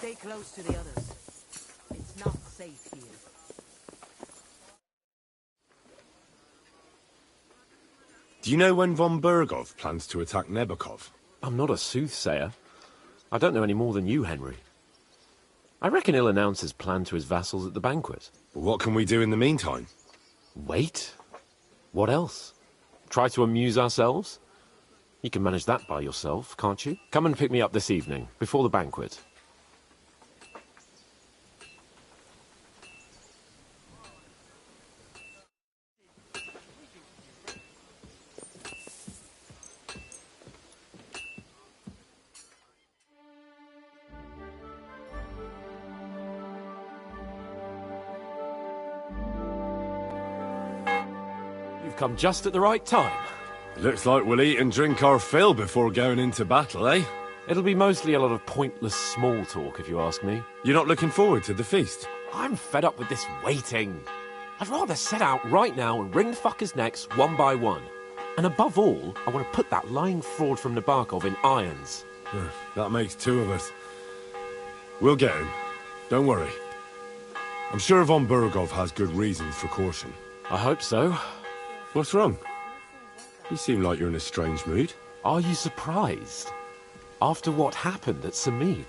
Stay close to the others. It's not safe here. Do you know when von Burgov plans to attack Nebakov? I'm not a soothsayer. I don't know any more than you, Henry. I reckon he'll announce his plan to his vassals at the banquet. But what can we do in the meantime? Wait? What else? Try to amuse ourselves? You can manage that by yourself, can't you? Come and pick me up this evening, before the banquet. You've come just at the right time. Looks like we'll eat and drink our fill before going into battle, eh? It'll be mostly a lot of pointless small talk, if you ask me. You're not looking forward to the feast? I'm fed up with this waiting. I'd rather set out right now and wring fuckers' necks one by one. And above all, I want to put that lying fraud from Nabokov in irons. That makes two of us. We'll get him. Don't worry. I'm sure von Burgov has good reasons for caution. I hope so. What's wrong? You seem like you're in a strange mood. Are you surprised? After what happened at Samin?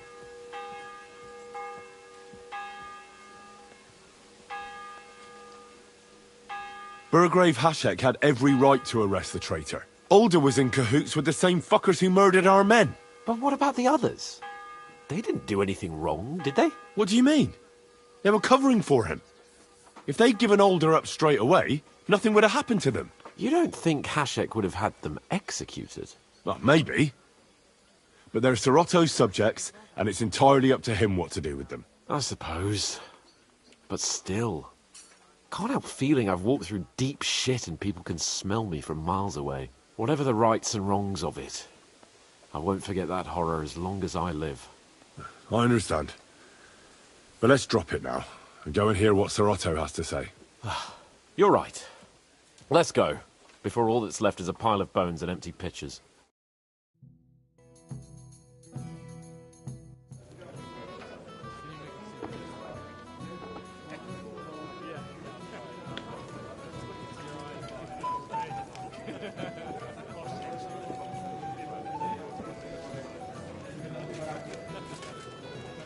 Burgrave Hashek had every right to arrest the traitor. Older was in cahoots with the same fuckers who murdered our men. But what about the others? They didn't do anything wrong, did they? What do you mean? They were covering for him. If they'd given Older up straight away, nothing would have happened to them. You don't think Hashek would have had them executed? Well, maybe. But they're Sir Otto's subjects, and it's entirely up to him what to do with them. I suppose. But still. Can't help feeling I've walked through deep shit and people can smell me from miles away. Whatever the rights and wrongs of it, I won't forget that horror as long as I live. I understand. But let's drop it now, and go and hear what Sir Otto has to say. You're right. Let's go, before all that's left is a pile of bones and empty pitchers.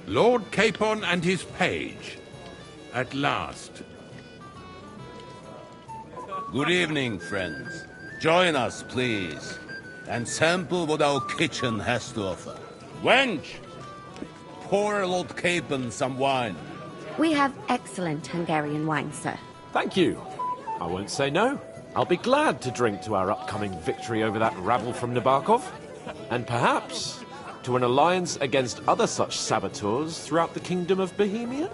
Lord Capon and his page. At last. Good evening, friends. Join us, please, and sample what our kitchen has to offer. Wench! Pour Lord Capon some wine. We have excellent Hungarian wine, sir. Thank you. I won't say no. I'll be glad to drink to our upcoming victory over that rabble from Nabokov. And perhaps to an alliance against other such saboteurs throughout the Kingdom of Bohemia?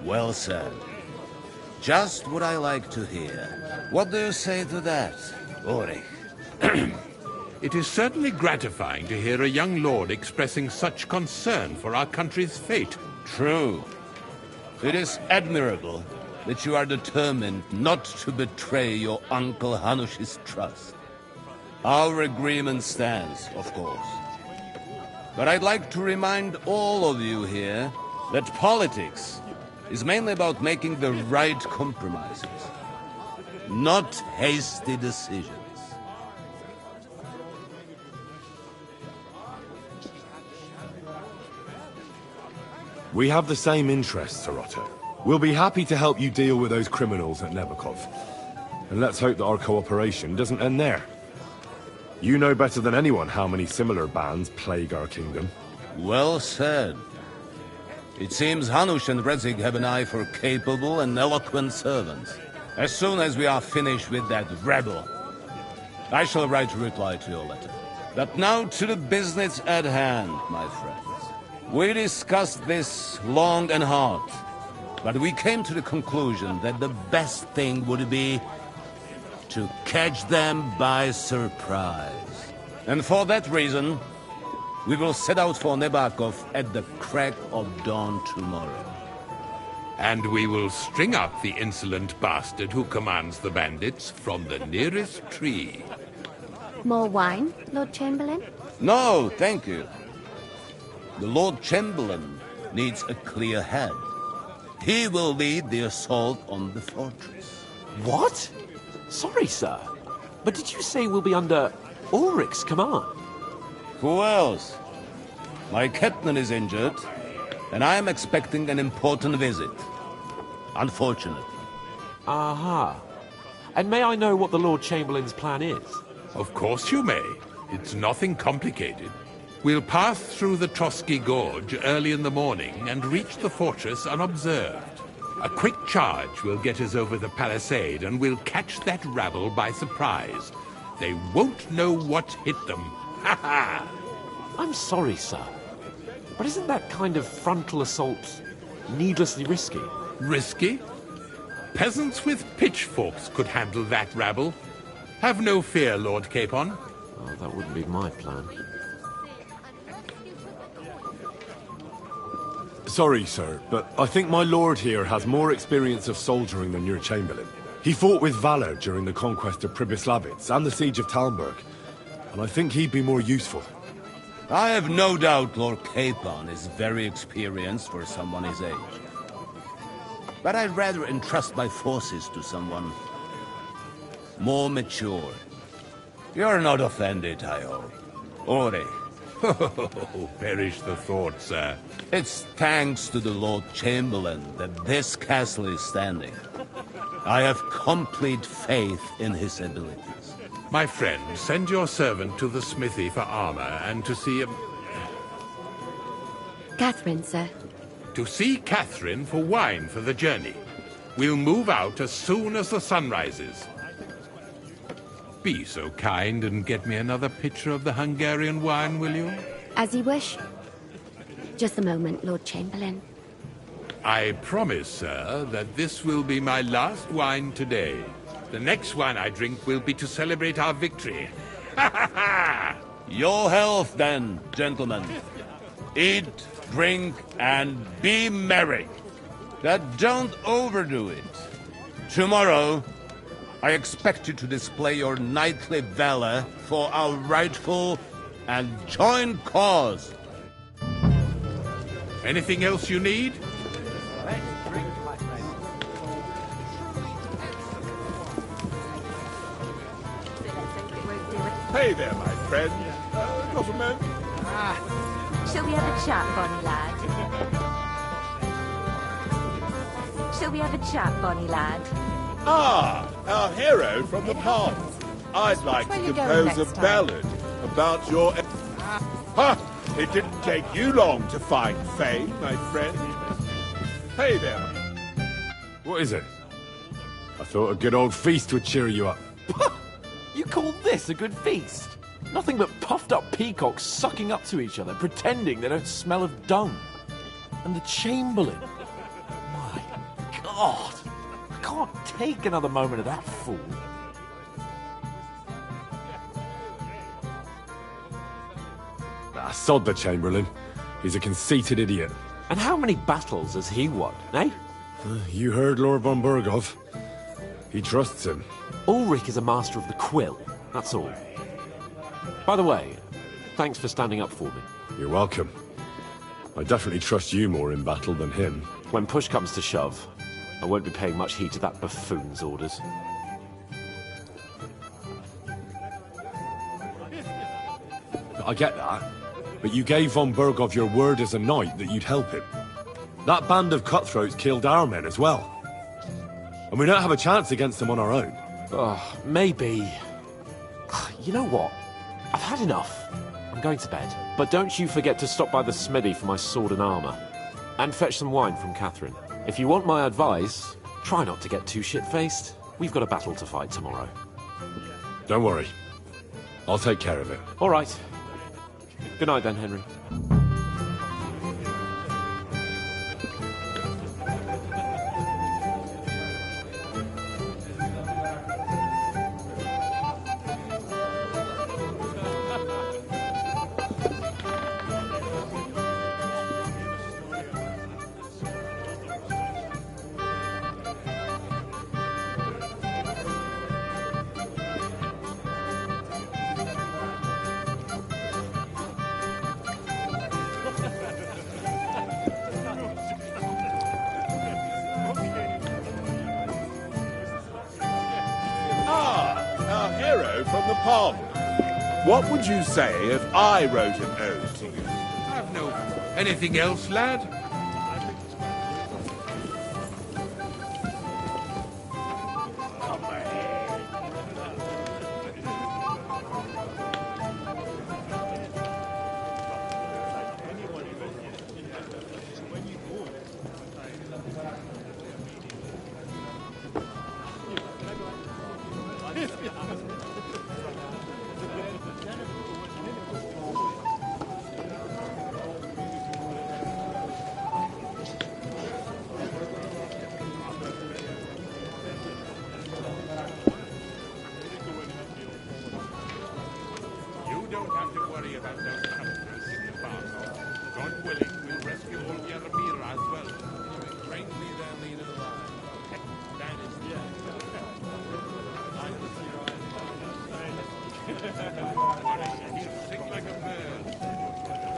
Well said. Just what I like to hear. What do you say to that, Ulrich? It is certainly gratifying to hear a young lord expressing such concern for our country's fate. True. It is admirable that you are determined not to betray your Uncle Hanush's trust. Our agreement stands, of course. But I'd like to remind all of you here that politics is mainly about making the right compromises, not hasty decisions. We have the same interests, Sir Otto. We'll be happy to help you deal with those criminals at Nebakov. And let's hope that our cooperation doesn't end there. You know better than anyone how many similar bands plague our kingdom. Well said. It seems Hanush and Rezig have an eye for capable and eloquent servants. As soon as we are finished with that rebel, I shall write a reply to your letter. But now to the business at hand, my friends. We discussed this long and hard, but we came to the conclusion that the best thing would be to catch them by surprise. And for that reason, we will set out for Nebakov at the crack of dawn tomorrow. And we will string up the insolent bastard who commands the bandits from the nearest tree. More wine, Lord Chamberlain? No, thank you. The Lord Chamberlain needs a clear head. He will lead the assault on the fortress. What? Sorry, sir. But did you say we'll be under Ulrich's command? Who else? My captain is injured, and I am expecting an important visit. Unfortunately. Aha. And may I know what the Lord Chamberlain's plan is? Of course you may. It's nothing complicated. We'll pass through the Trotsky Gorge early in the morning and reach the fortress unobserved. A quick charge will get us over the palisade, and we'll catch that rabble by surprise. They won't know what hit them. Ha ha! I'm sorry, sir. But isn't that kind of frontal assault needlessly risky? Risky? Peasants with pitchforks could handle that rabble. Have no fear, Lord Capon. Oh, that wouldn't be my plan. Sorry, sir, but I think my lord here has more experience of soldiering than your chamberlain. He fought with valor during the conquest of Pribyslavitz and the siege of Talmberg, and I think he'd be more useful. I have no doubt Lord Capon is very experienced for someone his age. But I'd rather entrust my forces to someone more mature. You're not offended, I hope. Ore. Oh, perish the thought, sir. It's thanks to the Lord Chamberlain that this castle is standing. I have complete faith in his abilities. My friend, send your servant to the smithy for armor and to see Catherine, sir. To see Catherine for wine for the journey. We'll move out as soon as the sun rises. Be so kind and get me another pitcher of the Hungarian wine, will you? As you wish. Just a moment, Lord Chamberlain. I promise, sir, that this will be my last wine today. The next wine I drink will be to celebrate our victory. Ha ha ha! Your health, then, gentlemen. Eat, drink, and be merry. But don't overdo it. Tomorrow, I expect you to display your knightly valor for our rightful and joint cause. Anything else you need? Hey there, my friend. Gentlemen. Shall we have a chat, Bonnie lad? Shall we have a chat, Bonnie lad? Ah, our hero from the past. I'd like to where you going compose a next time? ballad about your... Ha! It didn't take you long to find fame, my friend. Hey there. What is it? I thought a good old feast would cheer you up. You call this a good feast? Nothing but puffed up peacocks sucking up to each other, pretending they don't smell of dung. And the Chamberlain. My God. I can't take another moment of that fool. Ah, sod the Chamberlain. He's a conceited idiot. And how many battles has he won, eh? You heard Lord von Burgov. He trusts him. Ulrich is a master of the quill, that's all. By the way, thanks for standing up for me. You're welcome. I definitely trust you more in battle than him. When push comes to shove, I won't be paying much heed to that buffoon's orders. I get that, but you gave von Burgov your word as a knight that you'd help him. That band of cutthroats killed our men as well. And we don't have a chance against them on our own. Maybe. You know what? I've had enough. I'm going to bed. But don't you forget to stop by the smithy for my sword and armor. And fetch some wine from Catherine. If you want my advice, try not to get too shit-faced. We've got a battle to fight tomorrow. Don't worry. I'll take care of it. All right. Good night then, Henry. Tom, what would you say if I wrote an ode to you? I've no... Anything else, lad? You don't have to worry about those hunters in the farm. God willing, we'll rescue Olgierdamira as well. Bring me their leader alive. That is the He'll sing like a bird.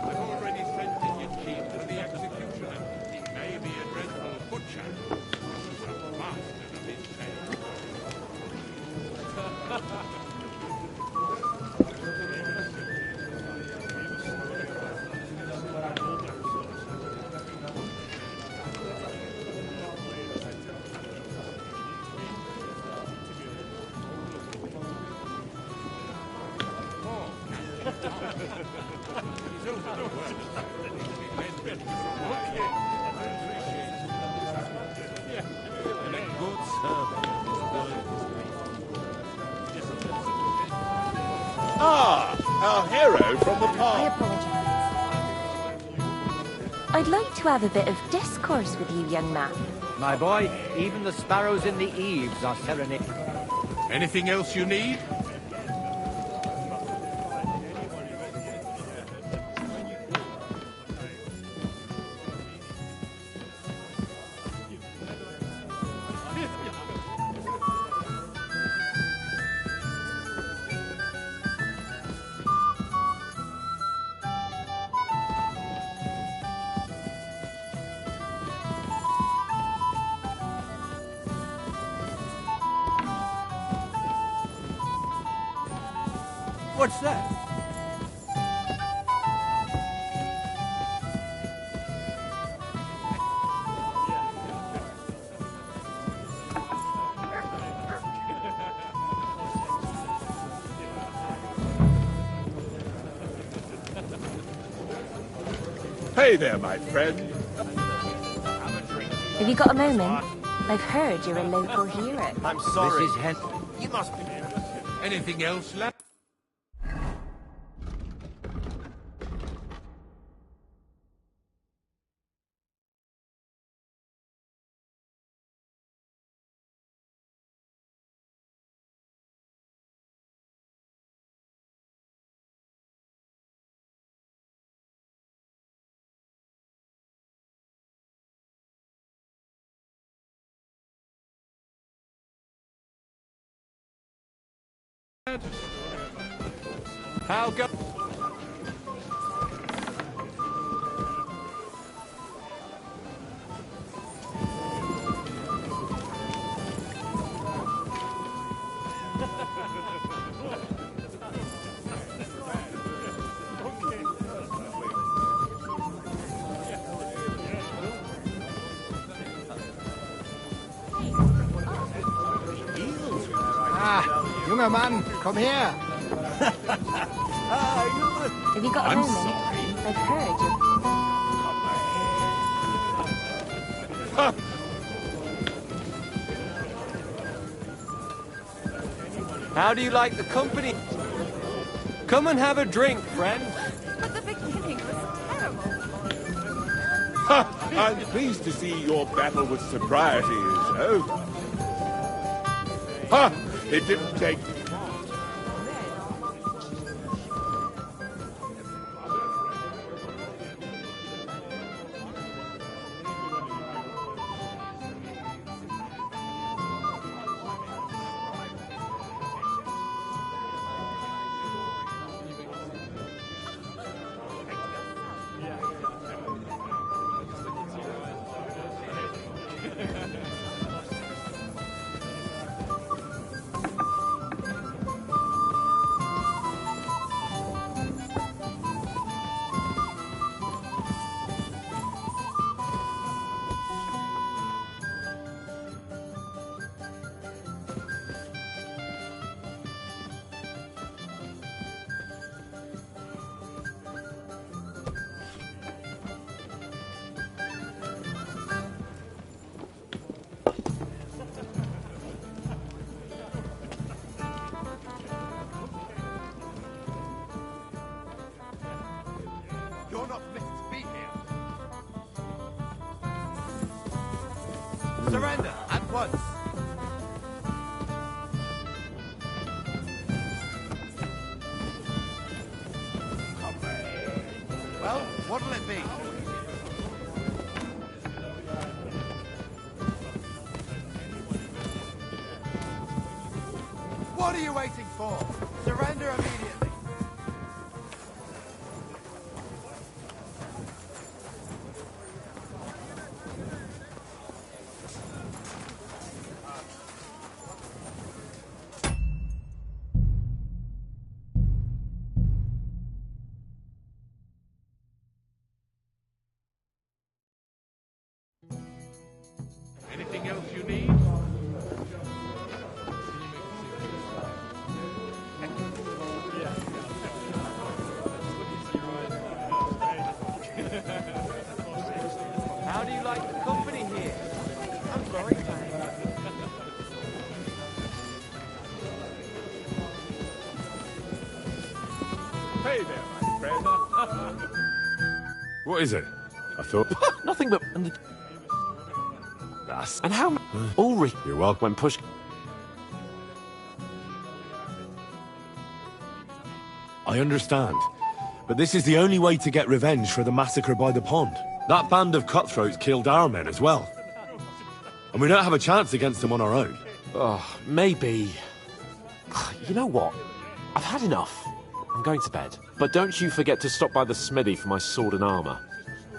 I've already sent in your chief to the executioner. He may be a dreadful butcher. He's a master of his trade. He's over the world. And a good servant is worth his wages. Ah, our hero from the I park. apologize. I'd like to have a bit of discourse with you, young man. My boy, even the sparrows in the eaves are serenading. Anything else you need? What's that? Hey there, my friend. Have you got a moment? I've heard you're a local hero. I'm sorry. This is Hen. You must be... Anything else, lad? How go? Junger Mann, komm her! Have you got a moment? I've heard you're... How do you like the company? Come and have a drink, friend. But the beginning was terrible. I'm pleased to see your battle with sobriety is over. Ha! It didn't take... Surrender at once. Well, what'll it be? What are you waiting for? Surrender immediately. Anything else you need? How do you like the company here? I'm sorry. Hey there, my friend. What is it? I thought... Nothing but... That's... And how... Ulrich... You're welcome. When push... I understand. But this is the only way to get revenge for the massacre by the pond. That band of cutthroats killed our men as well. And we don't have a chance against them on our own. Oh, maybe... You know what? I've had enough. I'm going to bed. But don't you forget to stop by the smithy for my sword and armour.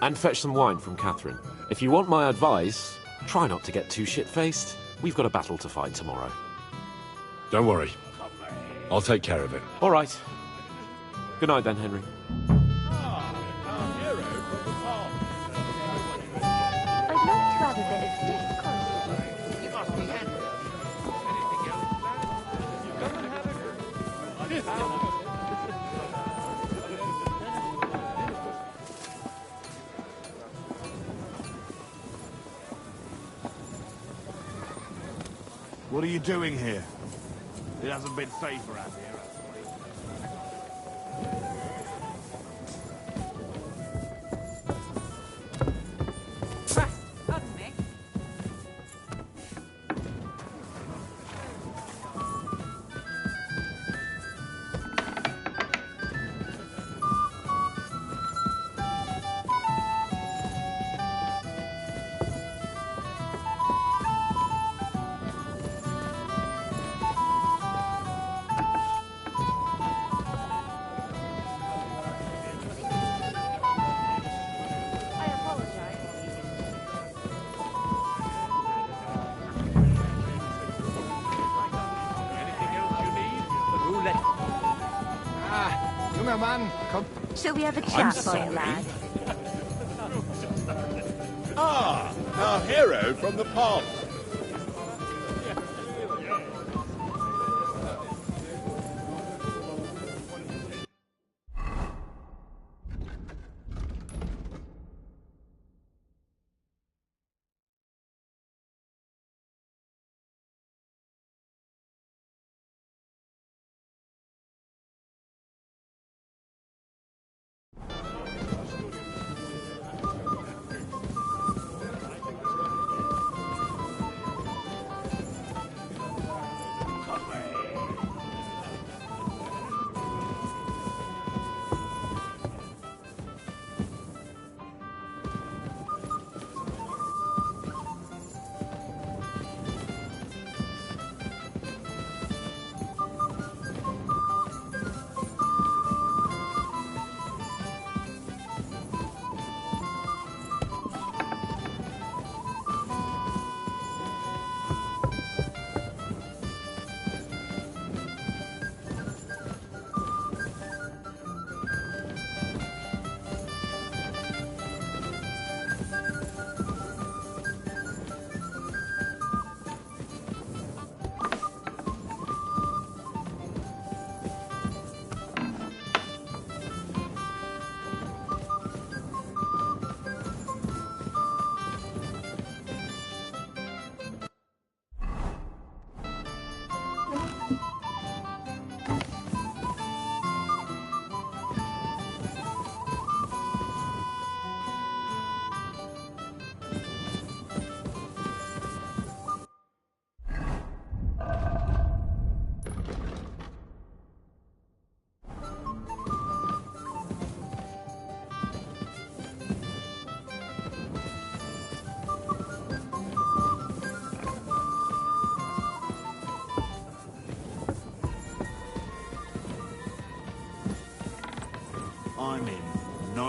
And fetch some wine from Catherine. If you want my advice, try not to get too shit-faced. We've got a battle to fight tomorrow. Don't worry. I'll take care of it. All right. Good night then, Henry. Our hero from the pond. I'd like to have a bit of discourse. You must be Henry. Anything else, lad? Come and have a... What are you doing here? It hasn't been safe around here. Pardon me. I apologize. Anything else you need? Who let... Junger Mann, komm. Shall we have a chat, boy lad? Ah, our hero from the pond.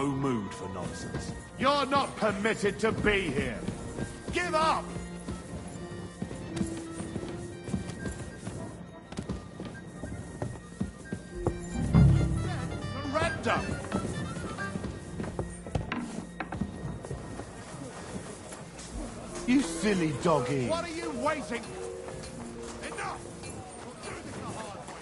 no mood for nonsense. You're not permitted to be here. Give up! Surrender! You silly doggy. What are you waiting? Enough! We'll do this the hard way.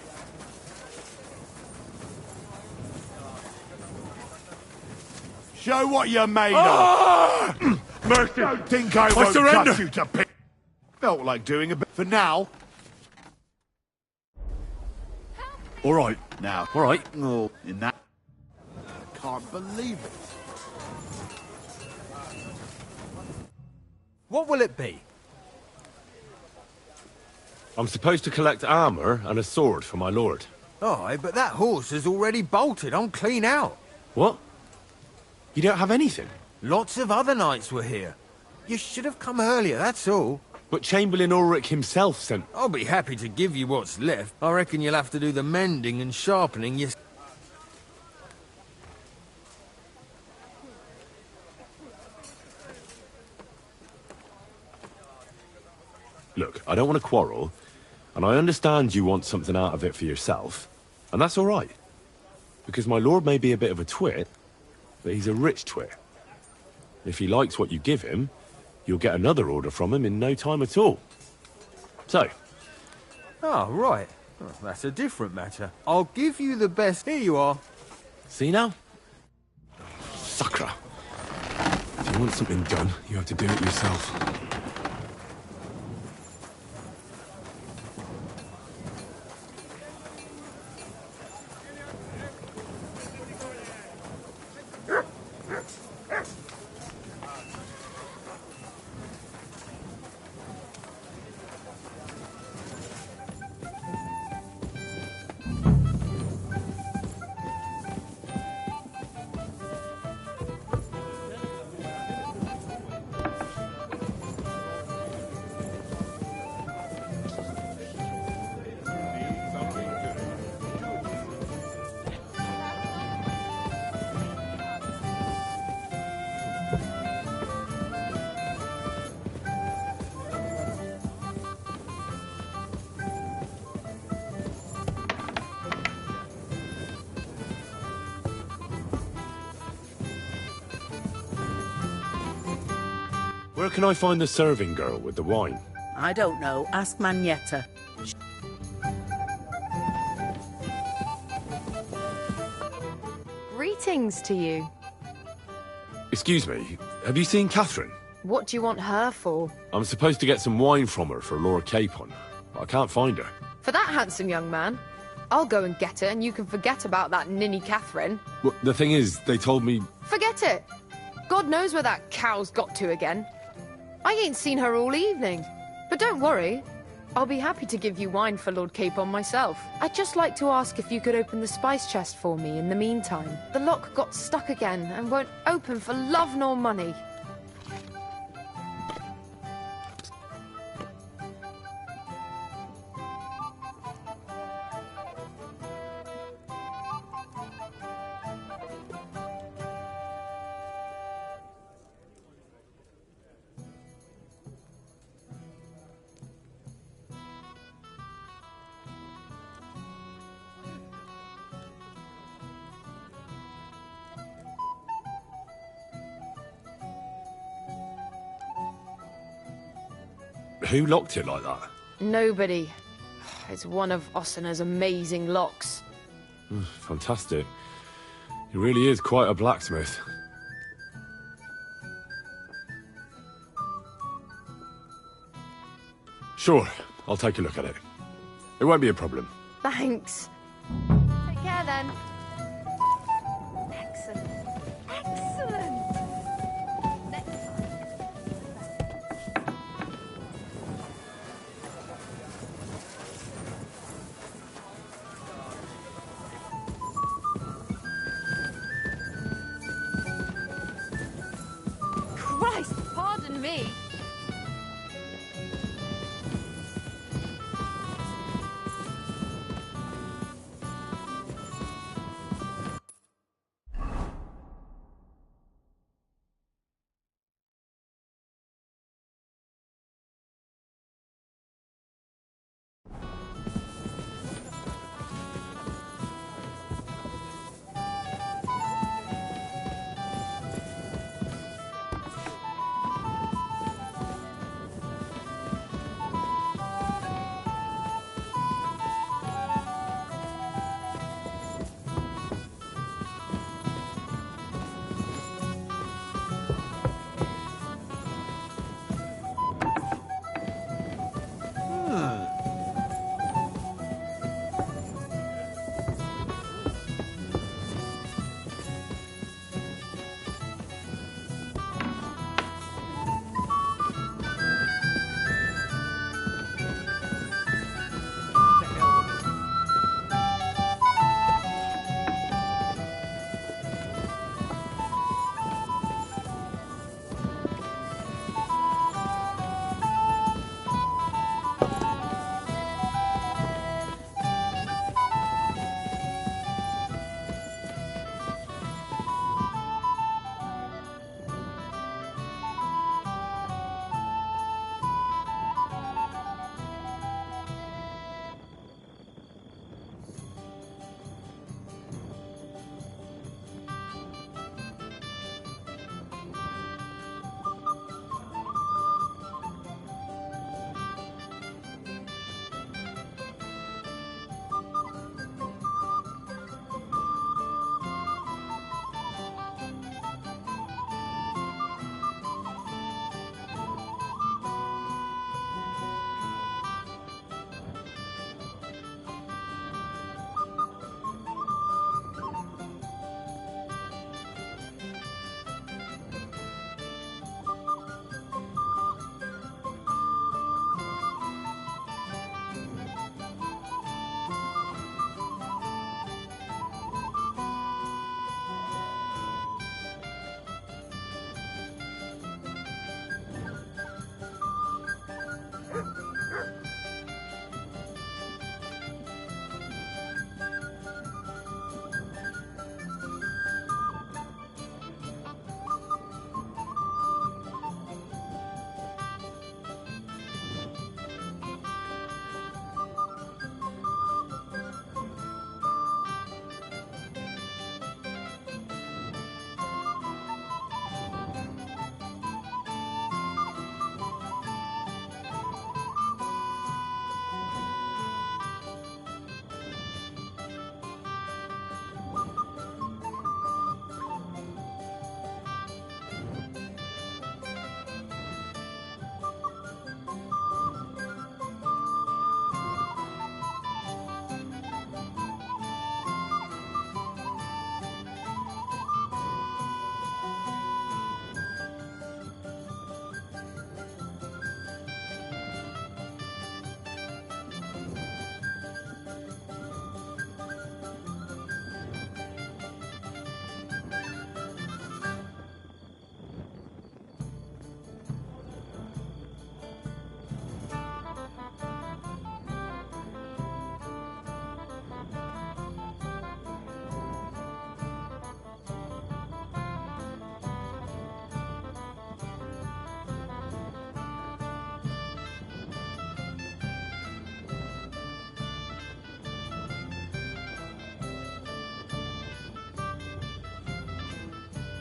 Show what you're made of. Mercy! Don't think I won't surrender. cut you to pieces. Felt like doing a bit for now. All right. Now, All right. oh, in that. I can't believe it. What will it be? I'm supposed to collect armor and a sword for my lord. Aye, but that horse is already bolted. I'm clean out. What? You don't have anything? Lots of other knights were here. You should have come earlier, that's all. But Chamberlain Ulrich himself sent... I'll be happy to give you what's left. I reckon you'll have to do the mending and sharpening your... Look, I don't want to quarrel, and I understand you want something out of it for yourself, and that's all right. Because my lord may be a bit of a twit, but he's a rich twit. If he likes what you give him, you'll get another order from him in no time at all. So... Oh, right. Oh, that's a different matter. I'll give you the best. Here you are. See now? Sacra. If you want something done, you have to do it yourself. Where can I find the serving girl with the wine? I don't know. Ask Magnetta. Greetings to you. Excuse me, have you seen Catherine? What do you want her for? I'm supposed to get some wine from her for Lord Capon, but I can't find her. For that handsome young man? I'll go and get her, and you can forget about that ninny Catherine. Well, the thing is, they told me... Forget it! God knows where that cow's got to again. I ain't seen her all evening. But don't worry, I'll be happy to give you wine for Lord Capon myself. I'd just like to ask if you could open the spice chest for me in the meantime. The lock got stuck again and won't open for love nor money. Who locked it like that? Nobody. It's one of Ossina's amazing locks. Fantastic. He really is quite a blacksmith. Sure, I'll take a look at it. It won't be a problem. Thanks. Take care then. Excellent. Excellent. Next time. Christ, pardon me.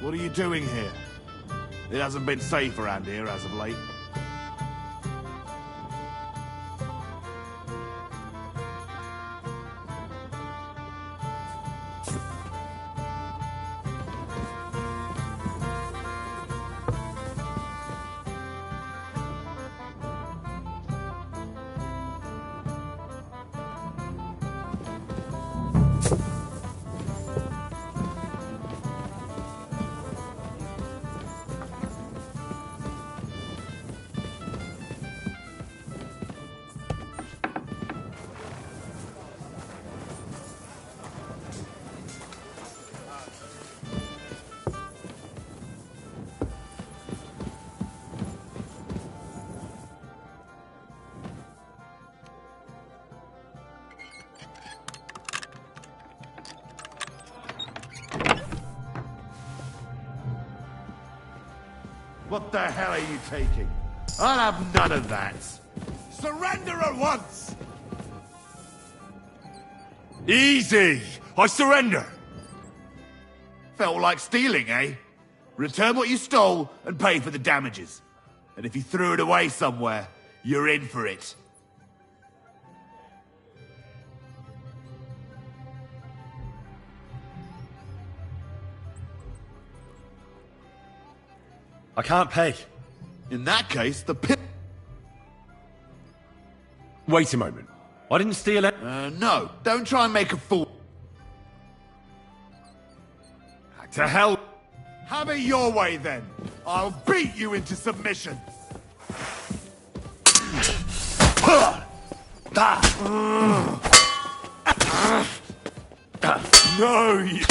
What are you doing here? It hasn't been safe around here as of late. What the hell are you taking? I'll have none of that. Surrender at once! Easy! I surrender! Felt like stealing, eh? Return what you stole and pay for the damages. And if you threw it away somewhere, you're in for it. I can't pay. In that case, the pit... Wait a moment. I didn't steal it. No. Don't try and make a fool. To hell. Have it your way, then. I'll beat you into submission. No, you...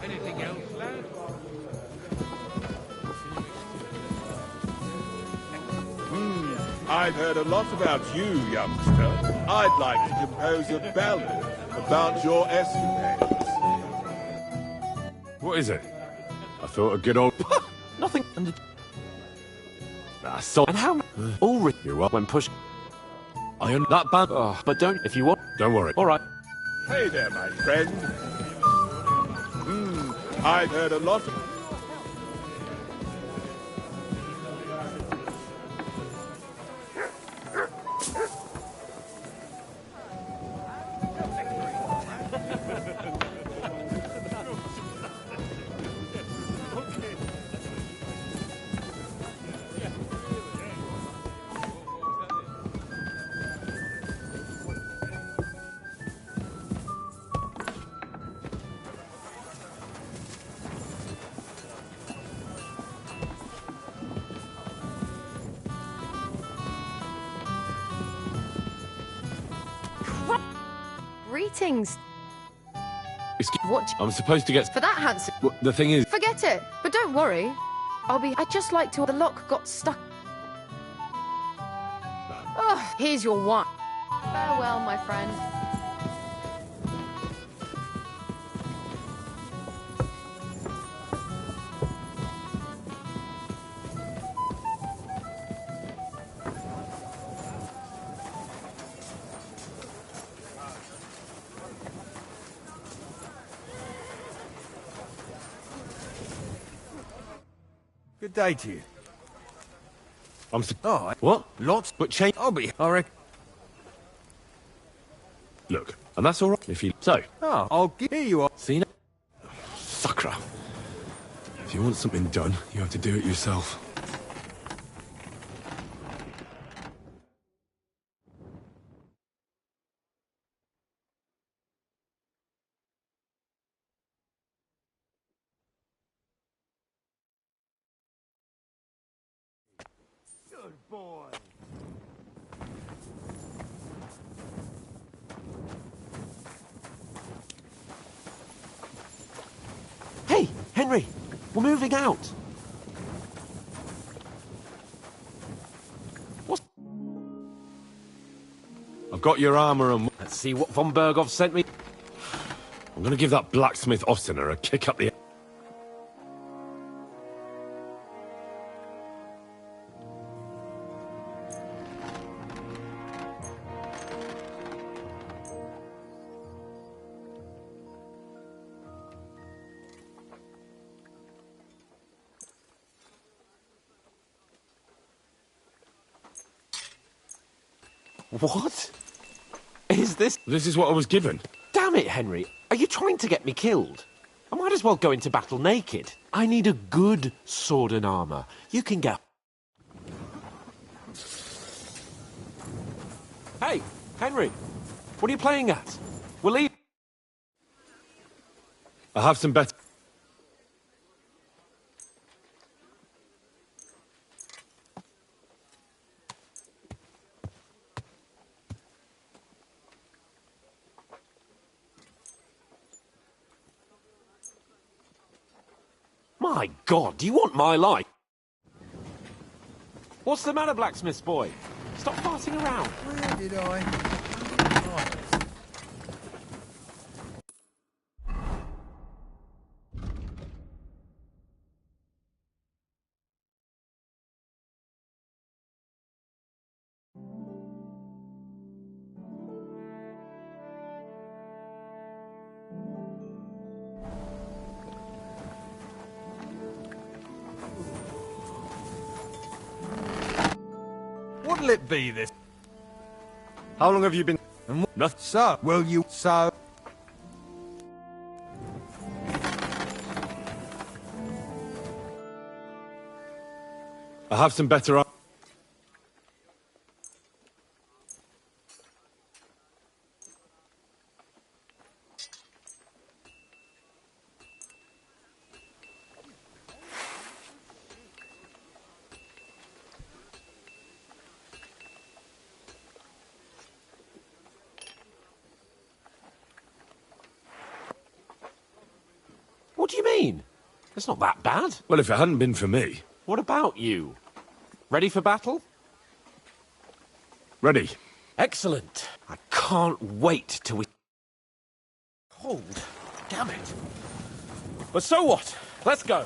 Anything else, lad? I've heard a lot about you, youngster. I'd like to compose a ballad about your escapades. What is it? I thought a good old... Nothing. So... And how... All You what? when push... I own that band. But don't, if you want. Don't worry. All right. Hey there, my friend. I've heard a lot of... Greetings. Excuse... What? I'm supposed to get... For that handsome... Well, the thing is... Forget it. But don't worry. I'd just like to... The lock got stuck. Oh, here's your wine. Farewell, my friend. Good day to you. Oh, what? Lots, But change. I'll be. I reckon. Look, and that's all right if you. So, Oh, I'll give. Here you are. see now. Sucker. If you want something done, you have to do it yourself. Good boy. Hey, Henry, we're moving out. What? I've got your armor and. Let's see what von Berghoff sent me. I'm gonna give that blacksmith Ostiner a kick up the. What? Is this... This is what I was given. Damn it, Henry. Are you trying to get me killed? I might as well go into battle naked. I need a good sword and armor. You can get... Hey, Henry. What are you playing at? We'll leave... I have some better. My God, do you want my life? What's the matter, blacksmith's boy? Stop farting around. Where did I? Right. What'll it be this? How long have you been? And what? Nothing. So, will you? So. I have some better. What do you mean? It's not that bad. Well, if it hadn't been for me. What about you? Ready for battle? Ready. Excellent. I can't wait till we... Cold. Damn it. But so what? Let's go.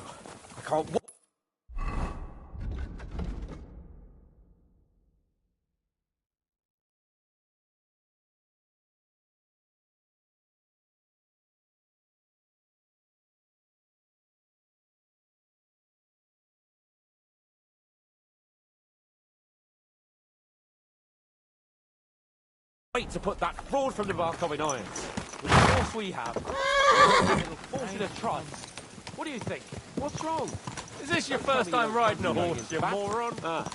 I can't... Wait to put that fraud from the Barkov in irons. With the force we have, it'll force in a trance. What do you think? What's wrong? Is this your first time riding a horse, you moron? Ah.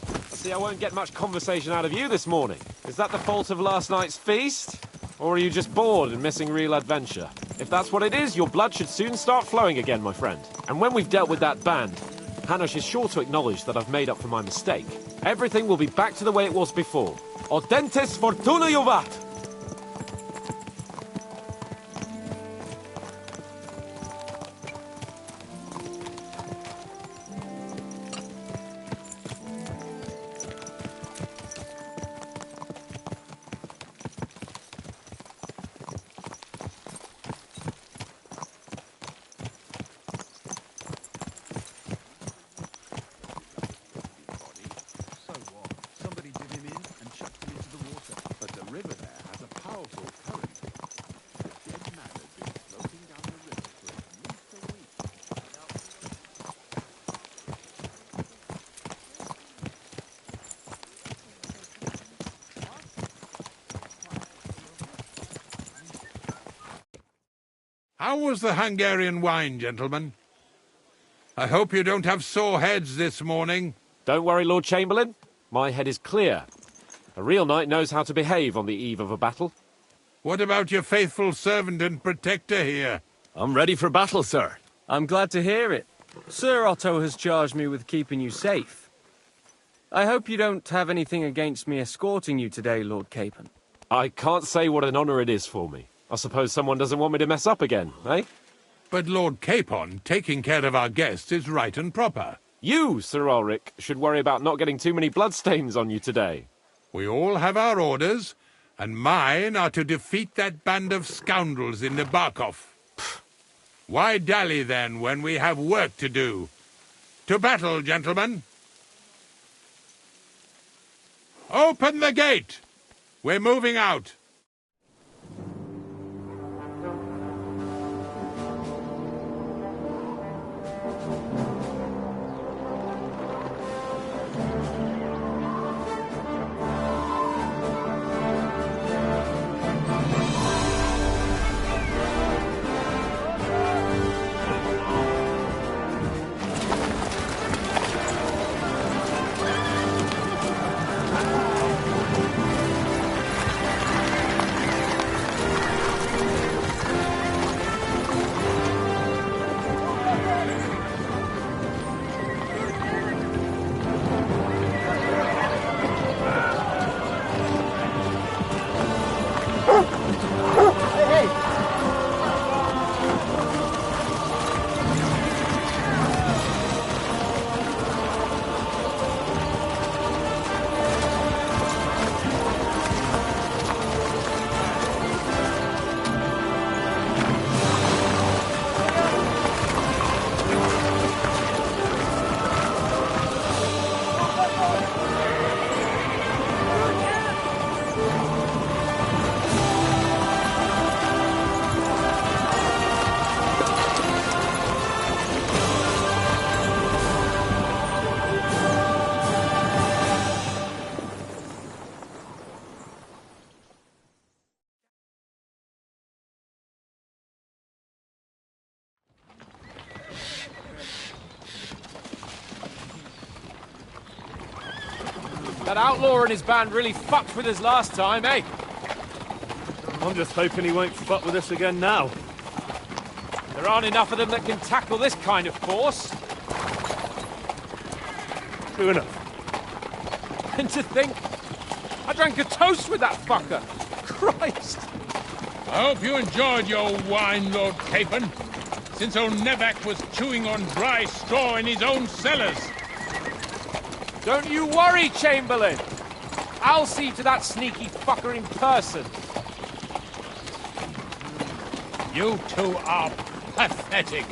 I see I won't get much conversation out of you this morning. Is that the fault of last night's feast? Or are you just bored and missing real adventure? If that's what it is, your blood should soon start flowing again, my friend. And when we've dealt with that band, Hanush is sure to acknowledge that I've made up for my mistake. Everything will be back to the way it was before. Audentes fortuna juvat! How was the Hungarian wine, gentlemen? I hope you don't have sore heads this morning. Don't worry, Lord Chamberlain. My head is clear. A real knight knows how to behave on the eve of a battle. What about your faithful servant and protector here? I'm ready for battle, sir. I'm glad to hear it. Sir Otto has charged me with keeping you safe. I hope you don't have anything against me escorting you today, Lord Capon. I can't say what an honour it is for me. I suppose someone doesn't want me to mess up again, eh? But Lord Capon, taking care of our guests is right and proper. You, Sir Ulrich, should worry about not getting too many bloodstains on you today. We all have our orders, and mine are to defeat that band of scoundrels in the Barkov. Why dally, then, when we have work to do? To battle, gentlemen! Open the gate! We're moving out! That outlaw and his band really fucked with us last time, eh? I'm just hoping he won't fuck with us again now. There aren't enough of them that can tackle this kind of force. True enough. And to think, I drank a toast with that fucker. Christ! I hope you enjoyed your wine, Lord Capon, since old Nevak was chewing on dry straw in his own cellars. Don't you worry, Chamberlain. I'll see to that sneaky fucker in person. You two are pathetic.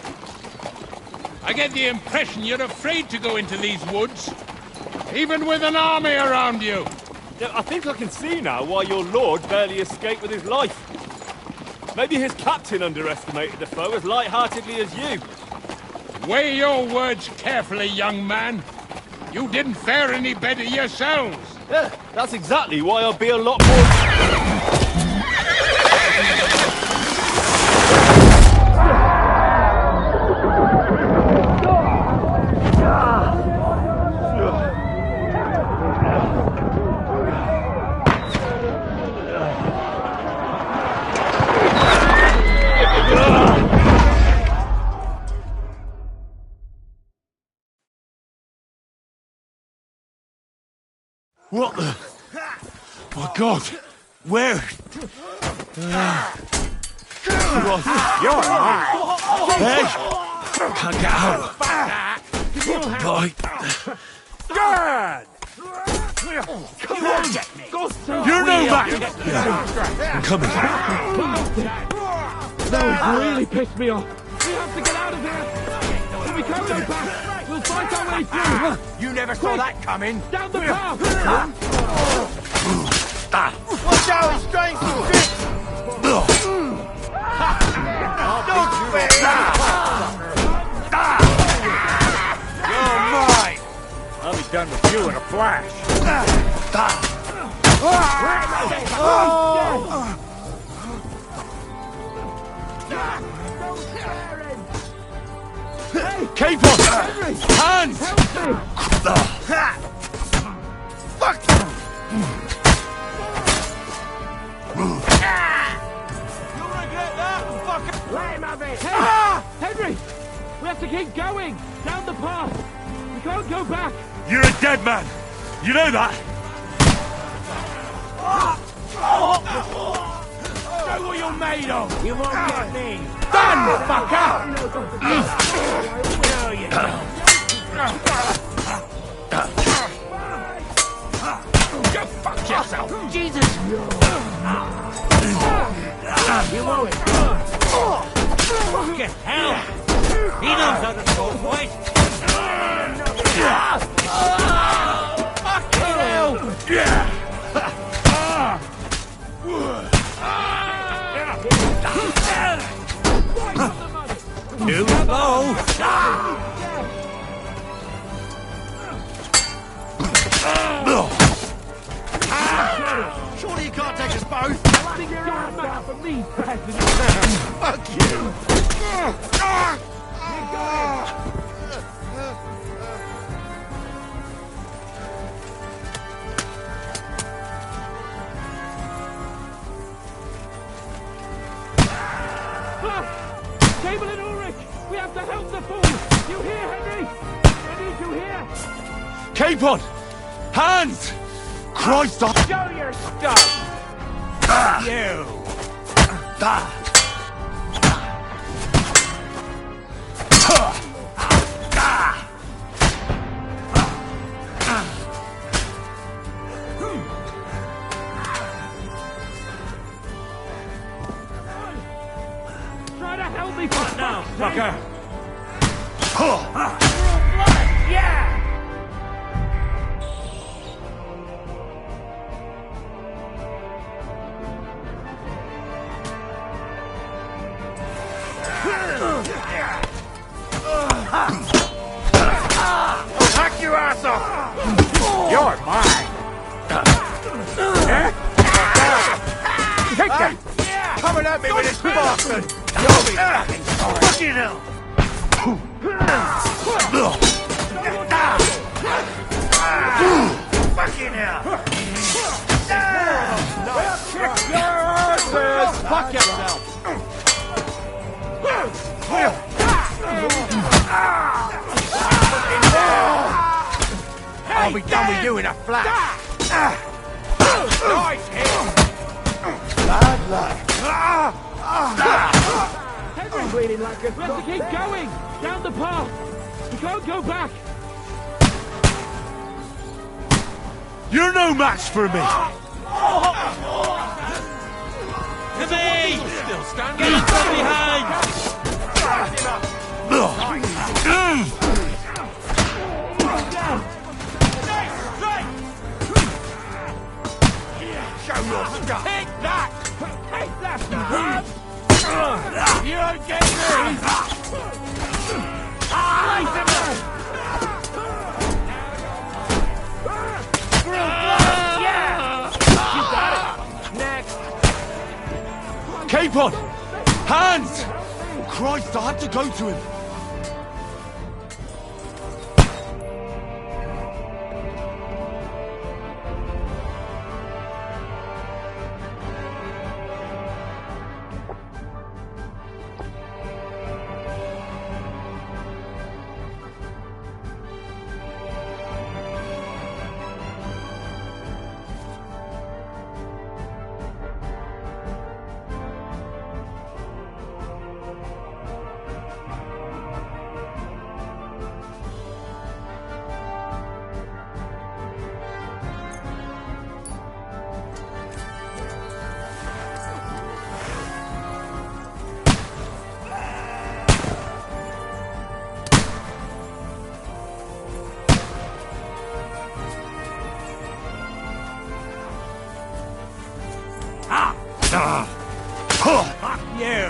I get the impression you're afraid to go into these woods, even with an army around you. Yeah, I think I can see now why your lord barely escaped with his life. Maybe his captain underestimated the foe as light-heartedly as you. Weigh your words carefully, young man. You didn't fare any better yourselves. Yeah, that's exactly why I'll be a lot more... What the... My God! Where? You're alive! Hey! Can't get out! Right. Good! Come on! You're no back! Yeah, I'm coming. That really pissed me off. We have to get out of here! If we can't go back, we'll fight our way through! You never saw that coming. Down the path! Watch out, he's trying to fix! Don't fair! You're mine! I'll be done with you in a flash. Capon! Hands! Fuck! You'll regret that, fucker! Let him have it! Hey! Henry! We have to keep going! Down the path! We can't go back! You're a dead man! You know that? Show what you're made of! You won't get me! Done, fucker! No, you don't. Go fuck yourself! Jesus! You won't. Fucking hell! He knows how to throw a fight! Fucking hell! Too slow! Surely you can't take us both! Fuck you! Cable and Ulrich! We have to help the fool! You hear, Henry? I need you here! Capon! Hands! Christ, I... Show your stuff! You! Try to help me for now, Fucker! Yeah! Hack your ass off! You're mine! Take that! Coming at me with this bastard! You'll be fucking sorry! Fucking hell! Fucking hell! Kick your asses! Fuck yourself! I'll be done with you in a flash! Nice hit! Bad luck! Henry's bleeding like a... We have to keep going! Down the path! We can't go back! You're no match for me! To me! Still standing! Get him from behind! Show your stuff! Take that! Take that! You don't get me! You got it! Next! Capon! Hands! Christ, I had to go to him! Fuck you!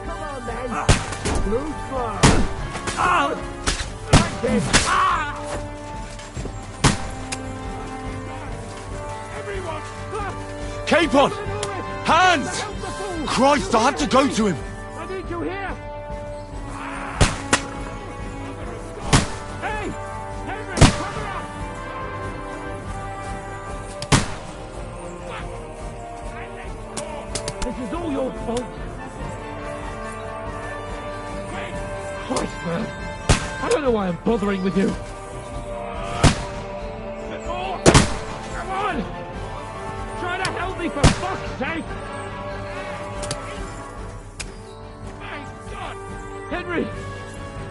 Come on then! Blue flag! Like this! Everyone! Capon! Hands! Christ, I had to go to him! I need you here! your fault. Christ, man. I don't know why I'm bothering with you. Come on! Try to help me for fuck's sake! My God! Henry!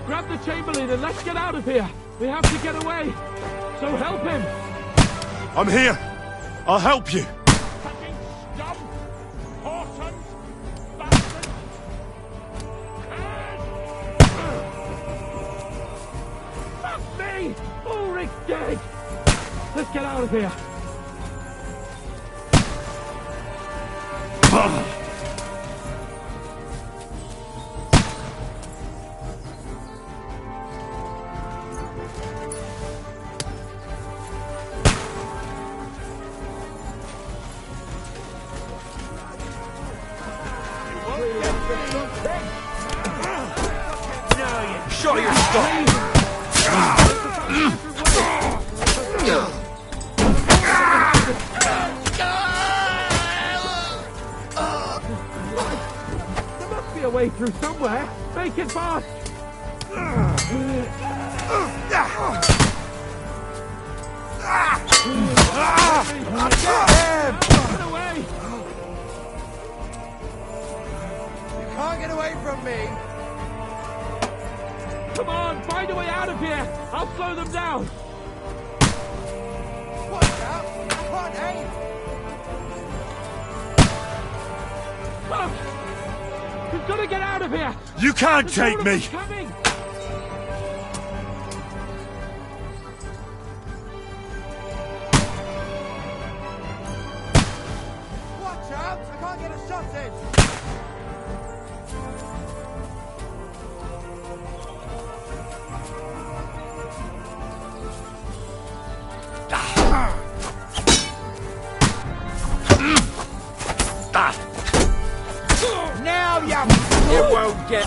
Grab the Chamberlain and let's get out of here! We have to get away! So help him! I'm here! I'll help you! Fucking scum! Whoresons! Bastards! Fuck me! Ulrich's dead! Let's get out of here! Show your stuff! There must be a way through somewhere. Make it fast. Get away! You can't get away from me! Come on, find a way out of here. I'll slow them down. Watch out! I can't aim! Look! We've got to get out of here. You can't There's take more of me! them coming. Watch out! I can't get a shot in! Now you won't get...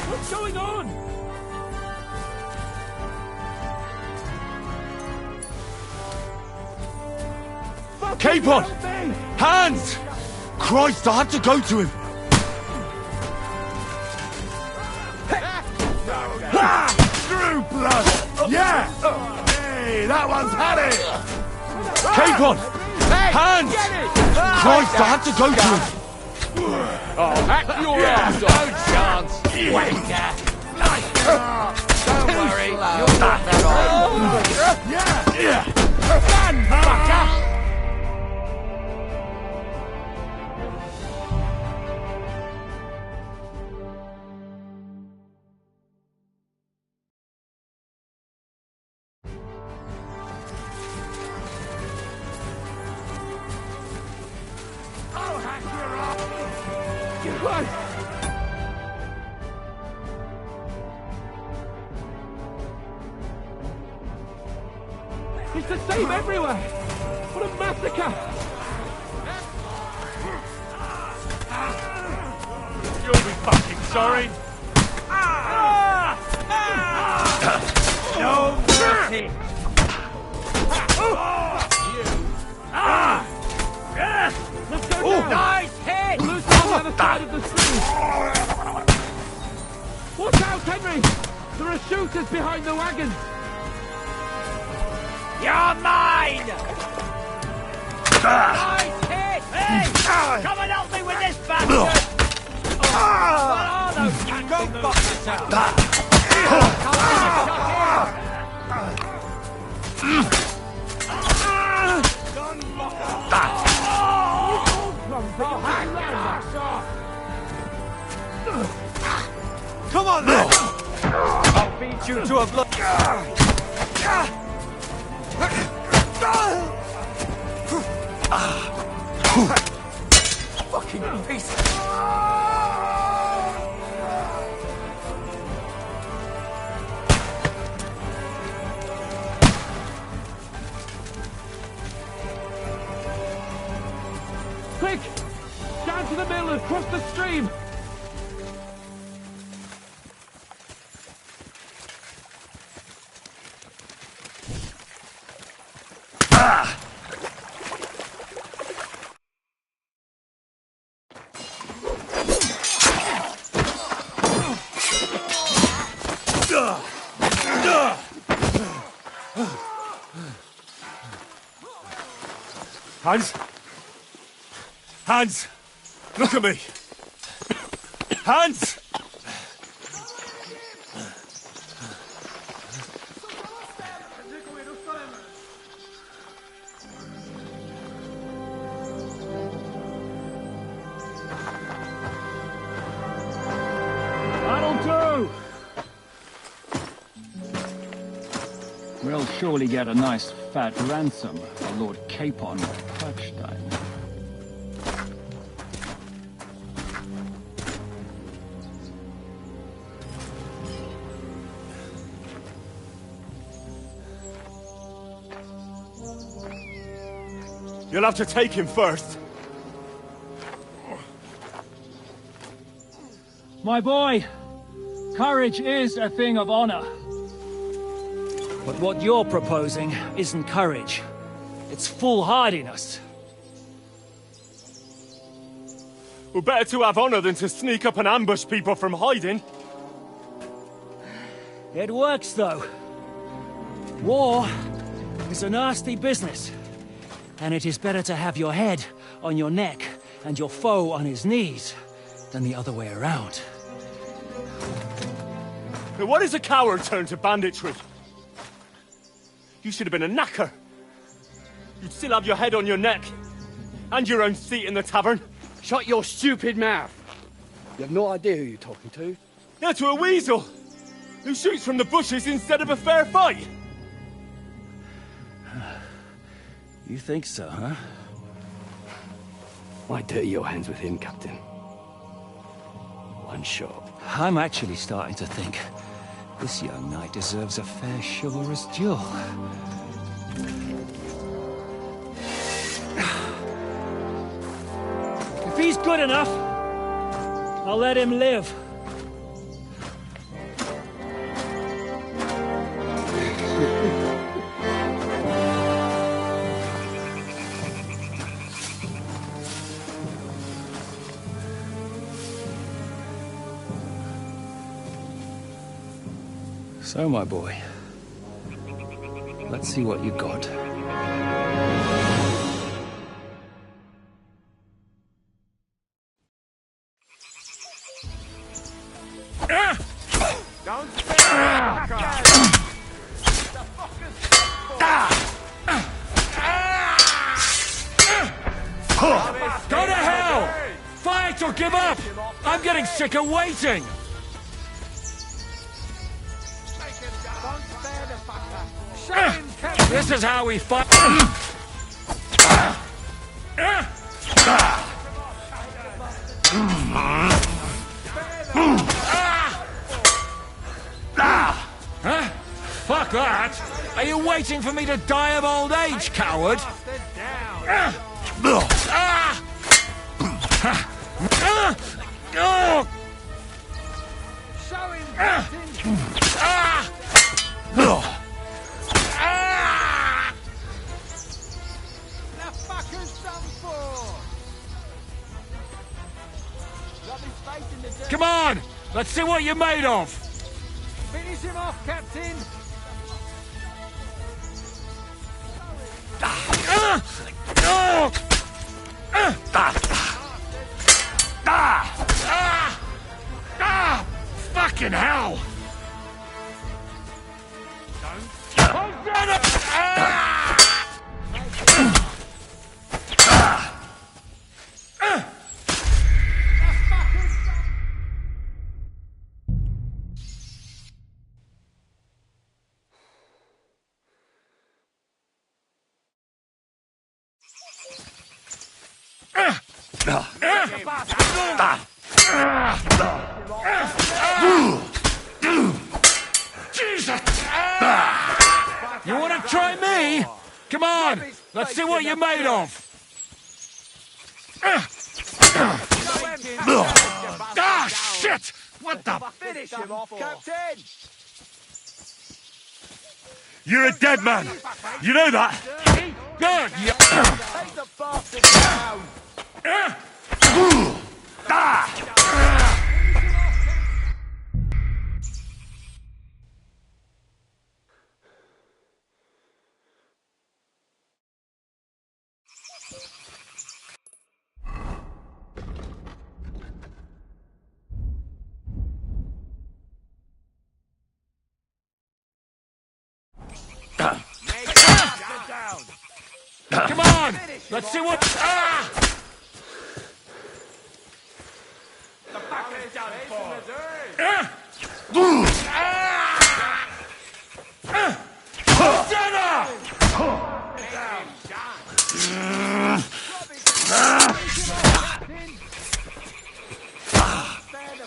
What's going on? Capon! Help me! Hands! Christ, I have to go to him! True blood! Yeah! Hey, that one's had it! Capon! Hands! Christ, I have to go to him! Oh, hack your ass off! No chance! Wanker! Don't worry, you'll knock that off! Yeah! Run, fucker! I'll hack your ass! Get away! It's the same everywhere! What a massacre! You'll be fucking sorry! No mercy! Let's go down! Nice hit! Loose on the other side of the street! Watch out, Henry! There are shooters behind the wagons! You're mine! Nice hit! Hey! Come and help me with this bastard! What are those cans? Go fuck yourself! Come on, then! I'll beat you to a blood... Fucking piece of... Quick! Down down to the mill and across the stream. Hans? Hans! Look at me! Hans! That'll do! We'll surely get a nice fat ransom for Lord Capon of Kirkstein. You'll have to take him first. My boy, courage is a thing of honor. But what you're proposing isn't courage. It's foolhardiness. Well, better to have honor than to sneak up and ambush people from hiding. It works, though. War is a nasty business. And it is better to have your head on your neck and your foe on his knees than the other way around. Now, what is a coward turned to banditry? You should have been a knacker. You'd still have your head on your neck. And your own seat in the tavern. Shut your stupid mouth. You have no idea who you're talking to. Yeah, to a weasel. Who shoots from the bushes instead of a fair fight. You think so, huh? Why dirty your hands with him, Captain? One shot. I'm actually starting to think this young knight deserves a fair chivalrous duel. If he's good enough, I'll let him live. So, my boy, let's see what you got. Go to hell! Fight or give up! I'm getting sick of waiting! This is how we fight. Huh? Fuck that! Are you waiting for me to die of old age, coward? Come on! Let's see what you're made of! Finish him off, Captain! Fucking hell! Jesus! You want to try me? Come on! Let's see what you're made of! Ah, shit! What the? Finish him off, Captain! You're a dead man. You know that? Good. Take the bastard down! Come on! Let's see what... Ah! The back is done for!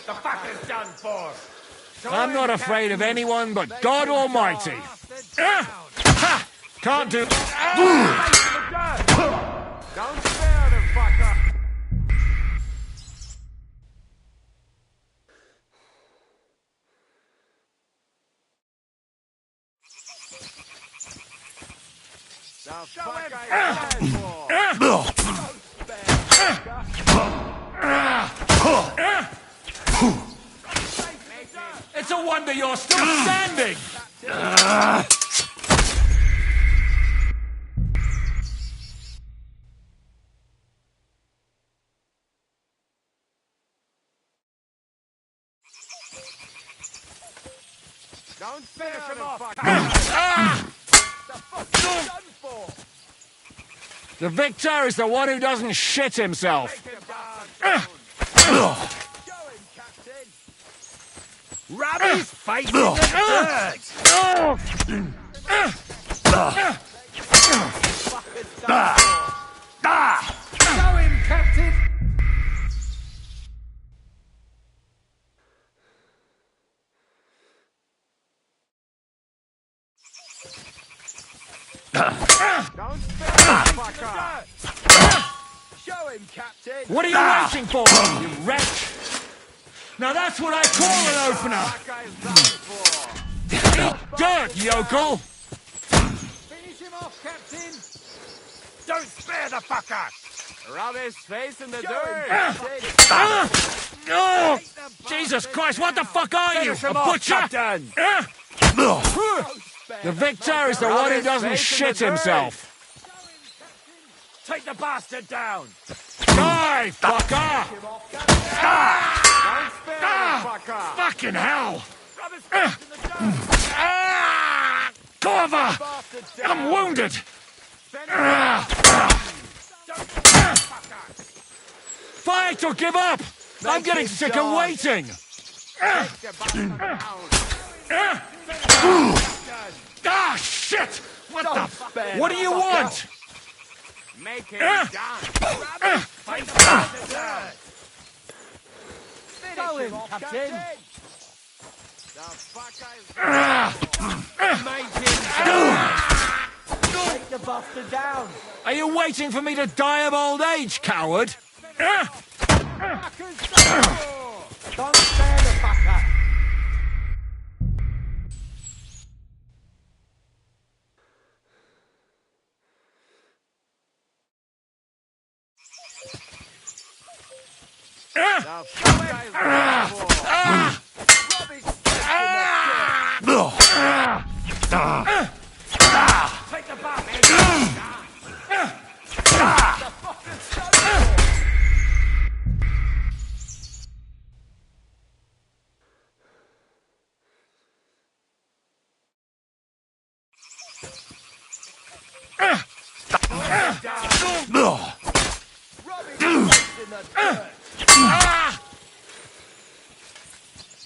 The back is done for! I'm not afraid of anyone but God Almighty. Ha! Can't do... Don't spare the fucker! The fucker is done for! It's a wonder you're still standing! Don't finish him off! The victor is the one who doesn't shit himself. Rub his face in the dirt! Show him, Captain! Don't spare the fucker! Show him, Captain! What are you waiting for, you wretch? Now that's what I call an opener! Eat dirt, yokel! Finish him off, Captain! Don't spare the fucker! Rub his face in the dirt! Oh, Jesus Christ, what the fuck are you? A butcher? The victor is the one who doesn't shit himself. Take the bastard down! Die, fucker! Don't spare the fucker! Fucking hell! Rub his face in the dirt! Cover! I'm wounded! Fight or give up! I'm getting sick of waiting! Ah, shit! What the... What do you want? Make him dance! Fight the dirt! Finish him off, Captain! The fucker is... Make him dance! Take the bastard down! Are you waiting for me to die of old age, coward? Don't spare the fucker! Take the bastard!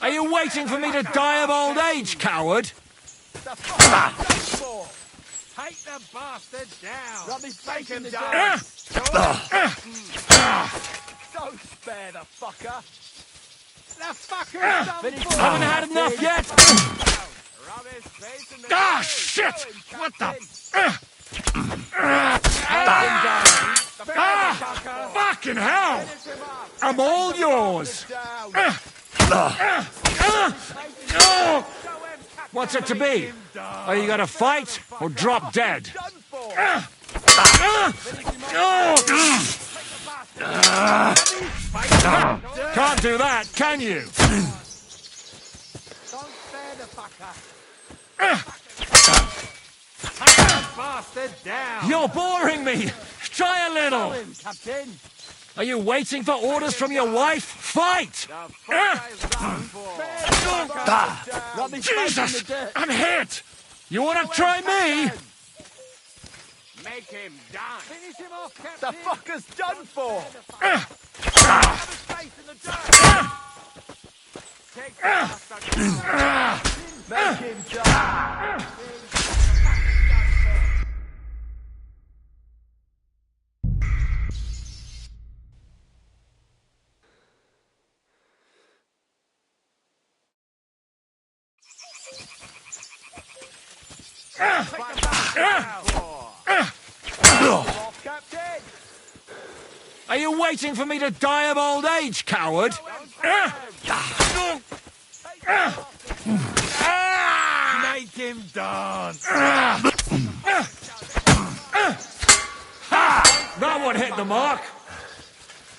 Are you waiting for me to die of old age, coward? Take the bastard down! Rub his face in the dirt! Don't spare the fucker! The fucker's done for! Haven't had enough yet? Rub his face in the Ah, shit! What the... Take him down! Fuck! Fucking hell! I'm all yours! What's it to be? Are you gonna fight or drop dead? Can't do that, can you? Bastard down! You're boring me! Try a little! Captain! Are you waiting for orders from your wife? Fight! Jesus! I'm hit! You wanna try me? Make him dance! Finish him off, Captain! The fucker's done for! Make him dance! Are you waiting for me to die of old age, coward? Make him dance! That one hit the mark.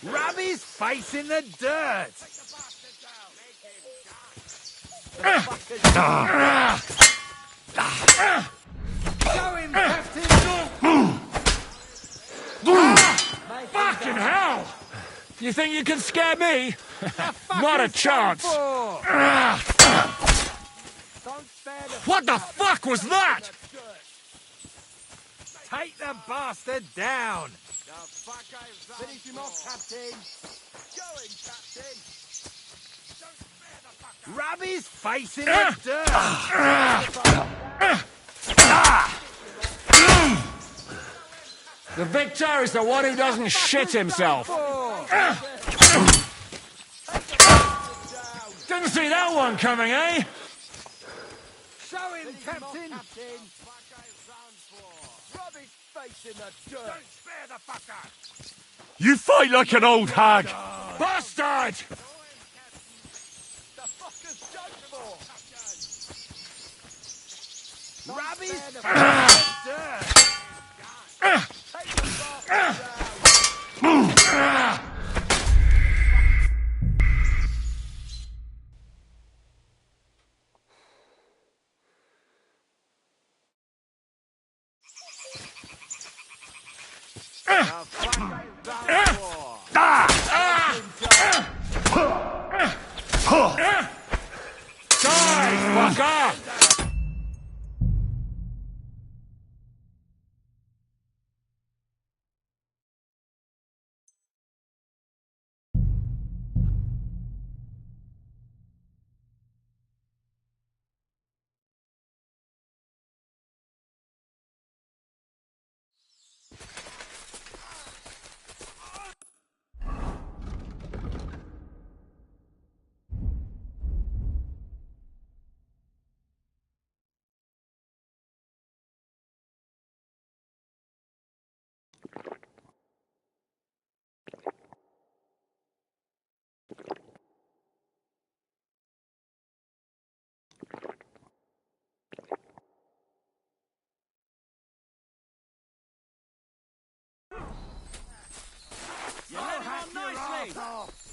Rub his face in the dirt! Show him, Captain! Fucking hell! You think you can scare me? Not a chance! What the fuck was that? Take the bastard down! Finish him off, Captain! Go him, Captain! Rub his face in the dirt! The victor is the one who doesn't shit himself. Didn't see that one coming, eh? Show him, Captain! Rub his face in the dirt! Don't spare the fucker! You fight like an old hag! Bastard! The fucker's done for! Rub his face in the dirt!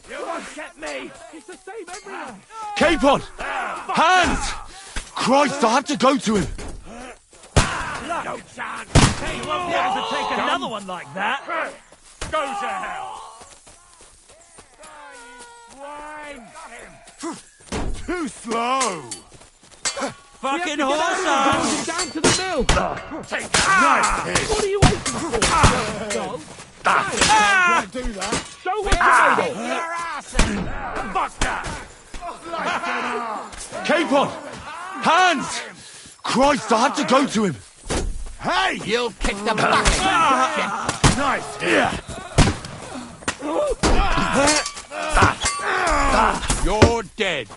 You won't get me! It's the same everywhere! Capon! Hands! Christ, I have to go to him! No chance! Hey, you won't be able to take another one like that! Go to hell! Too slow! Fucking horse! Down to the mill! Take that! Nice hit! What are you waiting for? Go. Can't do that! Show what you're made of! Your ass! Buster! Capon! Hands! Christ, I have to go to him! Hey! You'll kick the bucket! Nice hit! You're dead.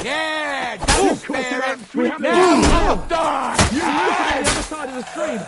Yeah, don't spare him! We have Now, to die! You can look at the other side of the stream!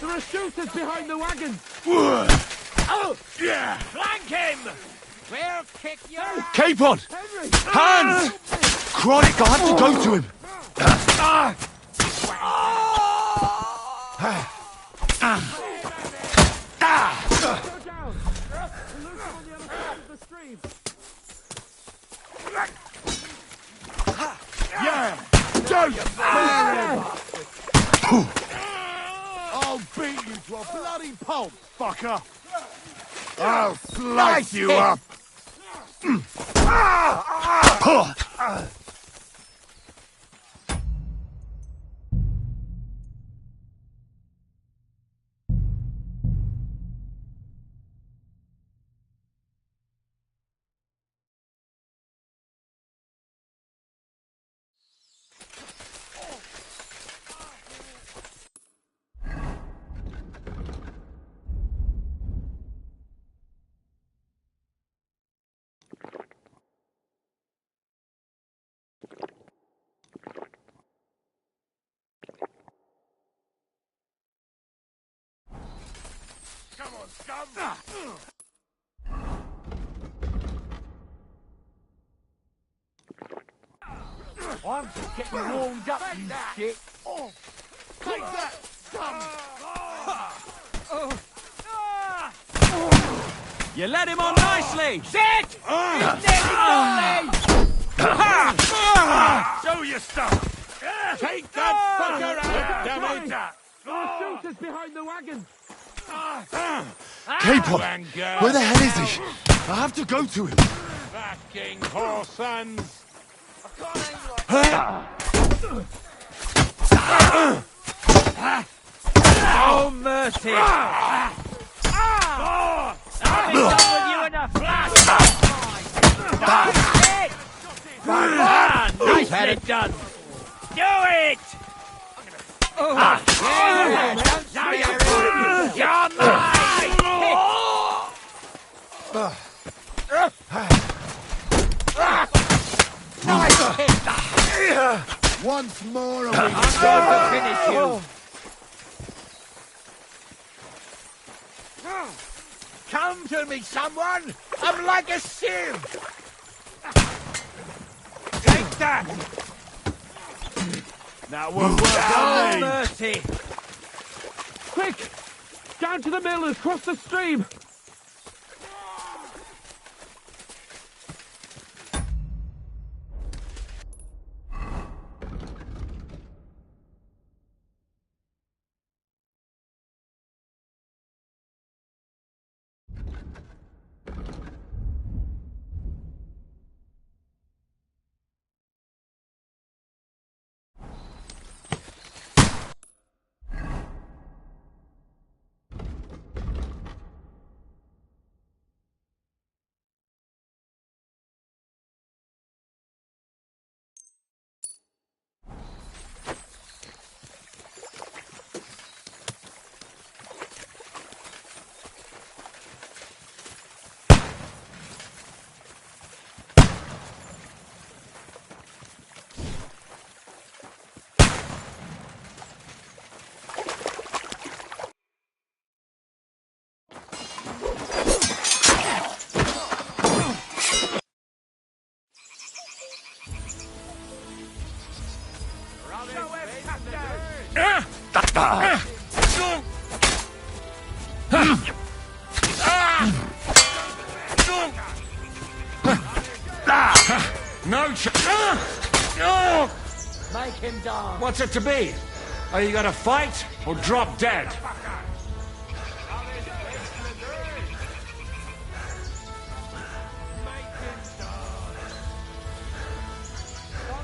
There are shooters behind the wagon! Oh! Yeah! Flank him! We'll kick your ass! Capon! Hands! Chronic, I'll have to go to him! Yeah! Don't I'll beat you to a bloody pulp, fucker! I'll slice you up! Come on, scum! I'm just getting warmed up, you shit! Take that, scum! You led him on nicely! Shit! He's nearly got me! Show your stuff! Take that fucker out, damn it! There are shooters behind the wagon! Capon! Where the hell is he? I have to go to him! Fucking whoresons! Oh, mercy! I'll be done with you in a flash! Nicely done! Do it! You're mine! Once more, I'm going to finish you! Come to me, someone! I'm like a sieve! Take that! that won't work on me! Mercy! Quick! Down to the mill and across the stream! No Make him dance! What's it to be? Are you gonna fight or drop dead?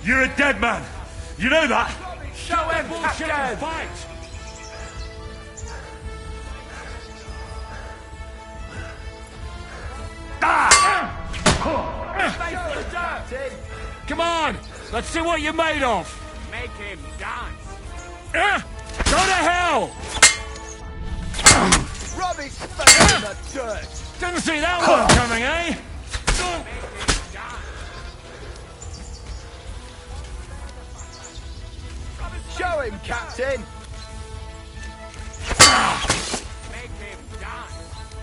You're a dead man! You know that? Show him, Bullshit and fight! Come on! Let's see what you're made of! Make him dance! Go to hell! Rub his face in the dirt! Didn't see that one coming, eh? Show him, Captain!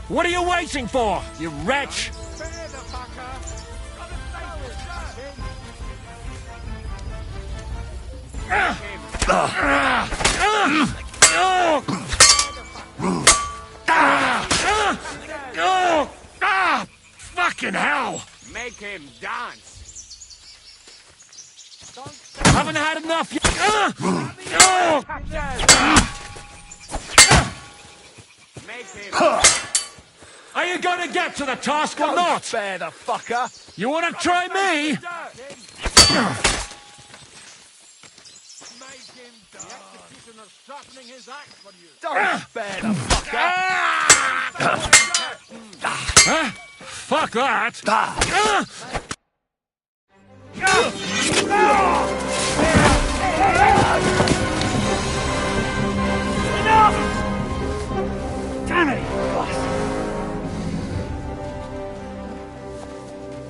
What are you waiting for, you wretch? Fucking hell! Make him dance. Haven't had enough yet. Make him. Are you going to get to the task or not? Spare the fucker. You want to try me? Don't spare the fucker. Fuck that. Damn it, boss.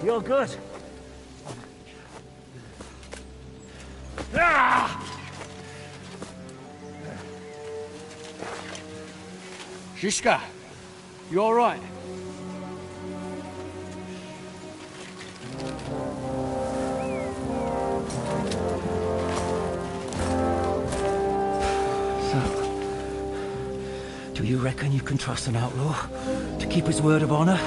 You're good. Shishka, you all right? Do you reckon you can trust an outlaw to keep his word of honor?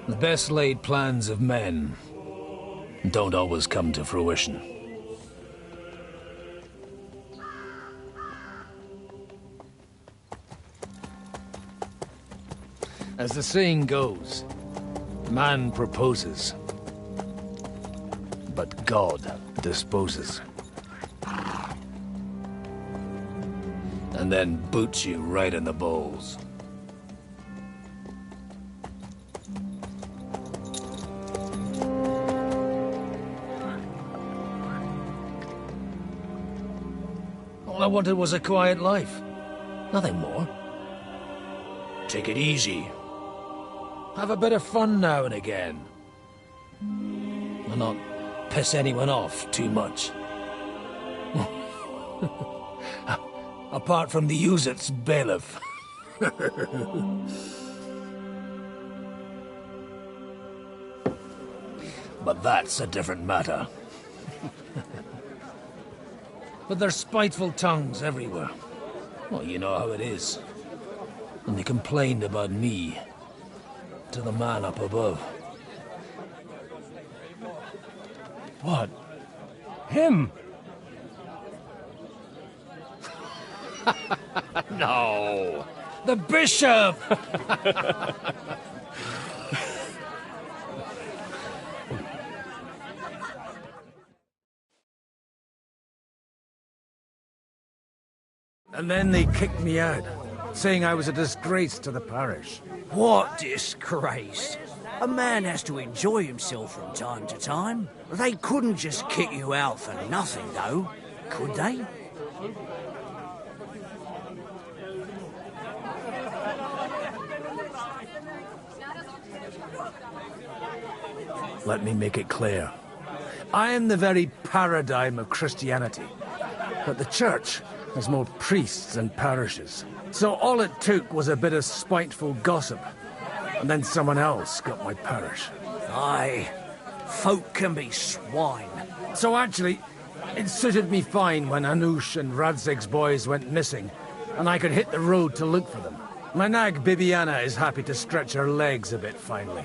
The best laid plans of men don't always come to fruition. As the saying goes, man proposes, but God disposes. And then boots you right in the balls. All I wanted was a quiet life. Nothing more. Take it easy. Have a bit of fun now and again. And not piss anyone off too much. Apart from the Uzit's bailiff. But that's a different matter. But there's spiteful tongues everywhere. Well, you know how it is. And they complained about me to the man up above. What? Him? No! The bishop! And then they kicked me out, saying I was a disgrace to the parish. What disgrace? A man has to enjoy himself from time to time. They couldn't just kick you out for nothing, though, could they? Let me make it clear. I am the very paradigm of Christianity. But the church has more priests and parishes. So all it took was a bit of spiteful gossip. And then someone else got my parish. Aye, folk can be swine. So actually, It suited me fine when Anush and Radzig's boys went missing, and I could hit the road to look for them. My nag Bibiana is happy to stretch her legs a bit finally,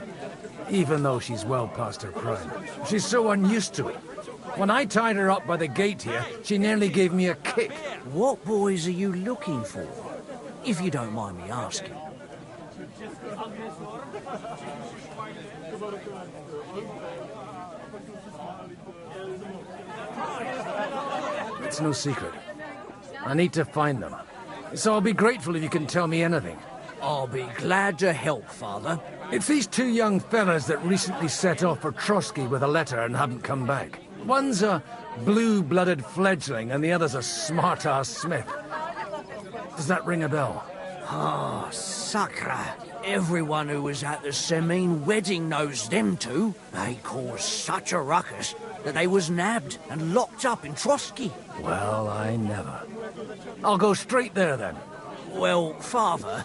even though she's well past her prime. She's so unused to it. When I tied her up by the gate here, she nearly gave me a kick. What boys are you looking for, if you don't mind me asking? It's no secret. I need to find them. So I'll be grateful if you can tell me anything. I'll be glad to help, Father. It's these two young fellas that recently set off for Trotsky with a letter and haven't come back. One's a blue-blooded fledgling and the other's a smart-ass smith. Does that ring a bell? Ah, Sakra. Everyone who was at the Semine wedding knows them two. They caused such a ruckus that they was nabbed and locked up in Trotsky. Well, I never. I'll go straight there, then. Well, Father,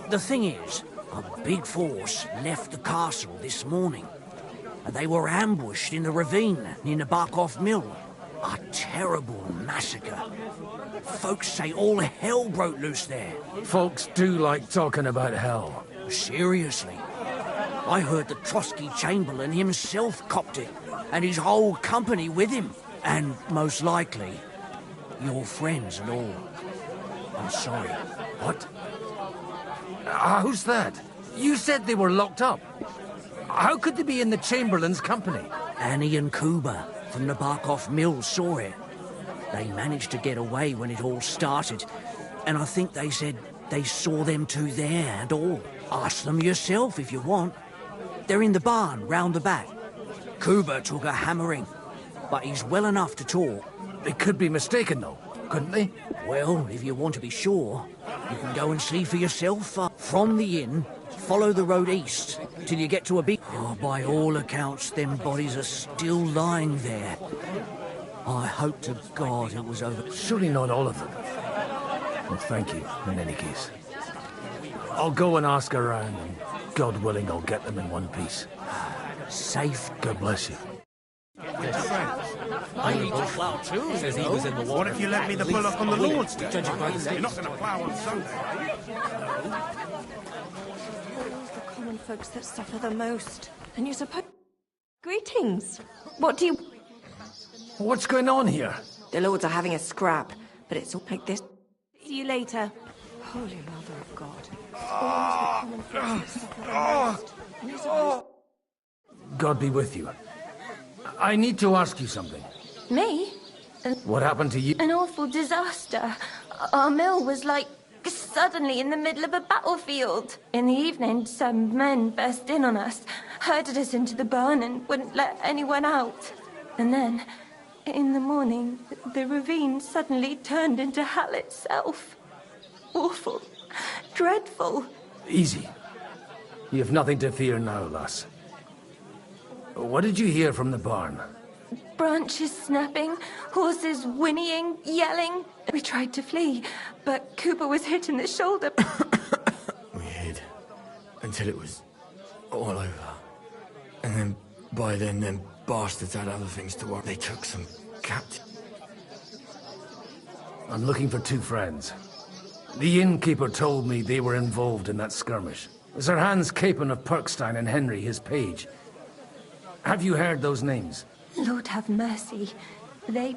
the thing is, a big force left the castle this morning, and they were ambushed in the ravine near the Barkov Mill. A terrible massacre. Folks say all hell broke loose there. Folks do like talking about hell. Seriously. I heard the Trotsky Chamberlain himself copped it, and his whole company with him. And most likely, your friends and all. I'm sorry. What? Who's that? You said they were locked up. How could they be in the Chamberlain's company? Annie and Kuba from the Barkov Mill saw it. They managed to get away when it all started, and I think they said they saw them two there and all. Ask them yourself if you want. They're in the barn round the back. Kuba took a hammering, but he's well enough to talk. They could be mistaken, though, couldn't they? Well, if you want to be sure, you can go and see for yourself. From the inn, follow the road east till you get to a big... Oh, by all accounts, them bodies are still lying there. I hope to God it was over. Surely not all of them. Well, thank you, in any case. I'll go and ask around, and God willing, I'll get them in one piece. Safe. God bless you. I need to plough too. Says he was in the water. What if you let me the pull up on the Lord's Day? Judging by the You're not going to plough on Sunday, are you? Always the common folks that suffer the most. And you're supposed... Greetings. What do you... What's going on here? The Lords are having a scrap, but it's all like this. See you later. Holy Mother of God. Always the common folks that suffer the most. And you're supposed... God be with you. I need to ask you something. Me? What happened to you? An awful disaster. Our mill was like suddenly in the middle of a battlefield. In the evening, some men burst in on us, herded us into the barn and wouldn't let anyone out. And then, in the morning, the ravine suddenly turned into hell itself. Awful. Dreadful. Easy. You have nothing to fear now, lass. What did you hear from the barn? Branches snapping, horses whinnying, yelling. We tried to flee, but Cooper was hit in the shoulder. We hid until it was all over. And then, by then, them bastards had other things to worry. They took some captive. I'm looking for two friends. The innkeeper told me they were involved in that skirmish. Sir Hans Capon of Perkstein and Henry, his page. Have you heard those names? Lord have mercy. They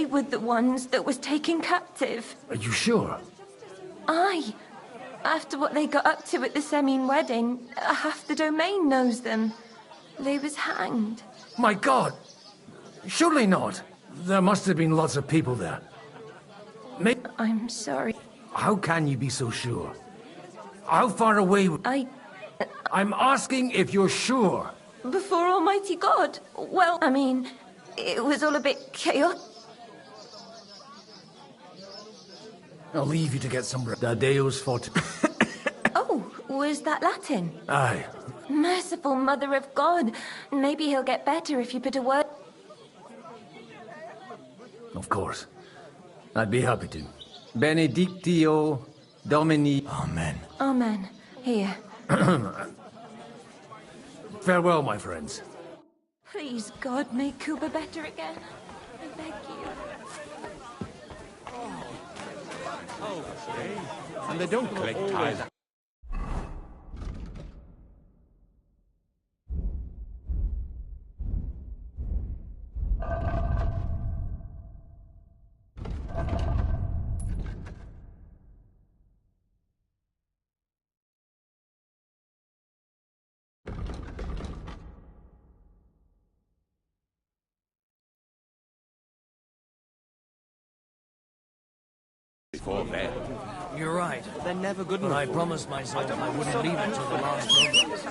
were the ones that was taken captive. Are you sure? Aye. After what they got up to at the Semine wedding, half the domain knows them. They was hanged. My God! Surely not. There must have been lots of people there. I'm sorry. How can you be so sure? How far away... I'm asking if you're sure. Before Almighty God. Well, I mean, it was all a bit chaotic. I'll leave you to get some... Da Deus fort... Oh, was that Latin? Aye. Merciful Mother of God. Maybe he'll get better if you put a word... Of course. I'd be happy to. Benedictio Domini... Amen. Amen. Here. Farewell, my friends. Please, God, make Kuba better again. beg you. And they don't collect tithes. Before then. You're right. They're never good But enough. I promised myself I wouldn't leave it till the last moment.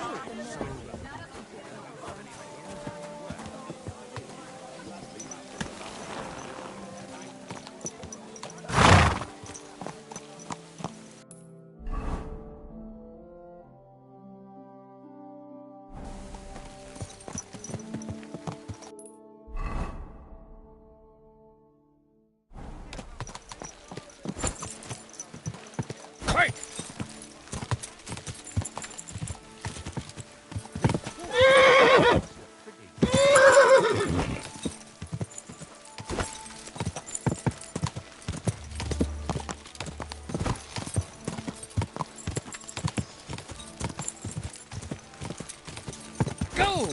Go!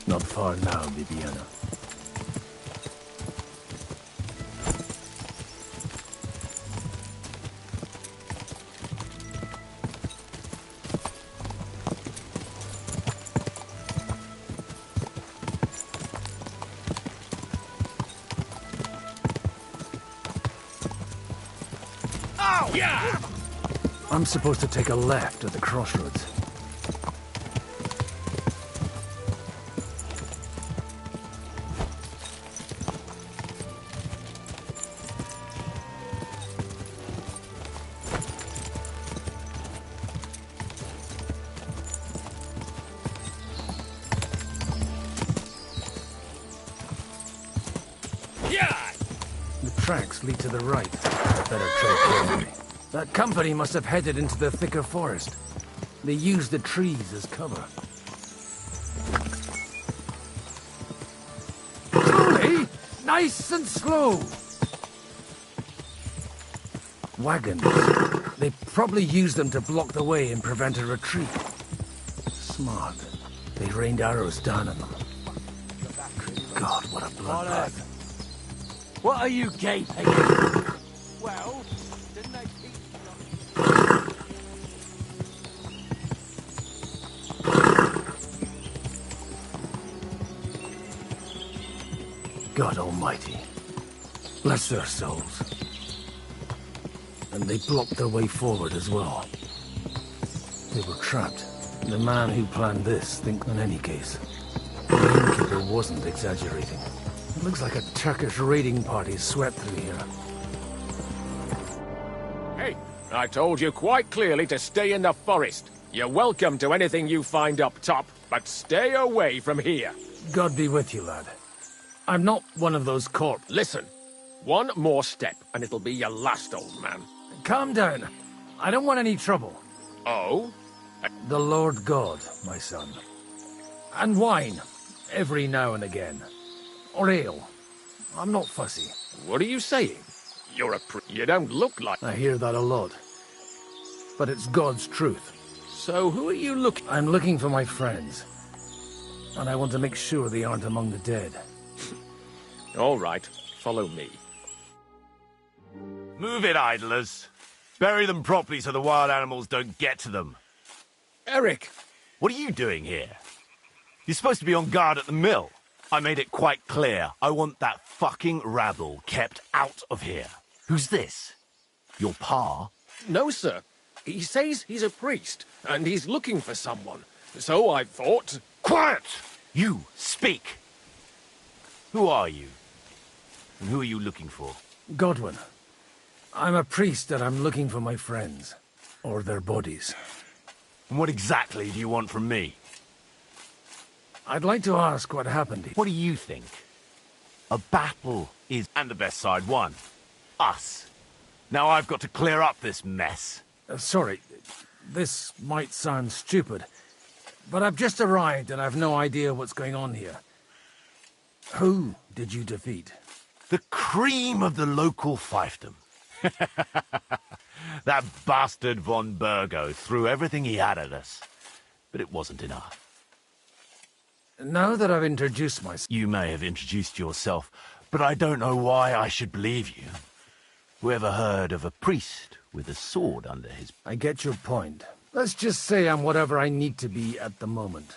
Not far now, Bibiana. Oh, yeah! I'm supposed to take a left at the crossroads. The tracks lead to the right. I better tread carefully. That company must have headed into the thicker forest. They used the trees as cover. Slowly! Nice and slow! Wagons. They probably used them to block the way and prevent a retreat. Smart. They rained arrows down on them. God, what a bloodbath. What are you gaping? Well, didn't they teach God Almighty. Bless their souls. And they blocked their way forward as well. They were trapped. The man who planned this thinks in any case. The innkeeper wasn't exaggerating. It looks like a Turkish raiding party swept through here. Hey, I told you quite clearly to stay in the forest. You're welcome to anything you find up top, but stay away from here. God be with you, lad. I'm not one of those corp... Listen, one more step and it'll be your last, old man. Calm down. I don't want any trouble. Oh? The Lord God, my son. And wine, every now and again. Or ale. I'm not fussy. What are you saying? You're a You don't look like... I hear that a lot. But it's God's truth. So who are you looking... I'm looking for my friends. And I want to make sure they aren't among the dead. All right, follow me. Move it, idlers. Bury them properly so the wild animals don't get to them. Eric! What are you doing here? You're supposed to be on guard at the mill. I made it quite clear. I want that fucking rabble kept out of here. Who's this? Your pa? No, sir. He says he's a priest, and he's looking for someone. So I thought... Quiet! You, speak! Who are you? And who are you looking for? Godwin. I'm a priest and I'm looking for my friends. Or their bodies. And what exactly do you want from me? I'd like to ask what happened. What do you think? A battle is... And the best side won. Us. Now I've got to clear up this mess. Sorry, this might sound stupid, but I've just arrived and I've no idea what's going on here. Who did you defeat? The cream of the local fiefdom. That bastard von Burgo threw everything he had at us, but it wasn't enough. Now that I've introduced myself... You may have introduced yourself, but I don't know why I should believe you. Whoever heard of a priest with a sword under his... I get your point. Let's just say I'm whatever I need to be at the moment.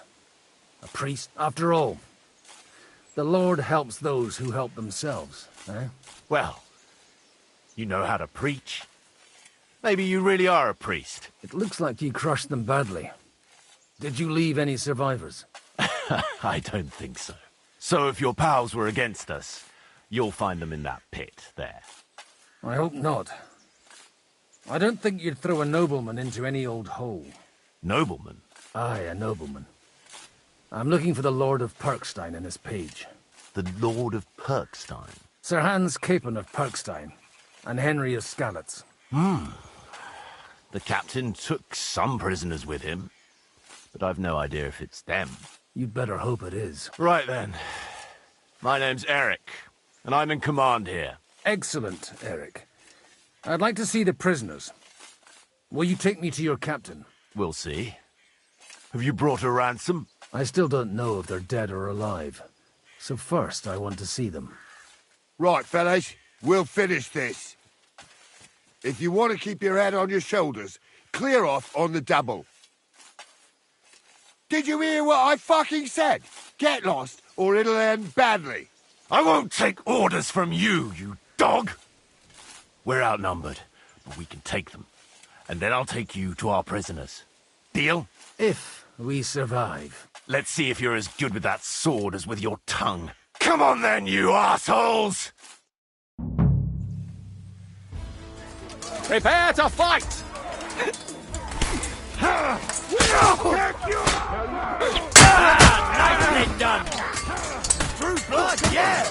A priest, after all. The Lord helps those who help themselves, eh? Well, you know how to preach. Maybe you really are a priest. It looks like you crushed them badly. Did you leave any survivors? I don't think so. So if your pals were against us, you'll find them in that pit there. I hope not. I don't think you'd throw a nobleman into any old hole. Nobleman? Aye, a nobleman. I'm looking for the Lord of Perkstein and his page. The Lord of Perkstein? Sir Hans Capon of Perkstein, and Henry of Skalitz. The captain took some prisoners with him, but I've no idea if it's them. You'd better hope it is. Right then. My name's Eric, and I'm in command here. Excellent, Eric. I'd like to see the prisoners. Will you take me to your captain? We'll see. Have you brought a ransom? I still don't know if they're dead or alive. So first, I want to see them. Right, fellas, we'll finish this. If you want to keep your head on your shoulders, clear off on the double. Did you hear what I fucking said? Get lost, or it'll end badly. I won't take orders from you, you dog! We're outnumbered, but we can take them. And then I'll take you to our prisoners. Deal? If we survive. Let's see if you're as good with that sword as with your tongue. Come on then, you assholes! Prepare to fight! Nicely done! True blood, yeah!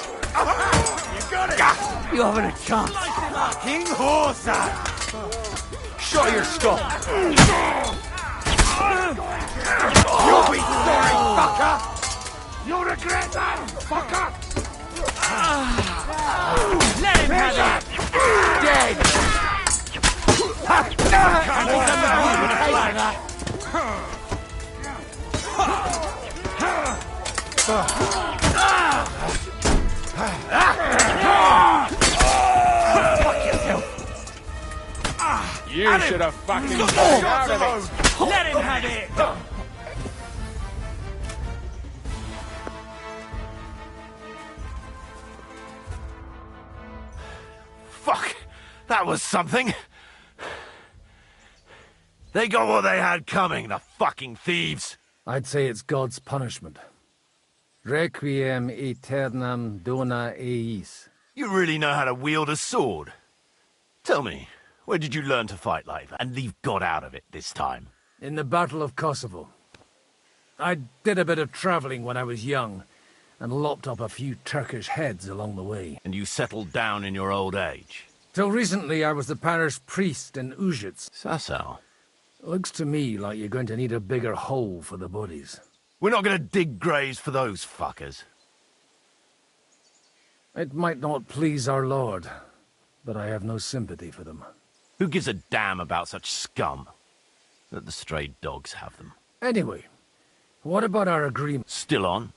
You got it! You haven't a chance. King Horsa! Show your skull! You'll be sorry, fucker! You'll regret that, fucker! Let him have it! Dead! You should have fucking got out of it! Let him have it! Fuck! That was something! They got what they had coming, the fucking thieves! I'd say it's God's punishment. Requiem aeternam dona eis. You really know how to wield a sword. Tell me, where did you learn to fight like that and leave God out of it this time? In the Battle of Kosovo. I did a bit of travelling when I was young, and lopped up a few Turkish heads along the way. And you settled down in your old age? Till recently I was the parish priest in Ujits. Sasau. Looks to me like you're going to need a bigger hole for the bodies. We're not going to dig graves for those fuckers. It might not please our Lord, but I have no sympathy for them. Who gives a damn about such scum? Let the stray dogs have them. Anyway, what about our agreement? Still on?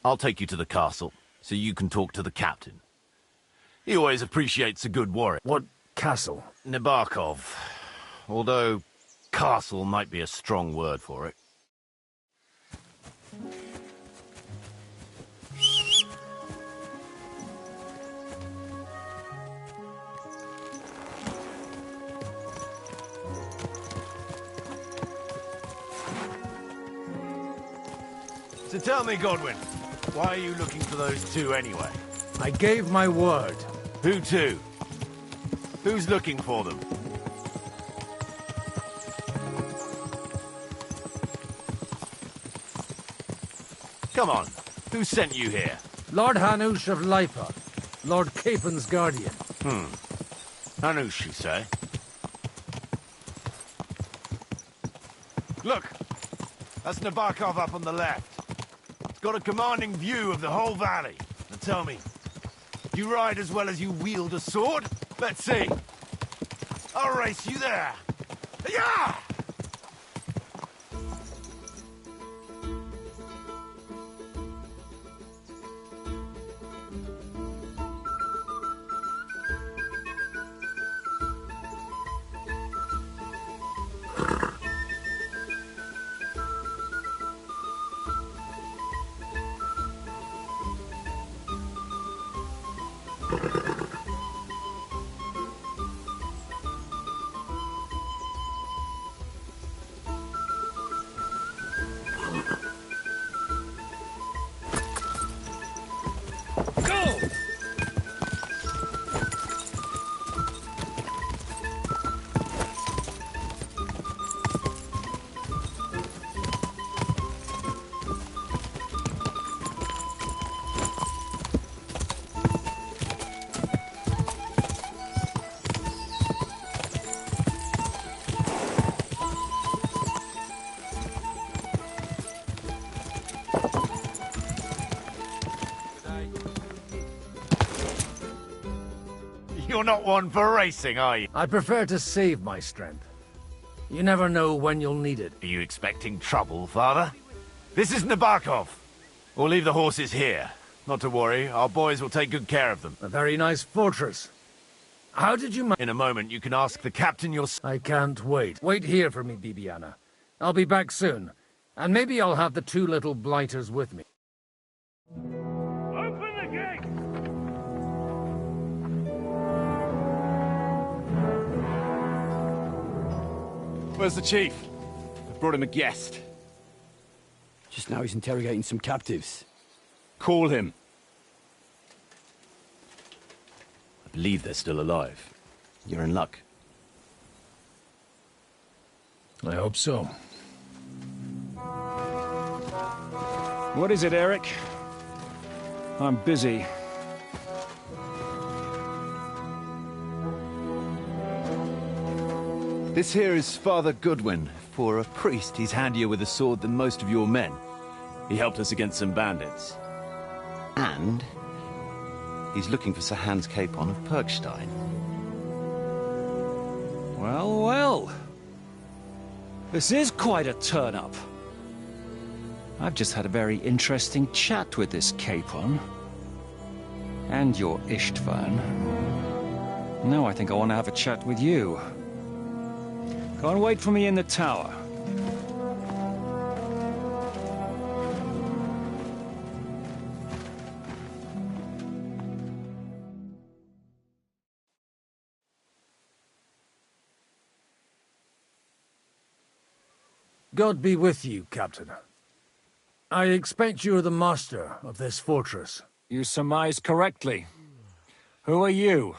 I'll take you to the castle, so you can talk to the captain. He always appreciates a good warrior. What castle? Nebarkov. Although, castle might be a strong word for it. So tell me, Godwin, why are you looking for those two anyway? I gave my word. Who to? Who's looking for them? Come on, who sent you here? Lord Hanush of Lipa, Lord Capon's guardian. Hanush, you say? Look, That's Nabokov up on the left. It's got a commanding view of the whole valley. Now tell me, you ride as well as you wield a sword? Let's see. I'll race you there. Yeah! You're not one for racing, are you? I prefer to save my strength. You never know when you'll need it. Are you expecting trouble, Father? This is Nabokov. We'll leave the horses here. Not to worry, our boys will take good care of them. A very nice fortress. How did you In a moment, you can ask the captain I can't wait. Wait here for me, Bibiana. I'll be back soon. And maybe I'll have the two little blighters with me. Open the gate! Where's the chief? I've brought him a guest. Just now he's interrogating some captives. Call him. I believe they're still alive. You're in luck. I hope so. What is it, Eric? I'm busy. This here is Father Goodwin. For a priest, he's handier with a sword than most of your men. He helped us against some bandits. And he's looking for Sir Hans Capon of Perkstein. Well, well. This is quite a turn-up. I've just had a very interesting chat with this Capon. And your Istvan. Now I think I want to have a chat with you. Go and wait for me in the tower. God be with you, Captain. I expect you're the master of this fortress. You surmise correctly. Who are you?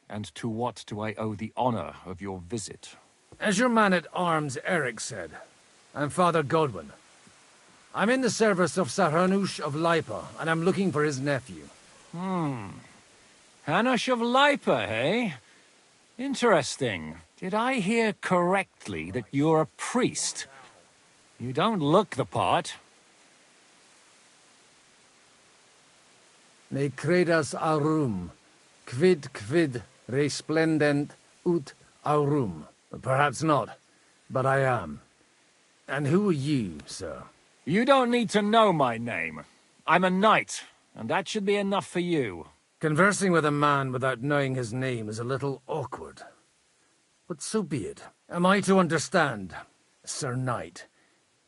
And to what do I owe the honor of your visit? As your man-at-arms Eric said, I'm Father Godwin. I'm in the service of Saranush of Lipa, and I'm looking for his nephew. Hanush of Lipa, eh? Interesting. Did I hear correctly that you're a priest? You don't look the part. Ne credas aurum, quid resplendent ut aurum. Perhaps not, but I am. And who are you, sir? You don't need to know my name. I'm a knight, and that should be enough for you. Conversing with a man without knowing his name is a little awkward. But so be it. Am I to understand, Sir Knight,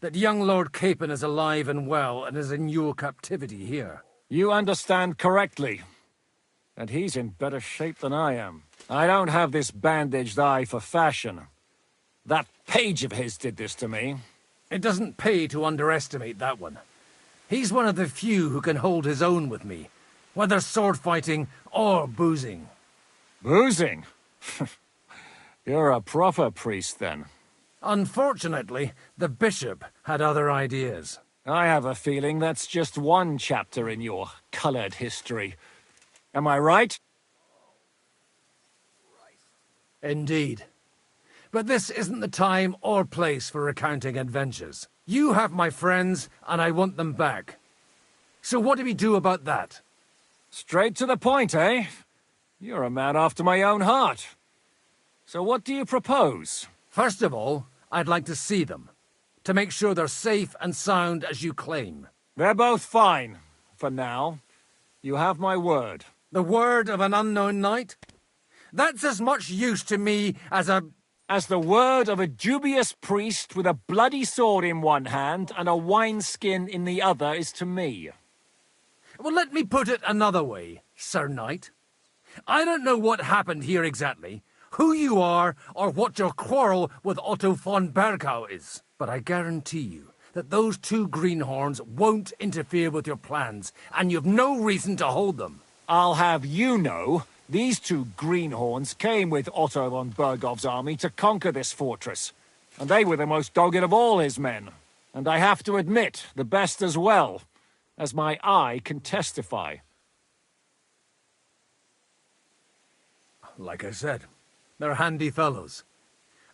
that young Lord Capon is alive and well and is in your captivity here? You understand correctly. And he's in better shape than I am. I don't have this bandaged eye for fashion. That page of his did this to me. It doesn't pay to underestimate that one. He's one of the few who can hold his own with me, whether sword fighting or boozing. Boozing? You're a proper priest, then. Unfortunately, the bishop had other ideas. I have a feeling that's just one chapter in your colored history. Am I right? Indeed. But this isn't the time or place for recounting adventures. You have my friends, and I want them back. So what do we do about that? Straight to the point, eh? You're a man after my own heart. So what do you propose? First of all, I'd like to see them, to make sure they're safe and sound as you claim. They're both fine, for now. You have my word. The word of an unknown knight? That's as much use to me as the word of a dubious priest with a bloody sword in one hand and a wineskin in the other is to me. Well, let me put it another way, Sir Knight. I don't know what happened here exactly, who you are, or what your quarrel with Otto von Bergau is. But I guarantee you that those two greenhorns won't interfere with your plans, and you've no reason to hold them. I'll have you know, these two greenhorns came with Otto von Bergau's army to conquer this fortress, and they were the most dogged of all his men. And I have to admit, the best as well, as my eye can testify. Like I said, they're handy fellows.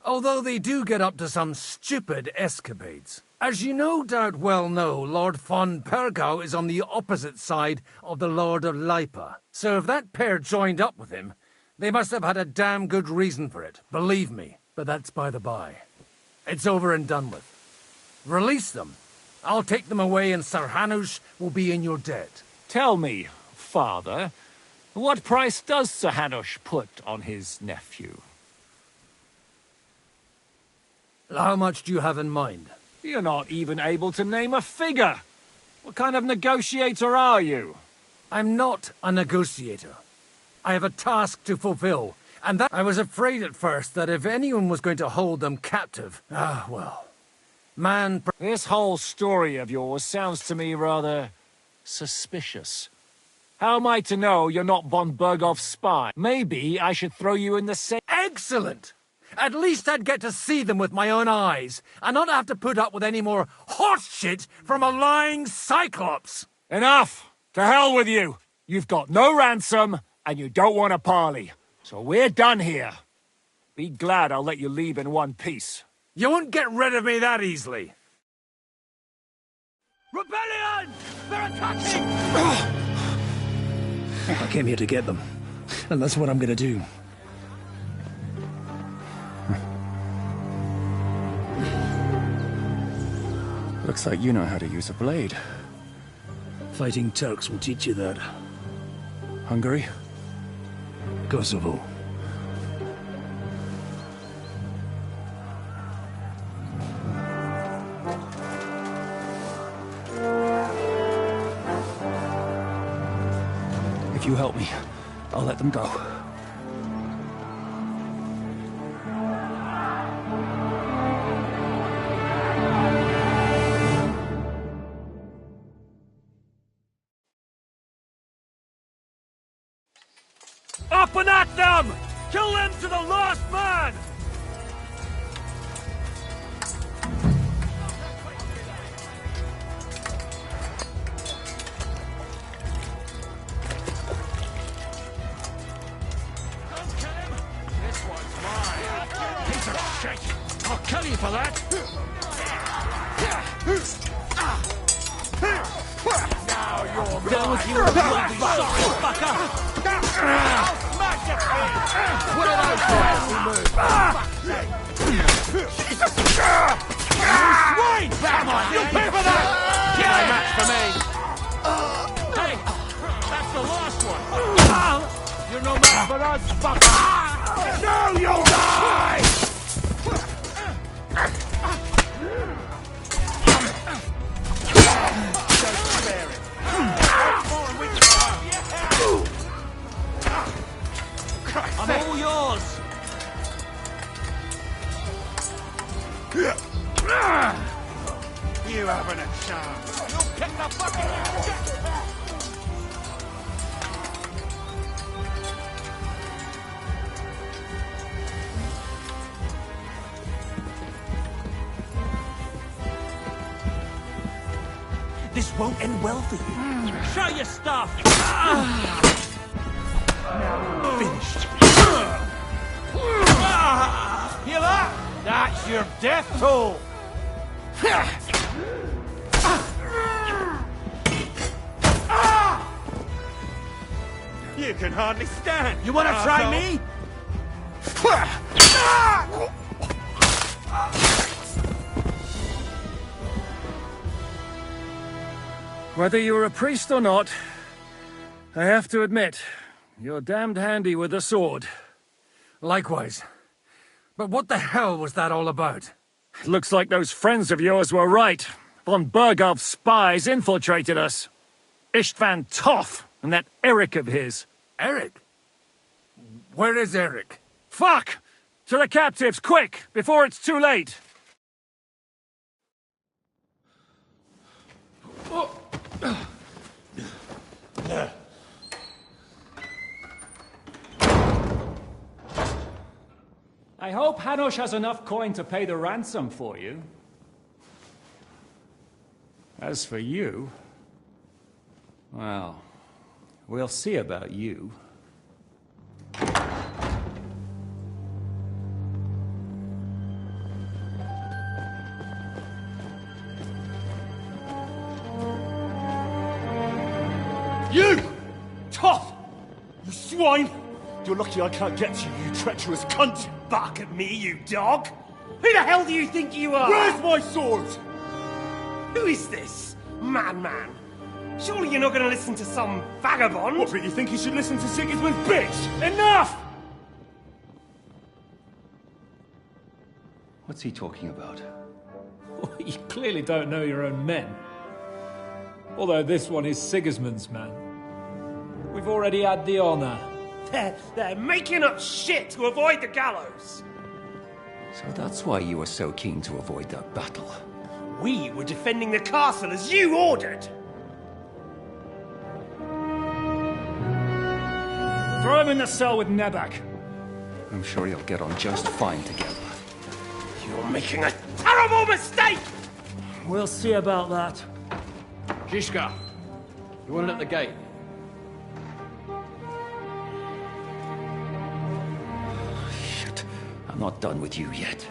Although they do get up to some stupid escapades. As you no doubt well know, Lord von Bergau is on the opposite side of the Lord of Lipa. So if that pair joined up with him, they must have had a damn good reason for it, believe me. But that's by the by. It's over and done with. Release them. I'll take them away and Sir Hanush will be in your debt. Tell me, father, what price does Sir Hanush put on his nephew? How much do you have in mind? You're not even able to name a figure. What kind of negotiator are you? I'm not a negotiator. I have a task to fulfill, and that I was afraid at first that if anyone was going to hold them captive, This whole story of yours sounds to me rather suspicious. How am I to know you're not von Berghoff's spy? Maybe I should throw you in the same... Excellent! At least I'd get to see them with my own eyes, and not have to put up with any more horse shit from a lying cyclops! Enough! To hell with you! You've got no ransom, and you don't want a parley. So we're done here. Be glad I'll let you leave in one piece. You won't get rid of me that easily. Rebellion! They're attacking! I came here to get them, and that's what I'm gonna do. Looks like you know how to use a blade. Fighting Turks will teach you that. Hungary? Kosovo. If you help me, I'll let them go. Up and at them! Kill them to the last man! I'll kill you for that! Now you're Done with you, bloody fucker! I'll smash your face! What are those guys who move? Swine! Come on, you'll pay for that! Get a match for me! Hey, that's the last one! You're no match for us, fucker! No, you'll die! I'm all yours! You haven't a chance! You'll kick the fucking shit! This won't end well for you. Show your stuff! Finished. You hear that? That's your death toll! You can hardly stand! You wanna try me? Whether you're a priest or not, I have to admit, you're damned handy with a sword. Likewise. But what the hell was that all about? It looks like those friends of yours were right. Von Bergov's spies infiltrated us. Istvan Toth and that Eric of his. Eric? Where is Eric? Fuck! To the captives, quick, before it's too late! I hope Hanush has enough coin to pay the ransom for you. As for you, well, we'll see about you. You! Tough! You swine! You're lucky I can't get to you, you treacherous cunt! Bark at me, you dog! Who the hell do you think you are? Where's my sword? Who is this? Madman! Surely you're not going to listen to some vagabond? What, but you think you should listen to Sigismund's bitch? Enough! What's he talking about? You clearly don't know your own men. Although this one is Sigismund's man. We've already had the honor. They're making up shit to avoid the gallows! So that's why you were so keen to avoid that battle. We were defending the castle as you ordered! Throw him in the cell with Nebak. I'm sure you'll get on just fine together. You're making a terrible mistake! We'll see about that. Zhishka, you want it at the gate? Shit, I'm not done with you yet.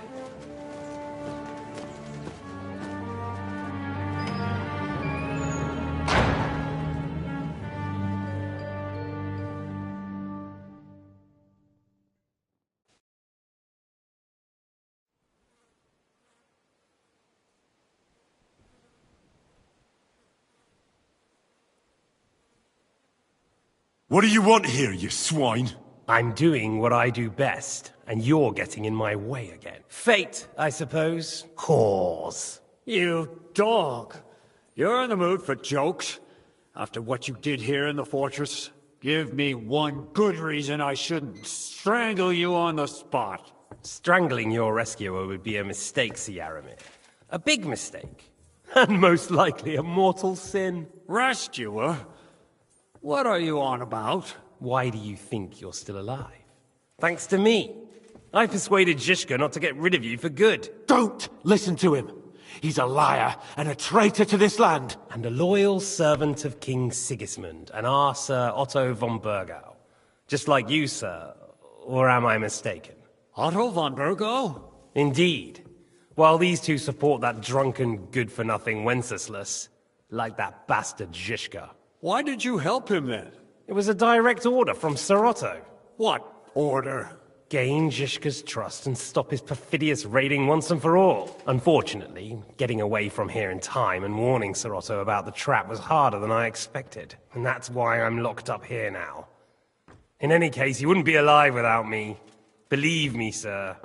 What do you want here, you swine? I'm doing what I do best, and you're getting in my way again. Fate, I suppose. Whores. You dog. You're in the mood for jokes? After what you did here in the fortress? Give me one good reason I shouldn't strangle you on the spot. Strangling your rescuer would be a mistake, Yaramir. A big mistake. And most likely a mortal sin. Rescuer? What are you on about? Why do you think you're still alive? Thanks to me. I persuaded Zhishka not to get rid of you for good. Don't listen to him. He's a liar and a traitor to this land. And a loyal servant of King Sigismund and our Sir Otto von Bergau. Just like you, sir. Or am I mistaken? Otto von Bergau? Indeed. While these two support that drunken, good-for-nothing Wenceslas, like that bastard Zhishka. Why did you help him then? It was a direct order from Sir Otto. What order? Gain Zhishka's trust and stop his perfidious raiding once and for all. Unfortunately, getting away from here in time and warning Sir Otto about the trap was harder than I expected. And that's why I'm locked up here now. In any case, he wouldn't be alive without me. Believe me, sir.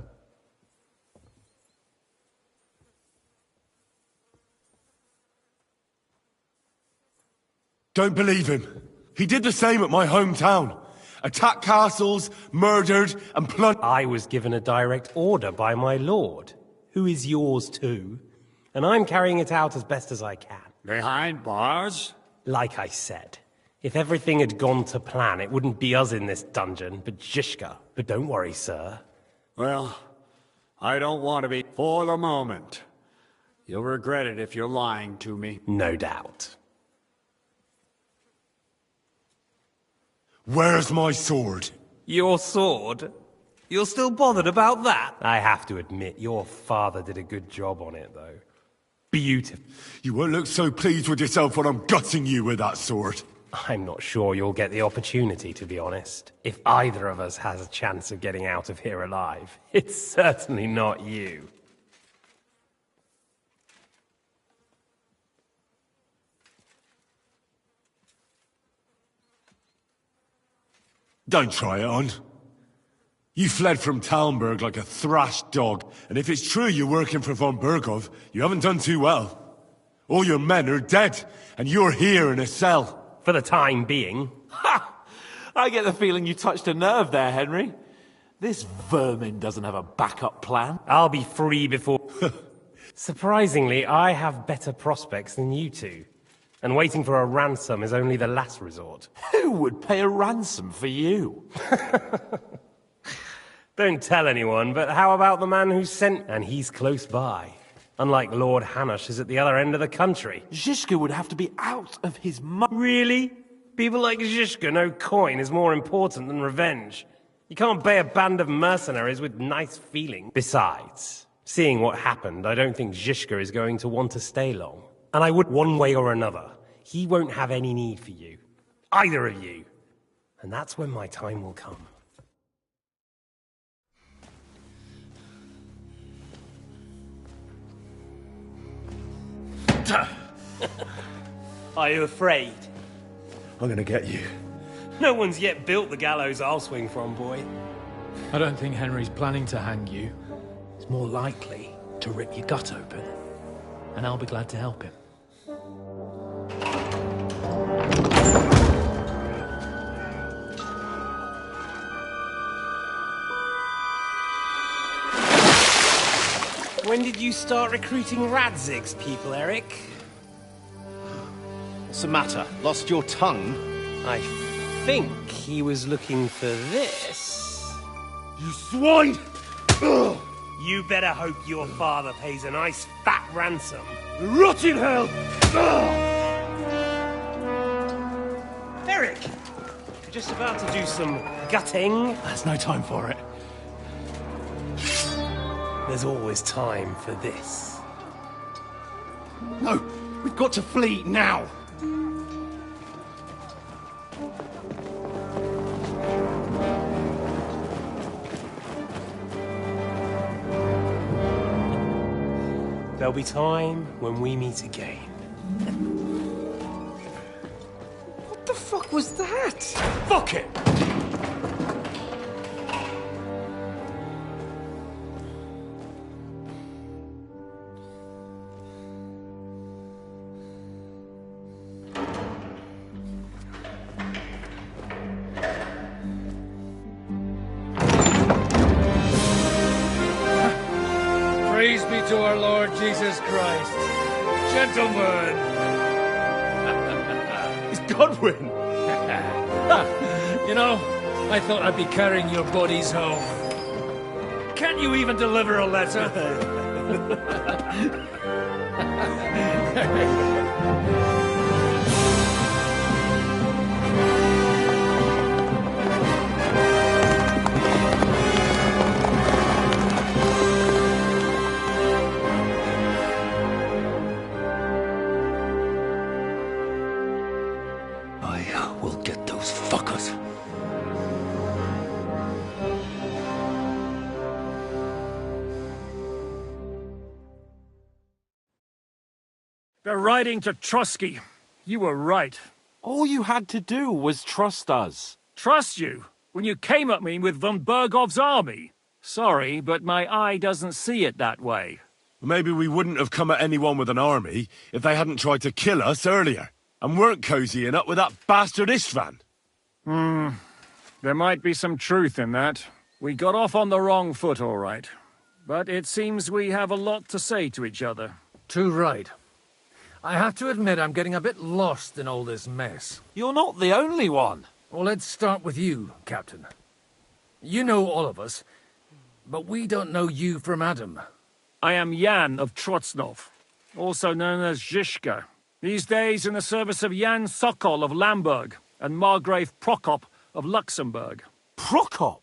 Don't believe him. He did the same at my hometown. Attacked castles, murdered, and plundered. I was given a direct order by my lord, who is yours too, and I'm carrying it out as best as I can. Behind bars? Like I said, if everything had gone to plan, it wouldn't be us in this dungeon, but Zhishka. But don't worry, sir. Well, I don't want to be for the moment. You'll regret it if you're lying to me. No doubt. Where's my sword? Your sword? You're still bothered about that? I have to admit, your father did a good job on it, though. Beautiful. You won't look so pleased with yourself when I'm gutting you with that sword. I'm not sure you'll get the opportunity, to be honest. If either of us has a chance of getting out of here alive, it's certainly not you. Don't try it on. You fled from Talmberg like a thrashed dog, and if it's true you're working for von Bergov, you haven't done too well. All your men are dead, and you're here in a cell. For the time being. Ha! I get the feeling you touched a nerve there, Henry. This vermin doesn't have a backup plan. I'll be free before... Surprisingly, I have better prospects than you two. And waiting for a ransom is only the last resort. Who would pay a ransom for you? Don't tell anyone, but how about the man who sent... And he's close by. Unlike Lord Hanush is at the other end of the country. Zhishka would have to be out of his mind. Really? People like Zhishka know coin is more important than revenge. You can't pay a band of mercenaries with nice feeling. Besides, seeing what happened, I don't think Zhishka is going to want to stay long. And I would one way or another. He won't have any need for you. Either of you. And that's when my time will come. Are you afraid? I'm gonna get you. No one's yet built the gallows I'll swing from, boy. I don't think Henry's planning to hang you. He's more likely to rip your gut open. And I'll be glad to help him. When did you start recruiting Radzig's people, Eric? What's the matter? Lost your tongue? I think he was looking for this. You swine! Ugh. You better hope your father pays a nice fat ransom. Rot in hell! Ugh. Eric! You're just about to do some gutting. There's no time for it. There's always time for this. No! We've got to flee now! There'll be time when we meet again. What the fuck was that? Fuck it! Praise be to our Lord Jesus Christ. Gentlemen! It's Godwin! You know, I thought I'd be carrying your bodies home. Can't you even deliver a letter? I will get those fuckers. They're riding to Trotsky. You were right. All you had to do was trust us. Trust you? When you came at me with von Bergov's army? Sorry, but my eye doesn't see it that way. Maybe we wouldn't have come at anyone with an army if they hadn't tried to kill us earlier, and weren't cozying up with that bastard Istvan. There might be some truth in that. We got off on the wrong foot, all right. But it seems we have a lot to say to each other. Too right. I have to admit I'm getting a bit lost in all this mess. You're not the only one. Well, let's start with you, Captain. You know all of us, but we don't know you from Adam. I am Jan of Trotsnov, also known as Zhishka. These days in the service of Jan Sokol of Lamberg and Margrave Prokop of Luxembourg. Prokop?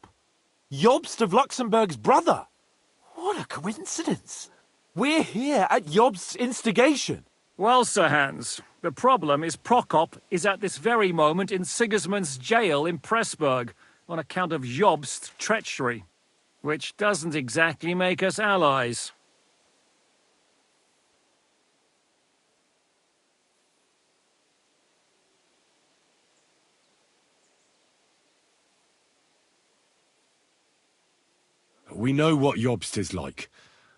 Jobst of Luxembourg's brother. What a coincidence. We're here at Jobst's instigation. Well, Sir Hans, the problem is Prokop is at this very moment in Sigismund's jail in Pressburg on account of Jobst's treachery, which doesn't exactly make us allies. We know what Jobst is like,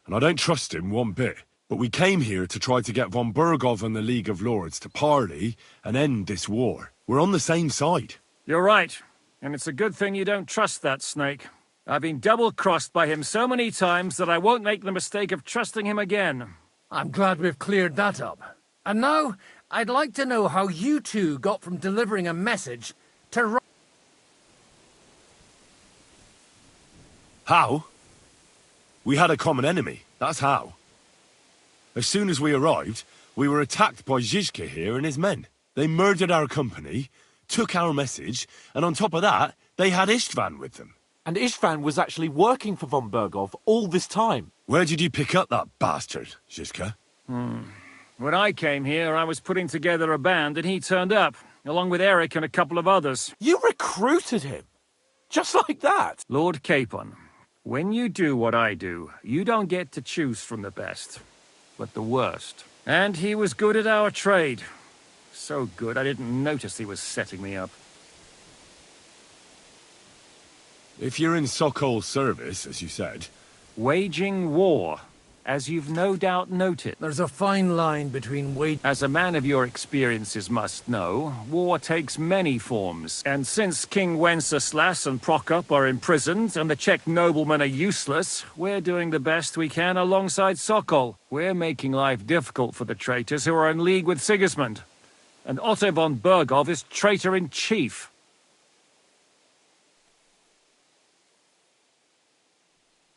and I don't trust him one bit. But we came here to try to get von Bergov and the League of Lords to parley and end this war. We're on the same side. You're right, and it's a good thing you don't trust that snake. I've been double-crossed by him so many times that I won't make the mistake of trusting him again. I'm glad we've cleared that up. And now, I'd like to know how you two got from delivering a message to... How? We had a common enemy, that's how. As soon as we arrived, we were attacked by Zizka here and his men. They murdered our company, took our message, and on top of that, they had Istvan with them. And Istvan was actually working for von Bergov all this time. Where did you pick up that bastard, Zizka? When I came here, I was putting together a band and he turned up, along with Eric and a couple of others. You recruited him? Just like that? Lord Capon, when you do what I do, you don't get to choose from the best, but the worst. And he was good at our trade. So good, I didn't notice he was setting me up. If you're in Sokol's service, as you said... Waging war, as you've no doubt noted. There's a fine line between As a man of your experiences must know, war takes many forms. And since King Wenceslas and Prokop are imprisoned and the Czech noblemen are useless, we're doing the best we can alongside Sokol. We're making life difficult for the traitors who are in league with Sigismund. And Otto von Bergov is traitor-in-chief.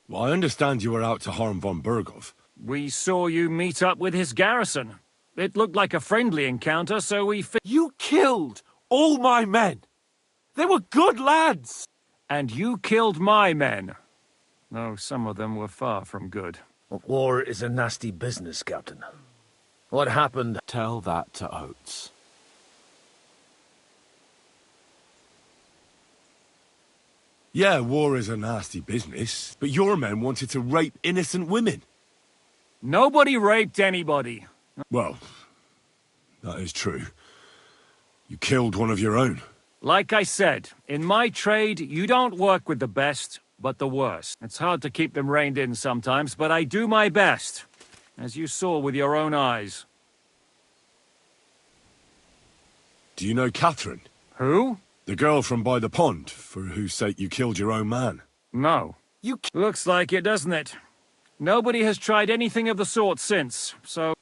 Well, I understand you were out to harm von Bergov. We saw you meet up with his garrison. It looked like a friendly encounter, so we... You killed all my men! They were good lads! And you killed my men. Though some of them were far from good. War is a nasty business, Captain. What happened? Tell that to Oates. Yeah, war is a nasty business, but your men wanted to rape innocent women. Nobody raped anybody. Well, that is true. You killed one of your own. Like I said, in my trade, you don't work with the best, but the worst. It's hard to keep them reined in sometimes, but I do my best, as you saw with your own eyes. Do you know Catherine? Who? The girl from by the pond, for whose sake you killed your own man. No. Looks like it, doesn't it? Nobody has tried anything of the sort since, so...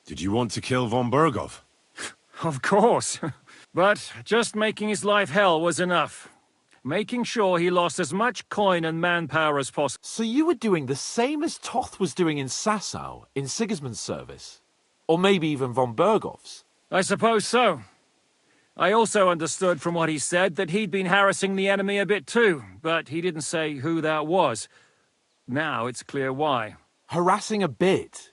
Did you want to kill von Bergov? Of course. But just making his life hell was enough. Making sure he lost as much coin and manpower as possible. So you were doing the same as Toth was doing in Sasau, in Sigismund's service? Or maybe even von Bergov's? I suppose so. I also understood from what he said that he'd been harassing the enemy a bit too, but he didn't say who that was. Now it's clear why. Harassing a bit?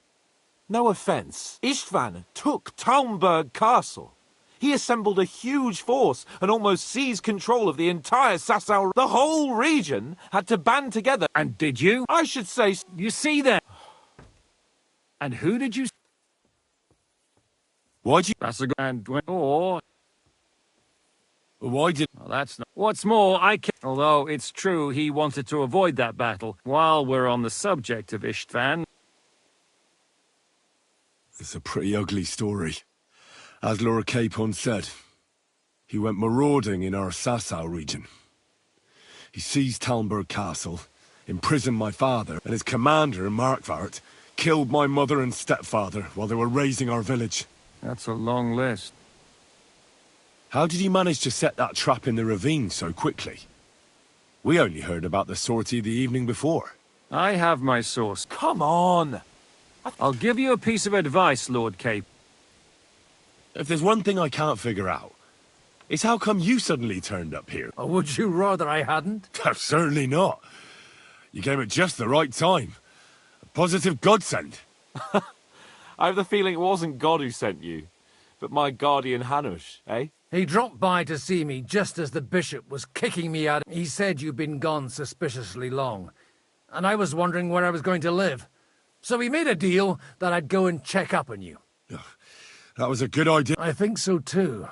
No offence. Istvan took Talmberg Castle. He assembled a huge force and almost seized control of the entire Sasau. The whole region had to band together. And did you? I should say... You see then. And who did you... Why'd you... That's a good... And when... Or... Why did... Well, that's not... What's more, I can... Although it's true he wanted to avoid that battle. While we're on the subject of Istvan... It's a pretty ugly story. As Lord Capon said, he went marauding in our Sasau region. He seized Talmberg Castle, imprisoned my father, and his commander, Markvart, killed my mother and stepfather while they were raising our village. That's a long list. How did he manage to set that trap in the ravine so quickly? We only heard about the sortie the evening before. I have my source. Come on! I'll give you a piece of advice, Lord Cape. If there's one thing I can't figure out, It's how come you suddenly turned up here? Or would you rather I hadn't? Certainly not. You came at just the right time. A positive godsend. I have the feeling it wasn't God who sent you, but my guardian Hanush, eh? He dropped by to see me just as the bishop was kicking me out. He said you'd been gone suspiciously long, and I was wondering where I was going to live. So we made a deal that I'd go and check up on you. That was a good idea. I think so too.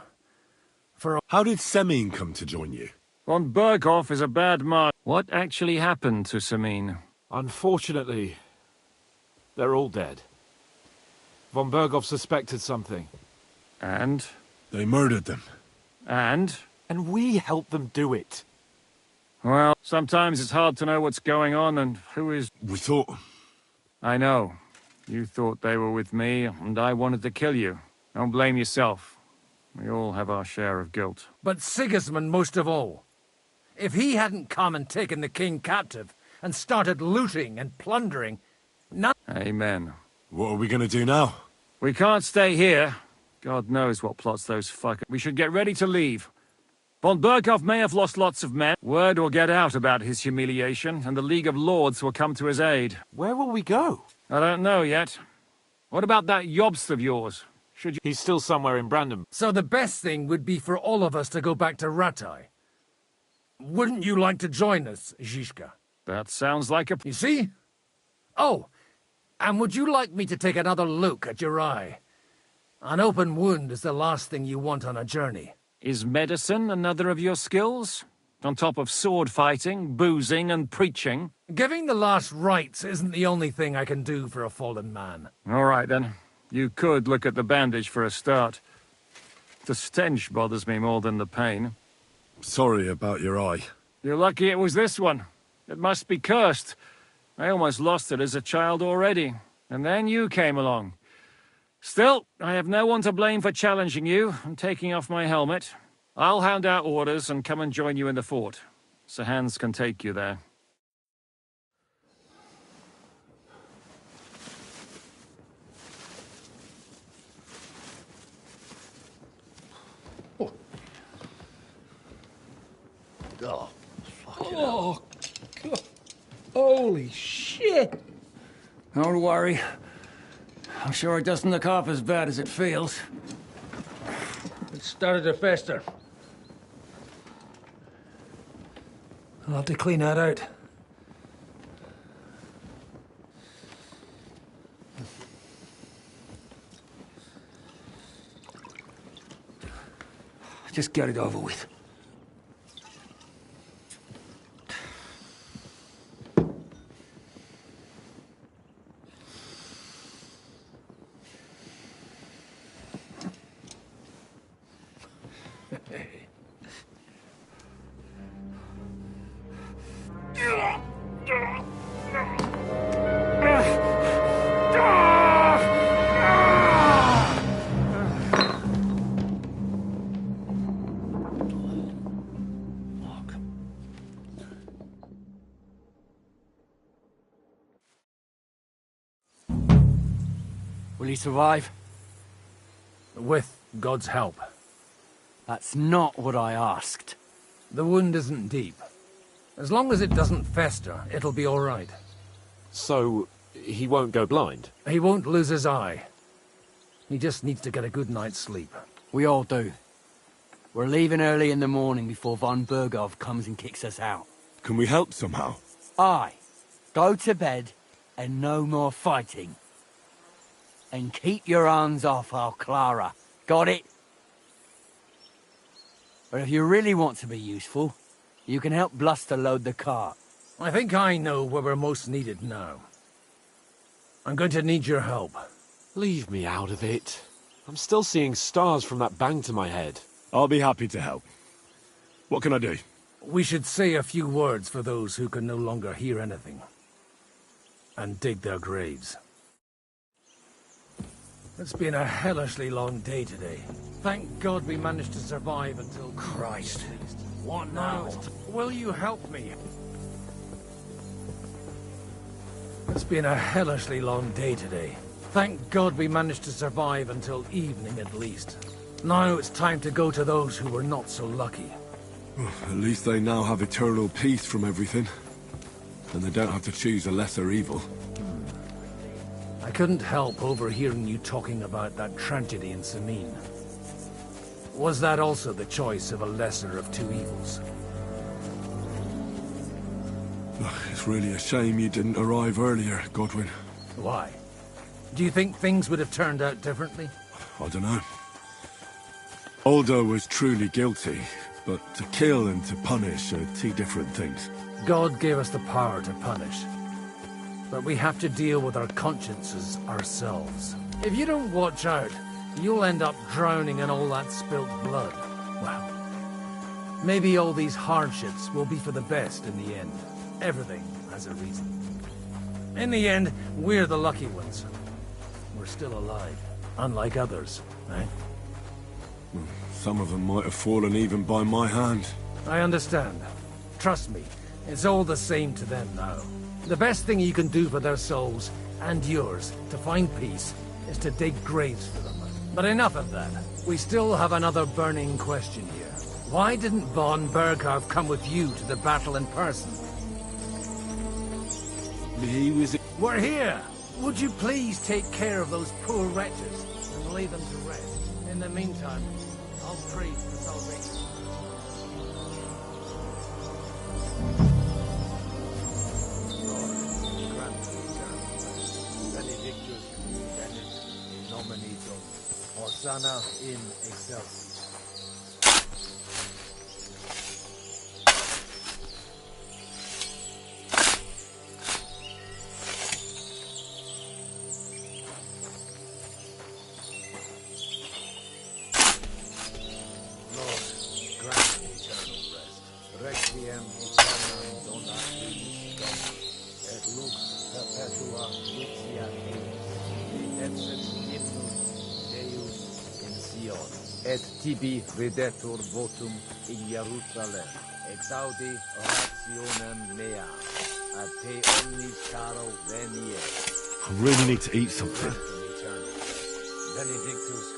How did Semine come to join you? Von Berghoff is a bad man. What actually happened to Semine? Unfortunately, they're all dead. Von Berghoff suspected something. And? They murdered them. And? And we helped them do it. Well, sometimes it's hard to know what's going on and who is... We thought... I know. You thought they were with me, and I wanted to kill you. Don't blame yourself. We all have our share of guilt. But Sigismund most of all. If he hadn't come and taken the king captive, and started looting and plundering... Amen. What are we gonna do now? We can't stay here. God knows what plots those fuckers... We should get ready to leave. Von Berghoff may have lost lots of men. Word will get out about his humiliation, and the League of Lords will come to his aid. Where will we go? I don't know yet. What about that Jobst of yours? Should you... He's still somewhere in Brandenburg. So the best thing would be for all of us to go back to Ratai. Wouldn't you like to join us, Zizka? That sounds like a... You see? Oh, and would you like me to take another look at your eye? An open wound is the last thing you want on a journey. Is medicine another of your skills? On top of sword fighting, boozing, and preaching? Giving the last rites isn't the only thing I can do for a fallen man. All right, then. You could look at the bandage for a start. The stench bothers me more than the pain. Sorry about your eye. You're lucky it was this one. It must be cursed. I almost lost it as a child already. And then you came along. Still, I have no one to blame for challenging you and taking off my helmet. I'll hand out orders and come and join you in the fort. Sir Hans can take you there. Oh, fucking hell. God. Holy shit! Don't worry. I'm sure it doesn't look half as bad as it feels. It started to fester. I'll have to clean that out. Just get it over with. Will he survive? With God's help. That's not what I asked. The wound isn't deep. As long as it doesn't fester, it'll be all right. So, he won't go blind? He won't lose his eye. He just needs to get a good night's sleep. We all do. We're leaving early in the morning before von Berghoff comes and kicks us out. Can we help somehow? Aye. Go to bed and no more fighting. And keep your hands off our Clara. Got it? But if you really want to be useful, you can help Bluster load the cart. I think I know where we're most needed now. I'm going to need your help. Leave me out of it. I'm still seeing stars from that bang to my head. I'll be happy to help. What can I do? We should say a few words for those who can no longer hear anything. And dig their graves. It's been a hellishly long day today. Thank God we managed to survive until... Christ. What now? Will you help me? It's been a hellishly long day today. Thank God we managed to survive until evening at least. Now it's time to go to those who were not so lucky. At least they now have eternal peace from everything. And they don't have to choose a lesser evil. I couldn't help overhearing you talking about that tragedy in Samine. Was that also the choice of a lesser of two evils? It's really a shame you didn't arrive earlier, Godwin. Why? Do you think things would have turned out differently? I don't know. Aldo was truly guilty, but to kill and to punish are two different things. God gave us the power to punish. But we have to deal with our consciences ourselves. If you don't watch out, you'll end up drowning in all that spilt blood. Well, maybe all these hardships will be for the best in the end. Everything has a reason. In the end, we're the lucky ones. We're still alive, unlike others, eh? Some of them might have fallen even by my hand. I understand. Trust me, it's all the same to them now. The best thing you can do for their souls, and yours, to find peace, is to dig graves for them. But enough of that. We still have another burning question here. Why didn't Von Berghardt come with you to the battle in person? He was... We're here! Would you please take care of those poor wretches and lay them to rest? In the meantime, I'll pray for salvation. Benedictus venet in nomine Domini. Hosanna in excelsis. Requiem aeternam dona eis Domini, et lux perpetua lucia eis, et hymnus Deus in Sion, et tibi videtur votum in Jerusalem, exaudi orationem mea, ad te omnis caro venie. I really need to eat something. Benedictus.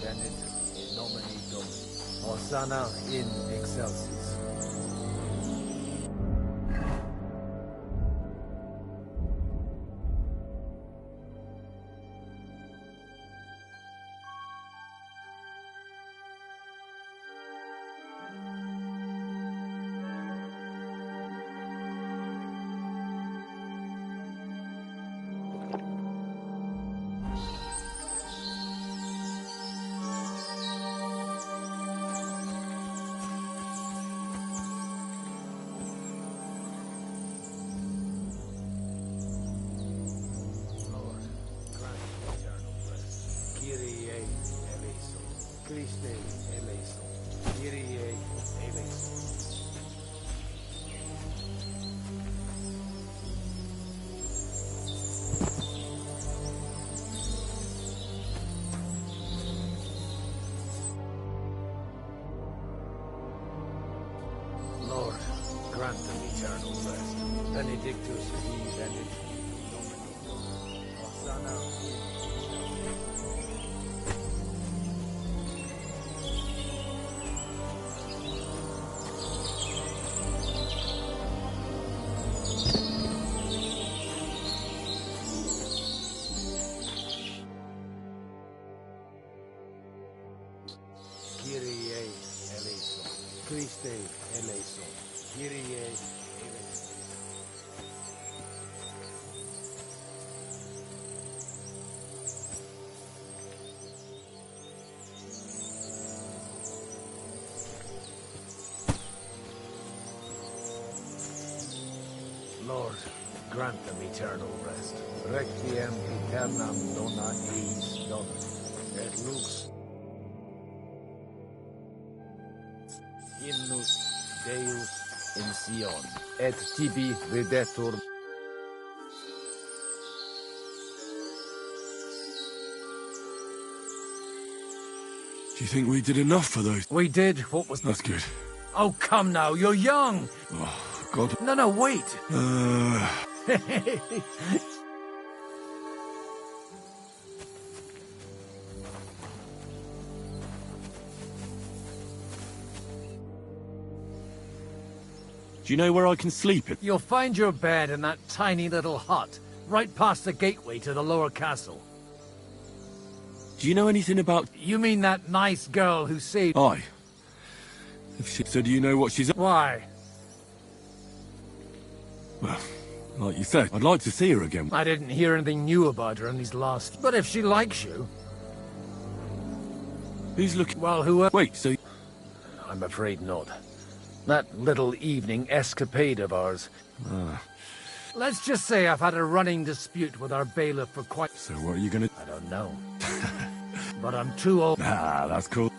In nomine Domini, Hosanna in excelsis. Christe eleison, Kyrie eleison. Lord, grant them eternal rest. Benedictus vi benedictus Domini. Hosanna in Kyrie eleison, Christe eleison, Kyrie eleison. Lord, grant them eternal rest. Requiem aeternam dona eis Domini. Et lux hymnus Deus in Sion. Et tibi videtur. Do you think we did enough for those? We did what was... That's good. Oh, come now, you're young! Oh, God. No, wait! Do you know where I can sleep in? You'll find your bed in that tiny little hut, right past the gateway to the lower castle. Do you know anything about... You mean that nice girl who saved... Aye. So do you know what she's... Why? Well, like you said, I'd like to see her again. I didn't hear anything new about her in these last... But if she likes you... Who's looking... Well, who... Wait, so... I'm afraid not. That little evening escapade of ours. Let's just say I've had a running dispute with our bailiff for quite... So what are you gonna... I don't know. But I'm too old... Ah, that's cool.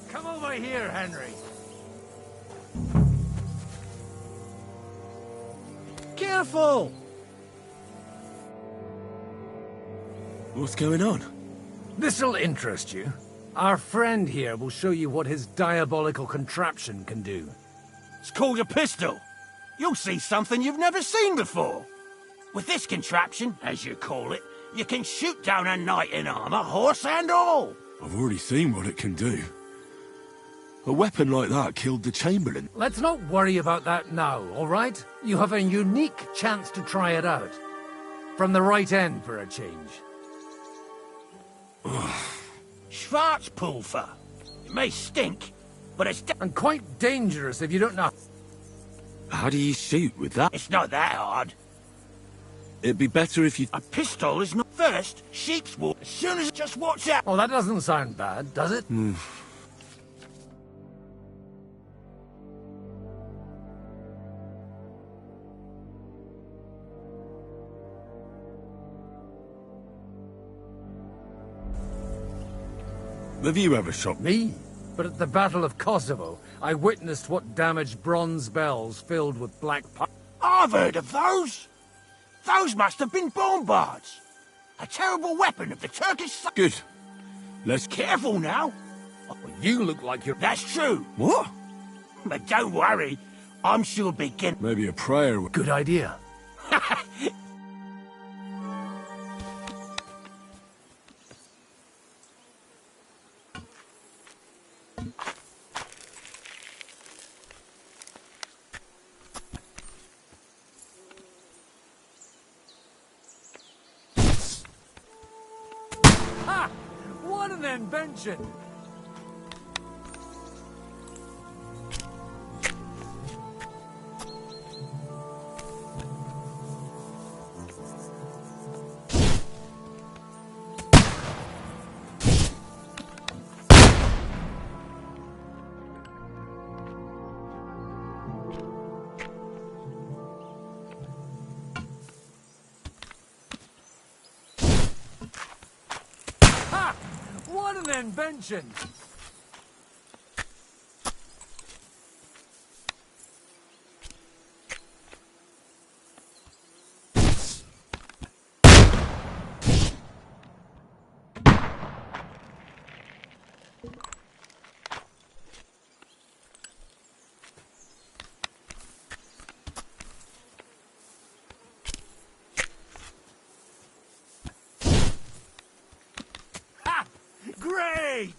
Come over here, Henry. Careful! What's going on? This'll interest you. Our friend here will show you what his diabolical contraption can do. It's called a pistol. You'll see something you've never seen before. With this contraption, as you call it, you can shoot down a knight in armor, horse and all. I've already seen what it can do. A weapon like that killed the Chamberlain. Let's not worry about that now, all right? You have a unique chance to try it out. From the right end, for a change. Schwarzpulver. It may stink, but it's... And quite dangerous if you don't know... How do you shoot with that? It's not that hard. It'd be better if you... A pistol is not... First, sheep's wool. As soon as... Just watch out. Oh, that doesn't sound bad, does it? Have you ever shot me? But at the Battle of Kosovo, I witnessed what damaged bronze bells filled with black powder. I've heard of those. Those must have been bombards. A terrible weapon of the Turkish... Good. Let's... Careful now. Oh, you look like you're... That's true. What? But don't worry. I'm sure begin... Maybe a prayer... Good idea. What an invention! then, Benchen. Great!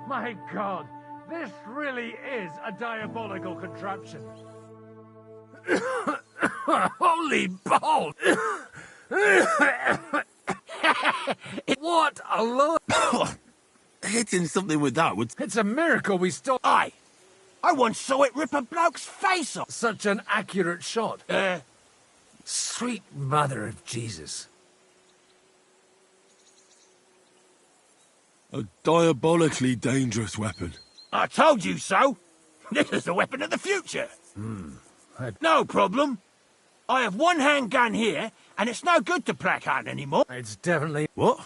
My God, this really is a diabolical contraption. Holy balls! What a load! Hitting something with that would... It's a miracle we still... Aye! I once saw it rip a bloke's face off! Such an accurate shot. Sweet mother of Jesus. A diabolically dangerous weapon. I told you so! This is the weapon of the future! No problem. I have one handgun here, and it's no good to placard anymore. It's definitely... What?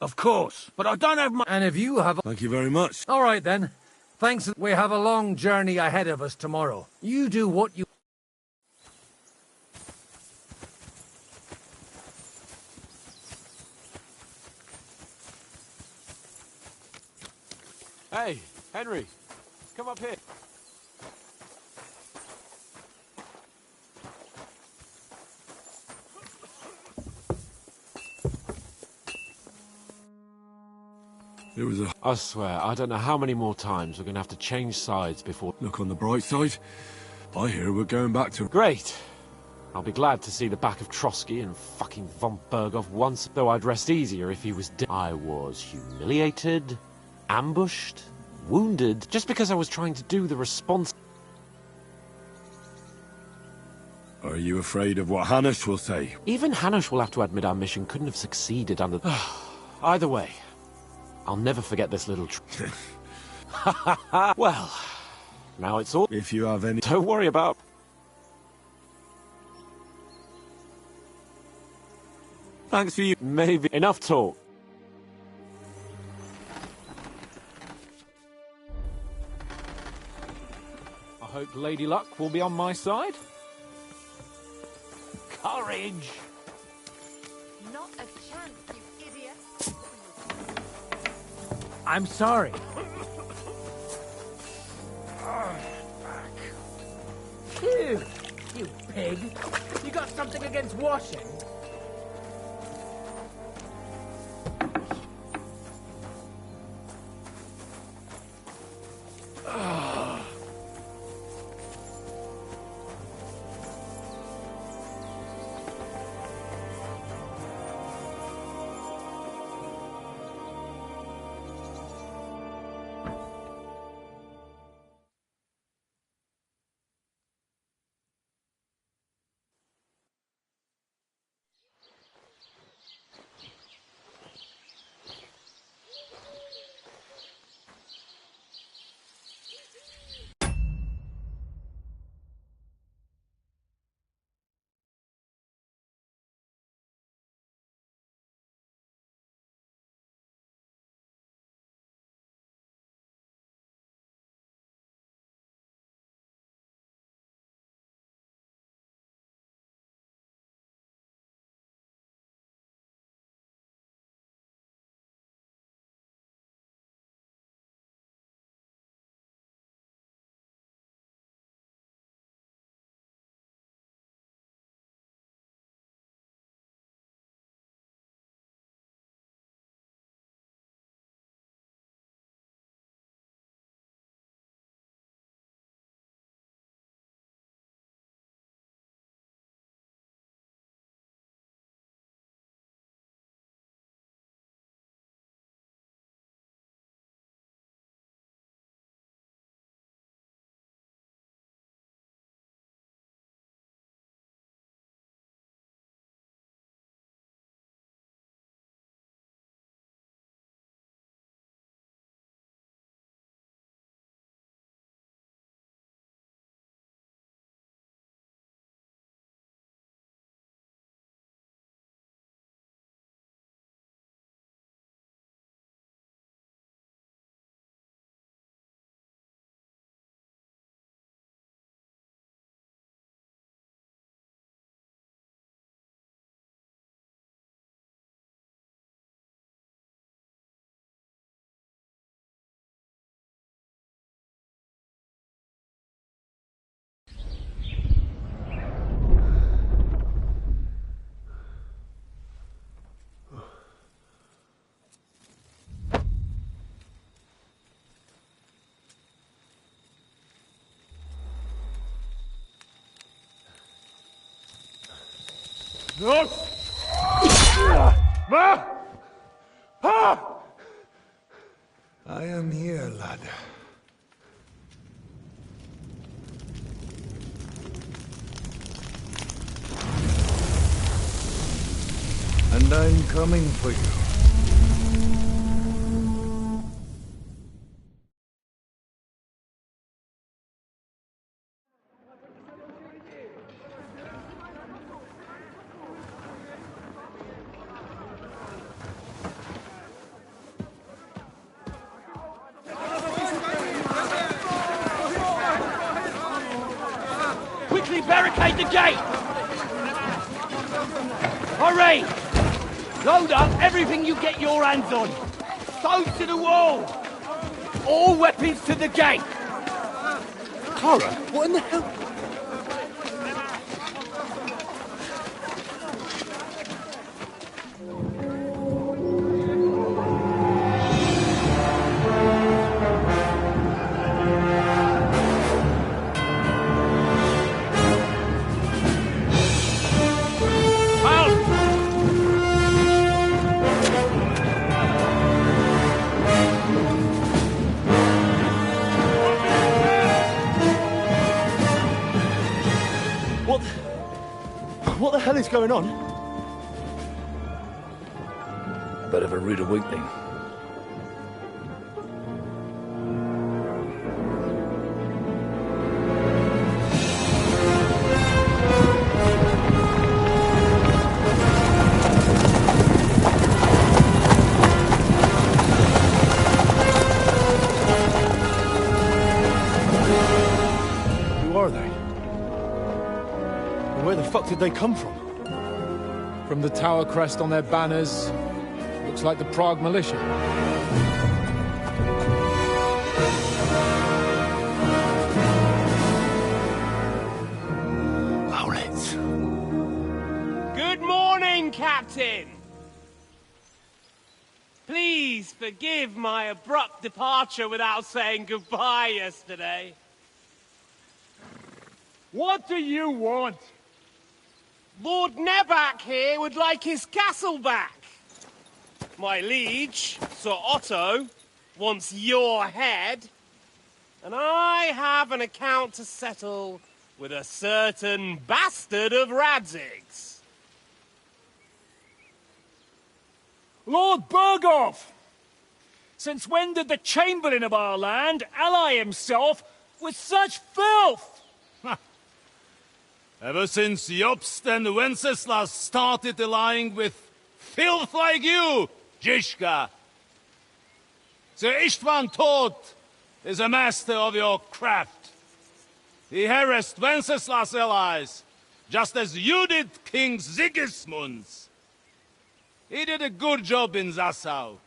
Of course, but I don't have my... And if you have... Thank you very much. All right, then. Thanks. We have a long journey ahead of us tomorrow. You do what you... Hey, Henry, come up here. It was a... I swear, I don't know how many more times we're going to have to change sides before... Look on the bright side. I hear we're going back to... Great. I'll be glad to see the back of Trotsky and fucking von Berghoff once, though I'd rest easier if he was dead. I was humiliated, ambushed, wounded, just because I was trying to do the response... Are you afraid of what Hanush will say? Even Hanush will have to admit our mission couldn't have succeeded under... Either way, I'll never forget this little... Well, now it's all... If you have any... Don't worry about... Thanks for you. Maybe. Enough talk. I hope Lady Luck will be on my side. Courage! Not a chance, you idiot. I'm sorry. Ew, you pig. You got something against washing? I am here, lad. And I'm coming for you. Quickly barricade the gate! Hurry! Load up everything you get your hands on. Stones to the wall! All weapons to the gate! Clara, what in the hell? What the hell is going on? A bit of a rude awakening. Who are they? And where the fuck did they come from? From the tower crest on their banners, looks like the Prague militia. Good morning, Captain! Please forgive my abrupt departure without saying goodbye yesterday. What do you want? Lord Nebak here would like his castle back. My liege, Sir Otto, wants your head. And I have an account to settle with a certain bastard of Radzig's. Lord Berghoff! Since when did the Chamberlain of our land ally himself with such filth? Ever since Jobst and Wenceslas started allying with filth like you, Zizka. Sir Istvan Tod is a master of your craft. He harassed Wenceslas' allies, just as you did King Sigismund's. He did a good job in Zassau,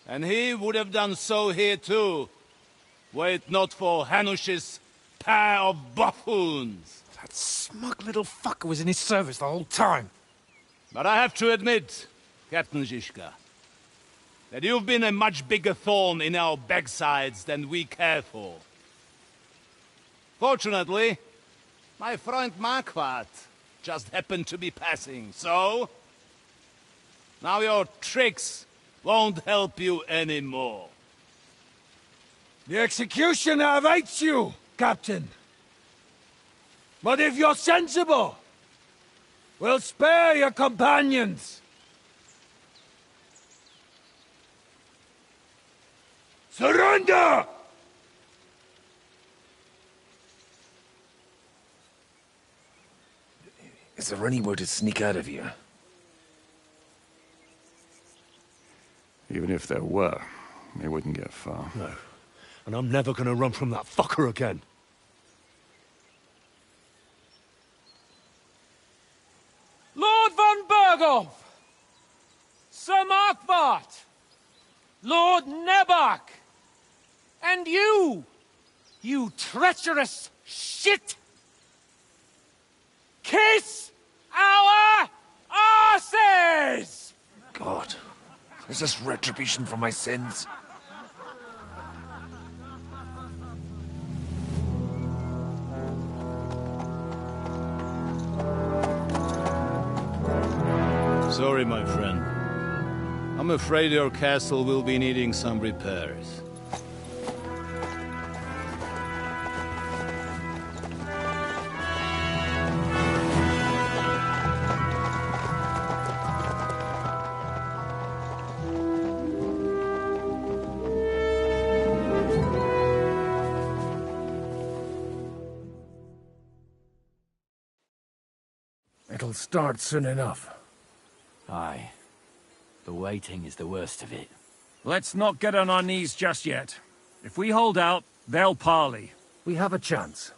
and he would have done so here too, were it not for Hanush's pair of buffoons. That smug little fucker was in his service the whole time. But I have to admit, Captain Zizka, that you've been a much bigger thorn in our backsides than we care for. Fortunately, my friend Marquardt just happened to be passing, so... now your tricks won't help you anymore. The executioner awaits you, Captain. But if you're sensible, we'll spare your companions. Surrender! Is there anywhere to sneak out of here? Even if there were, they wouldn't get far. No. And I'm never gonna run from that fucker again. Lord von Berghoff! Sir Marquardt! Lord Nebak! And you! You treacherous shit! Kiss our asses! God, is this retribution for my sins? Sorry, my friend. I'm afraid your castle will be needing some repairs. It'll start soon enough. Aye. The waiting is the worst of it. Let's not get on our knees just yet. If we hold out, they'll parley. We have a chance.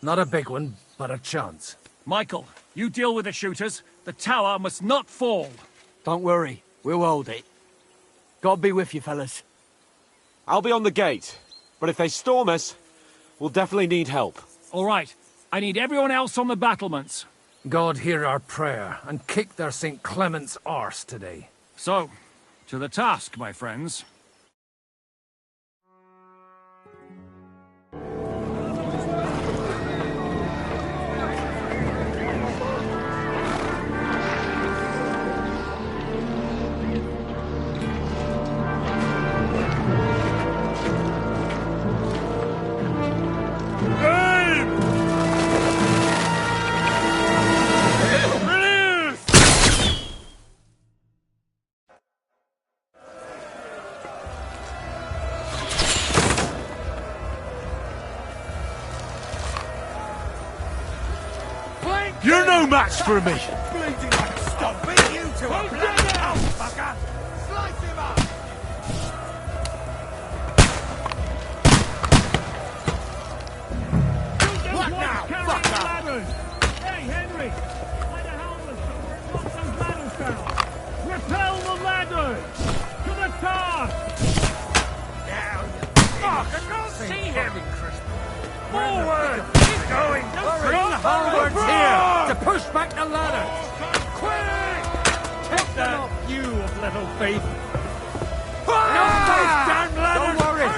Not a big one, but a chance. Michael, you deal with the shooters. The tower must not fall. Don't worry. We'll hold it. God be with you, fellas. I'll be on the gate. But if they storm us, we'll definitely need help. All right. I need everyone else on the battlements. God hear our prayer, and kick their St. Clement's arse today. So, to the task, my friends. You're no match for me! Bleeding like a stump! Beat you to a bloody hell, fucker! Slice him up! What now, fucker? Hey, Henry! Find a helmet somewhere and knock those ladders down! Repel the ladders! To the top! Now, Fuck, I can't see him! forward! Keep going! Bring the halberds here to push back the ladders! Quick! Take them off, You of little faith! Knock those damn ladders! Don't worry!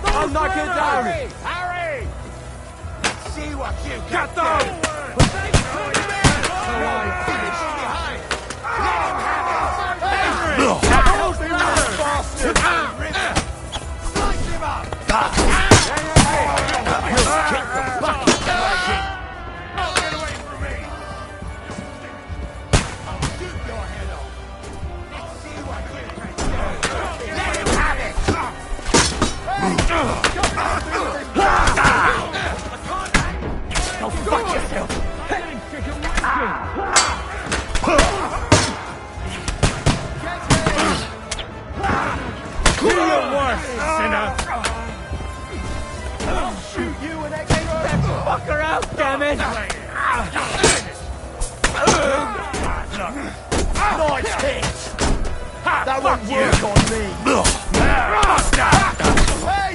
I'll knock it down! Harry! Let's see what you Get can them! do! Slice him up! Do your worst, sinner! I'll shoot you and Take that fucker out, damn it! Nice hit! That won't work on me! Hey!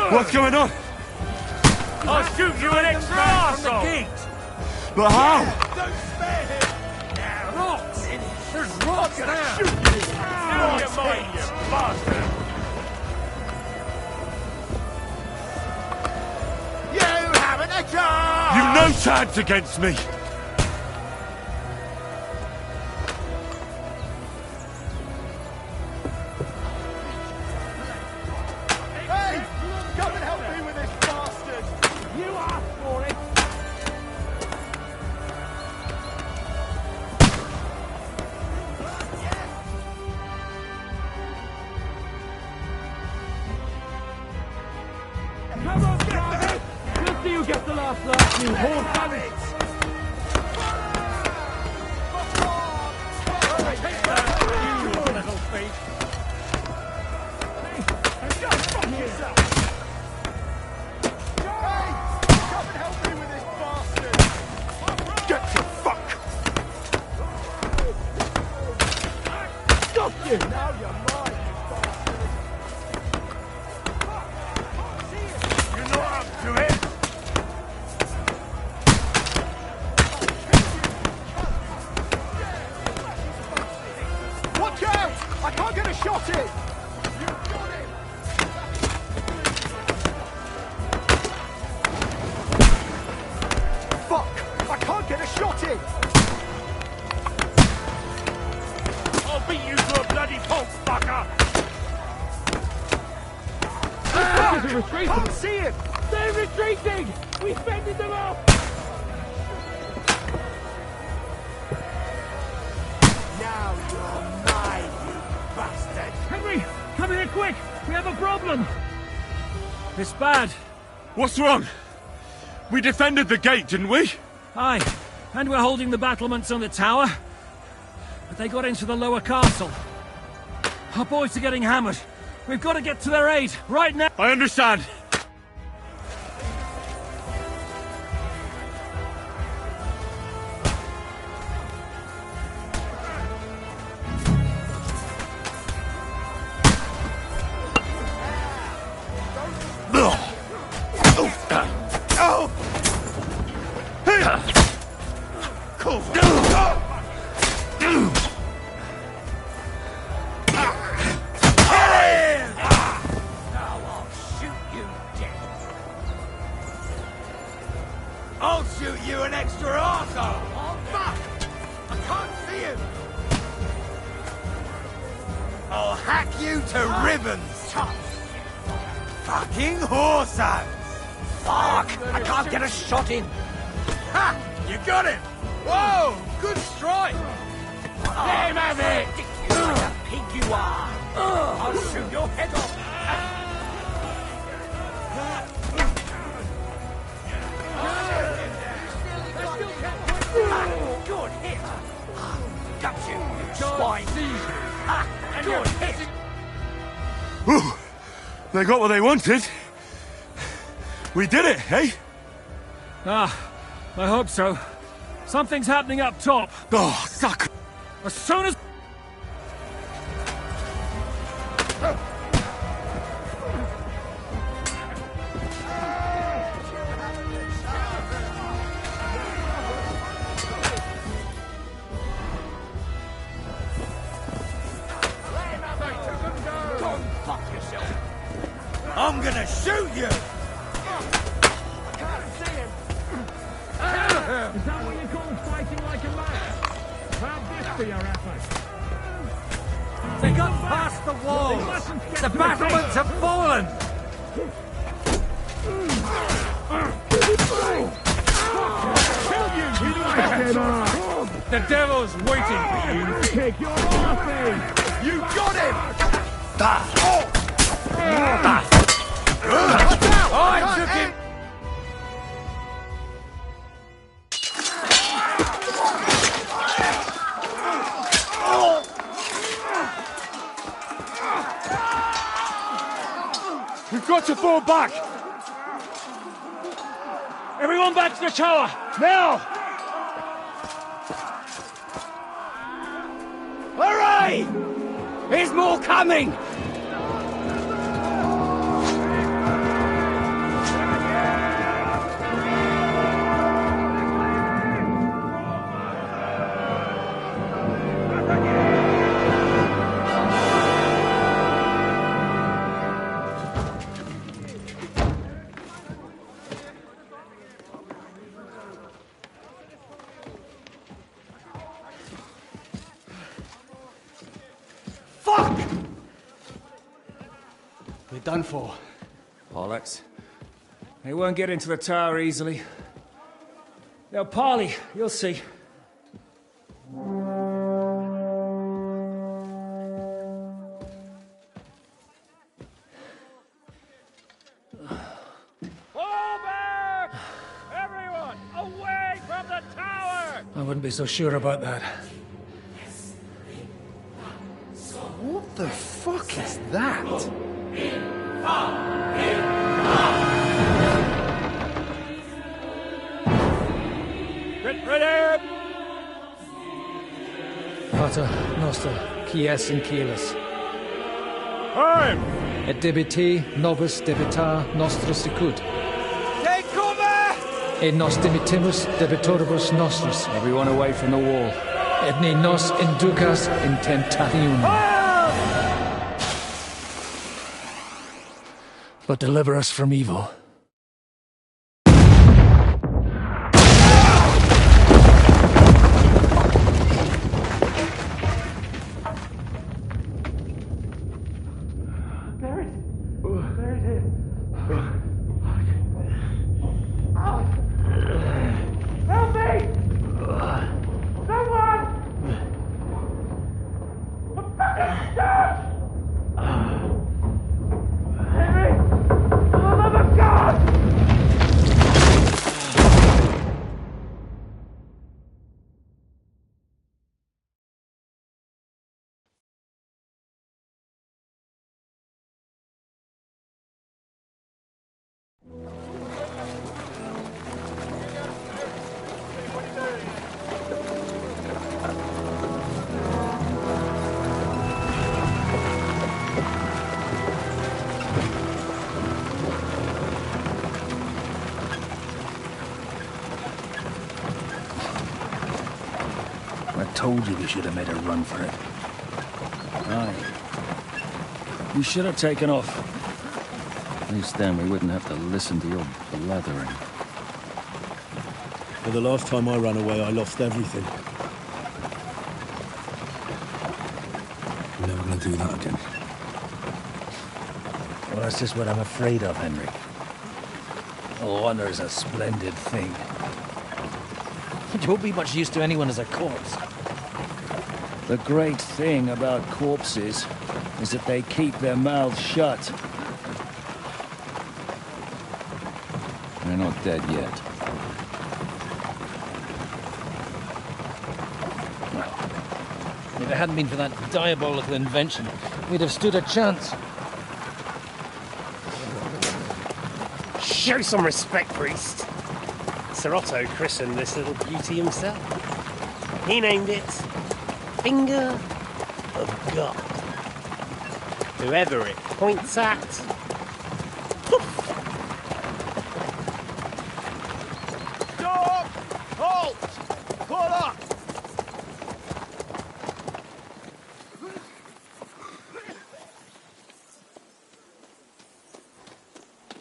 What's going on? I'll shoot you an extra arsehole! But how? Don't spare him! Rocks! There's rocks there! Shoot you! Now you're mine, you bastard! You haven't a chance! You've no chance against me! Hey! Come and help me with this bastard! You asked for it! Come on, get it! We'll see you get the last laugh, you whore bandits! You little thief! Go fuck yourself! Hey! Come and help me with this bastard! Get the fuck! Stop you! Now you're mine, you bastard! You're not up to it! retreating! Can't see it! They're retreating! We fended them off! Now you're mine, you bastard! Henry! Come here quick! We have a problem! It's bad. What's wrong? We defended the gate, didn't we? Aye, and we're holding the battlements on the tower. But they got into the lower castle. Our boys are getting hammered. We've got to get to their aid, right now! I understand. I'll shoot you an extra arsehole! Oh, fuck! I can't see him! I'll hack you to ribbons! Fucking horse hands! Fuck! I can't get a shot in! Ha! You got him! Whoa! Good strike! Let him have it! Like a pig you are! I'll shoot your head off! Good hit! Got you, you swine! Good hit! Whew. They got what they wanted. We did it, eh? Ah, I hope so. Something's happening up top. Oh, suck! As soon as... I'm gonna shoot you! Can't see him! Is that what you call fighting like a man? Have this for your efforts. They got past the walls! The battlements have fallen! The devil's waiting for you! Kick your off! You got him! I took him! We've got to fall back! Everyone back to the tower! Now! Hooray! There's more coming! We're done for. Bollocks. They won't get into the tower easily. They'll parley, you'll see. Fall back! Everyone, away from the tower! I wouldn't be so sure about that. What the fuck is that? Get ready! Pater Noster, quies in Kielis. Time! Et debiti nobis debitar nostris sicut. Take cover! Et nos dimitimus debitoribus nostris. Everyone away from the wall. Et ne nos inducas in tentationem. But deliver us from evil. There it is. told you we should have made a run for it. Aye. We should have taken off. At least then we wouldn't have to listen to your blathering. But the last time I ran away, I lost everything. We're never going to do that again. Well, that's just what I'm afraid of, Henry. Honor's a splendid thing. It won't be much use to anyone as a corpse. The great thing about corpses is that they keep their mouths shut. They're not dead yet. Well, if it hadn't been for that diabolical invention, we'd have stood a chance. Show some respect, priest. Sir Otto christened this little beauty himself. He named it Finger of God. Whoever it points at, Stop! Halt! Pull up!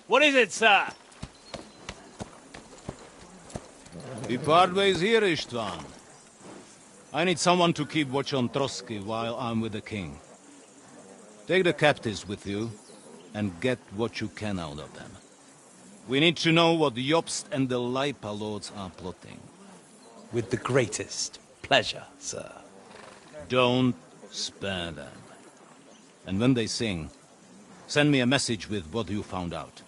What is it, sir? We part ways here, Istvan. I need someone to keep watch on Trotsky while I'm with the king. Take the captives with you, and get what you can out of them. We need to know what Jobst and the Leipa lords are plotting. with the greatest pleasure, sir. Don't spare them. And when they sing, send me a message with what you found out.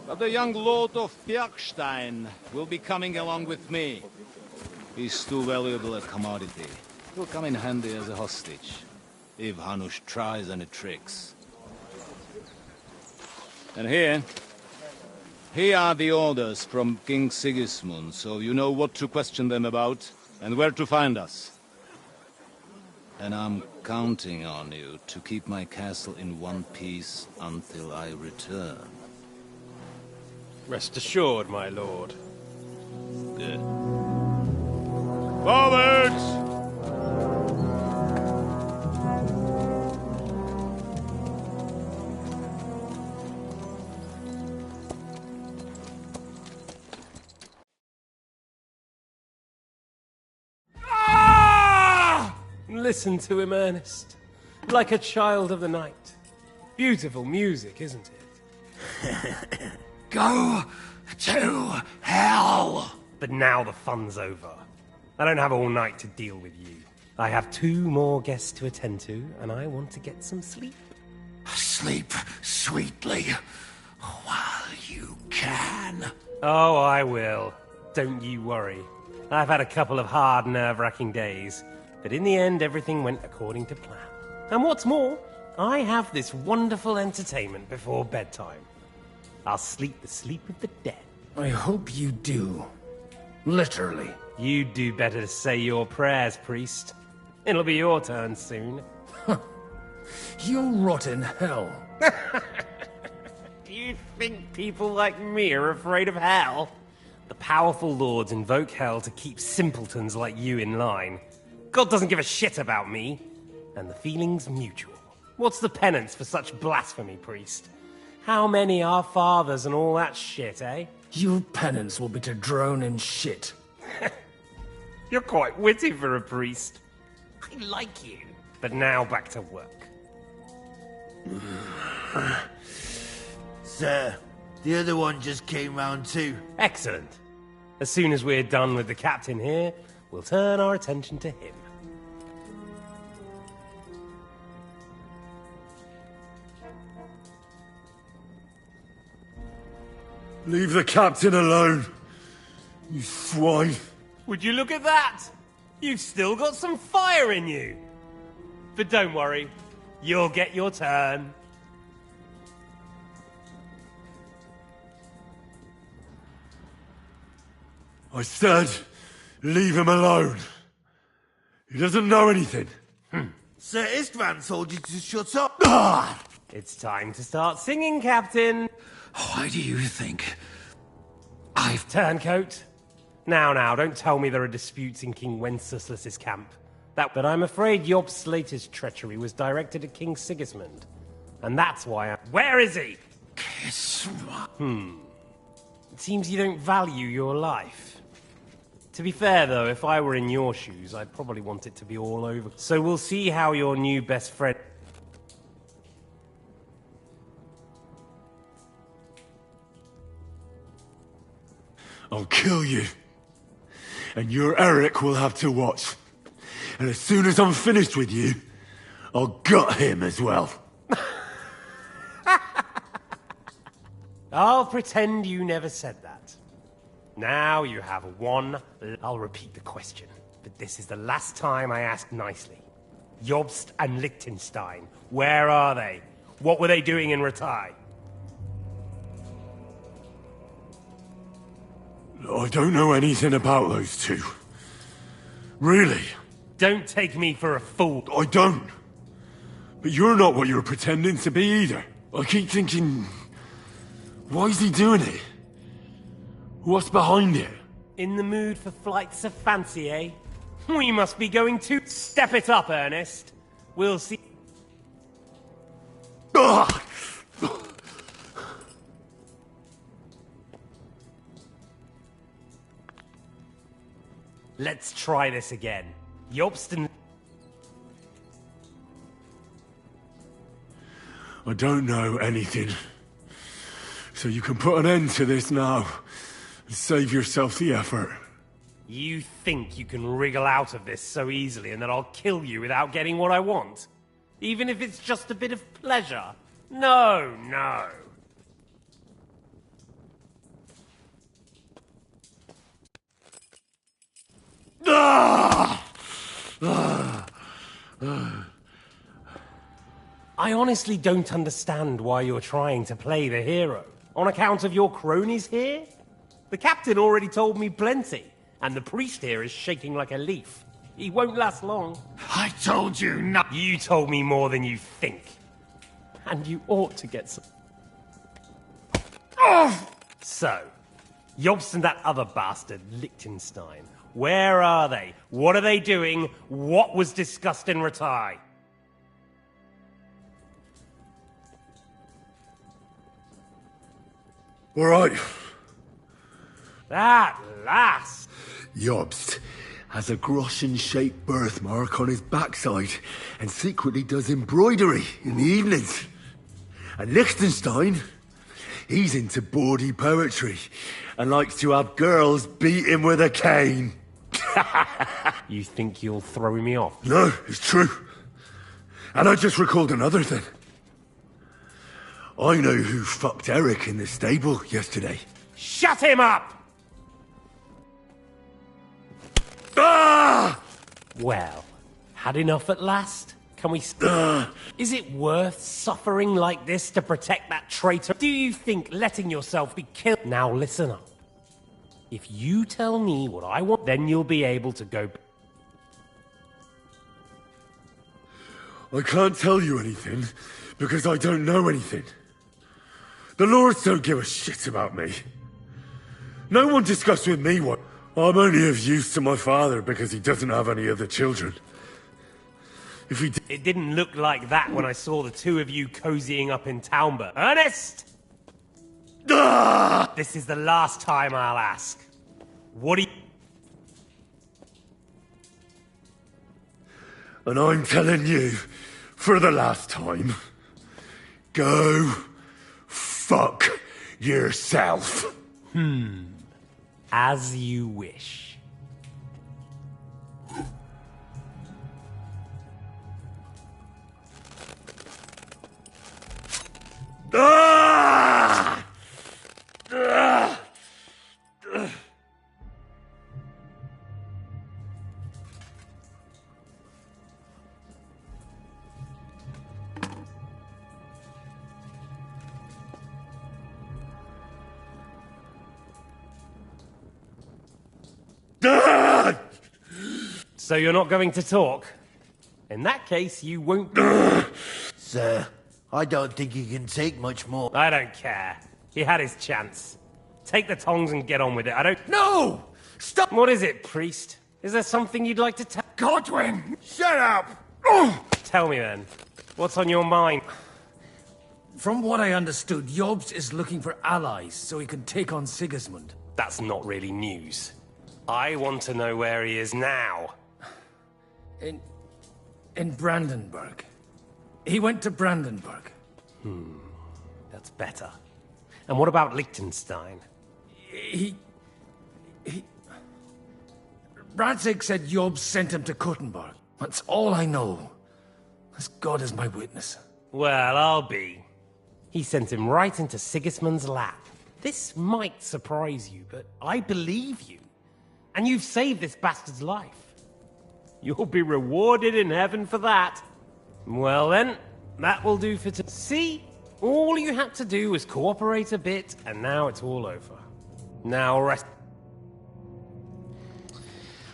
But the young lord of Bjergstein will be coming along with me. He's too valuable a commodity. He'll come in handy as a hostage, if Hanush tries any tricks. And here are the orders from King Sigismund, so you know what to question them about, and where to find us. And I'm counting on you to keep my castle in one piece until I return. Rest assured, my lord. Good. Forwards! Listen to him, Ernest. Like a child of the night. Beautiful music, isn't it? Go to hell! But now the fun's over. I don't have all night to deal with you. I have 2 more guests to attend to, and I want to get some sleep. Sleep sweetly while you can. Oh, I will. Don't you worry. I've had a couple of hard, nerve-wracking days, but in the end, everything went according to plan. And what's more, I have this wonderful entertainment before bedtime. I'll sleep the sleep of the dead. I hope you do. Literally. You'd do better to say your prayers, priest. It'll be your turn soon. You'll rot in hell. Do you think people like me are afraid of hell? The powerful lords invoke hell to keep simpletons like you in line. God doesn't give a shit about me. And the feeling's mutual. What's the penance for such blasphemy, priest? How many are fathers and all that shit, eh? Your penance will be to drown in shit. You're quite witty for a priest. I like you. But now back to work. Sir, the other one just came round too. Excellent. As soon as we're done with the captain here, we'll turn our attention to him. Leave the captain alone, you swine. Would you look at that? You've still got some fire in you. But don't worry, you'll get your turn. I said, leave him alone. He doesn't know anything. Sir Istvan told you to shut up. It's time to start singing, Captain. Why do you think I've turncoat? Now, don't tell me there are disputes in King Wenceslas's camp. But I'm afraid Jobst's latest treachery was directed at King Sigismund. And that's why Where is he? It seems you don't value your life. To be fair, though, if I were in your shoes, I'd probably want it to be all over. So we'll see how your new best friend... I'll kill you. And your Eric will have to watch. And as soon as I'm finished with you, I'll gut him as well. I'll pretend you never said that. Now you have one... I'll repeat the question, but this is the last time I ask nicely. Jobst and Liechtenstein, where are they? What were they doing in Ratai? I don't know anything about those two. Really. Don't take me for a fool. I don't. But you're not what you're pretending to be either. I keep thinking... Why is he doing it? What's behind it? In the mood for flights of fancy, eh? We must be going to... Step it up, Ernest. We'll see... Ugh! Let's try this again. Jobst and... I don't know anything. So you can put an end to this now. And save yourself the effort. You think you can wriggle out of this so easily and that I'll kill you without getting what I want? Even if it's just a bit of pleasure? No. I honestly don't understand why you're trying to play the hero. On account of your cronies here? The captain already told me plenty, and the priest here is shaking like a leaf. He won't last long. I told you not. You told me more than you think. And you ought to get some... So, Jobst and that other bastard, Liechtenstein, where are they? What are they doing? What was discussed in Ratai? All right. At last! Jobst has a Groschen-shaped birthmark on his backside and secretly does embroidery in the evenings. And Liechtenstein, he's into bawdy poetry and likes to have girls beat him with a cane. You think you'll throw me off? No, it's true. And I just recalled another thing. I know who fucked Eric in the stable yesterday. Shut him up! Ah! Well, had enough at last? Can we... Is it worth suffering like this to protect that traitor? Do you think letting yourself be killed... Now listen up. If you tell me what I want, then you'll be able to go... I can't tell you anything, because I don't know anything. The lords don't give a shit about me. No one discussed with me what... I'm only of use to my father because he doesn't have any other children. If he It didn't look like that when I saw the two of you cozying up in Talmber. Ernest! Ah! This is the last time I'll ask. What do you... And I'm telling you, for the last time, go fuck yourself. As you wish. Ah! Ah! So you're not going to talk? In that case, you won't... Sir, I don't think he can take much more. I don't care. He had his chance. Take the tongs and get on with it. I don't... No! Stop! What is it, priest? Is there something you'd like to tell? Godwin! Shut up! Tell me then. What's on your mind? From what I understood, Jobst is looking for allies so he can take on Sigismund. That's not really news. I want to know where he is now. In Brandenburg. He went to Brandenburg. That's better. And what about Liechtenstein? Radzig said Jobst sent him to Kuttenberg. That's all I know. As God is my witness. Well, I'll be. He sent him right into Sigismund's lap. This might surprise you, but I believe you. And you've saved this bastard's life. You'll be rewarded in heaven for that. Well then, that will do for today. See? All you had to do was cooperate a bit, and now it's all over. Now rest.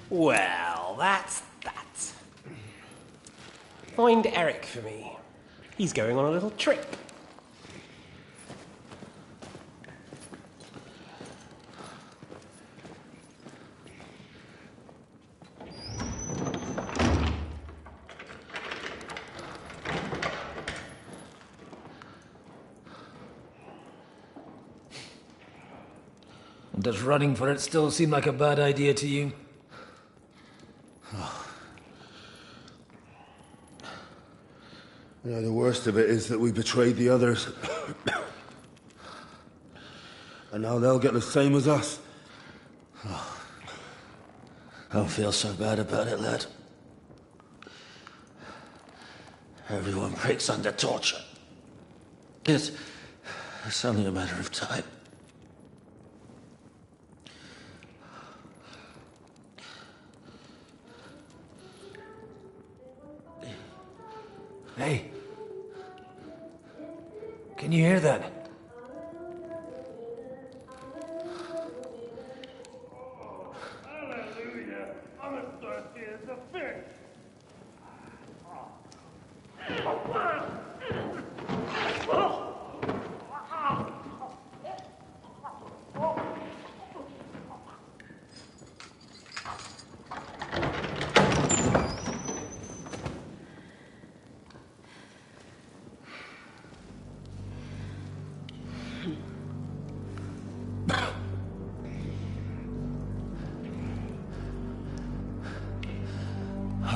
Well, that's that. Find Eric for me. He's going on a little trip. Does running for it still seem like a bad idea to you? The worst of it is that we betrayed the others. And now they'll get the same as us. Don't feel so bad about it, lad. Everyone breaks under torture. It's only a matter of time. Hey. Can you hear that? Hallelujah. I'm as thirsty as a fish.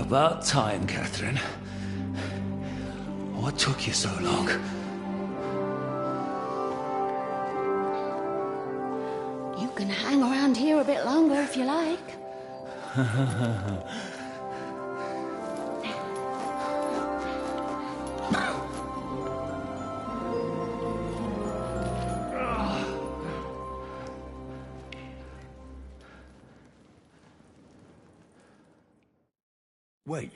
About time, Catherine. What took you so long? You can hang around here a bit longer if you like. Wait.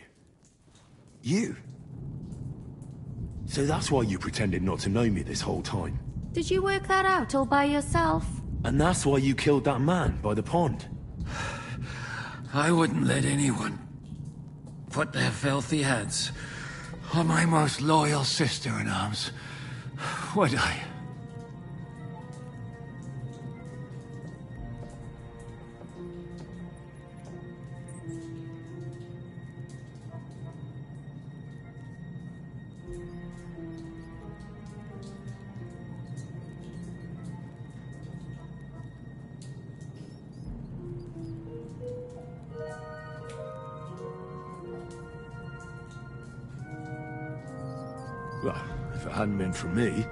You? So that's why you pretended not to know me this whole time? Did you work that out all by yourself? And that's why you killed that man by the pond? I wouldn't let anyone put their filthy hands on my most loyal sister-in-arms, would I? Well, if it hadn't been for me...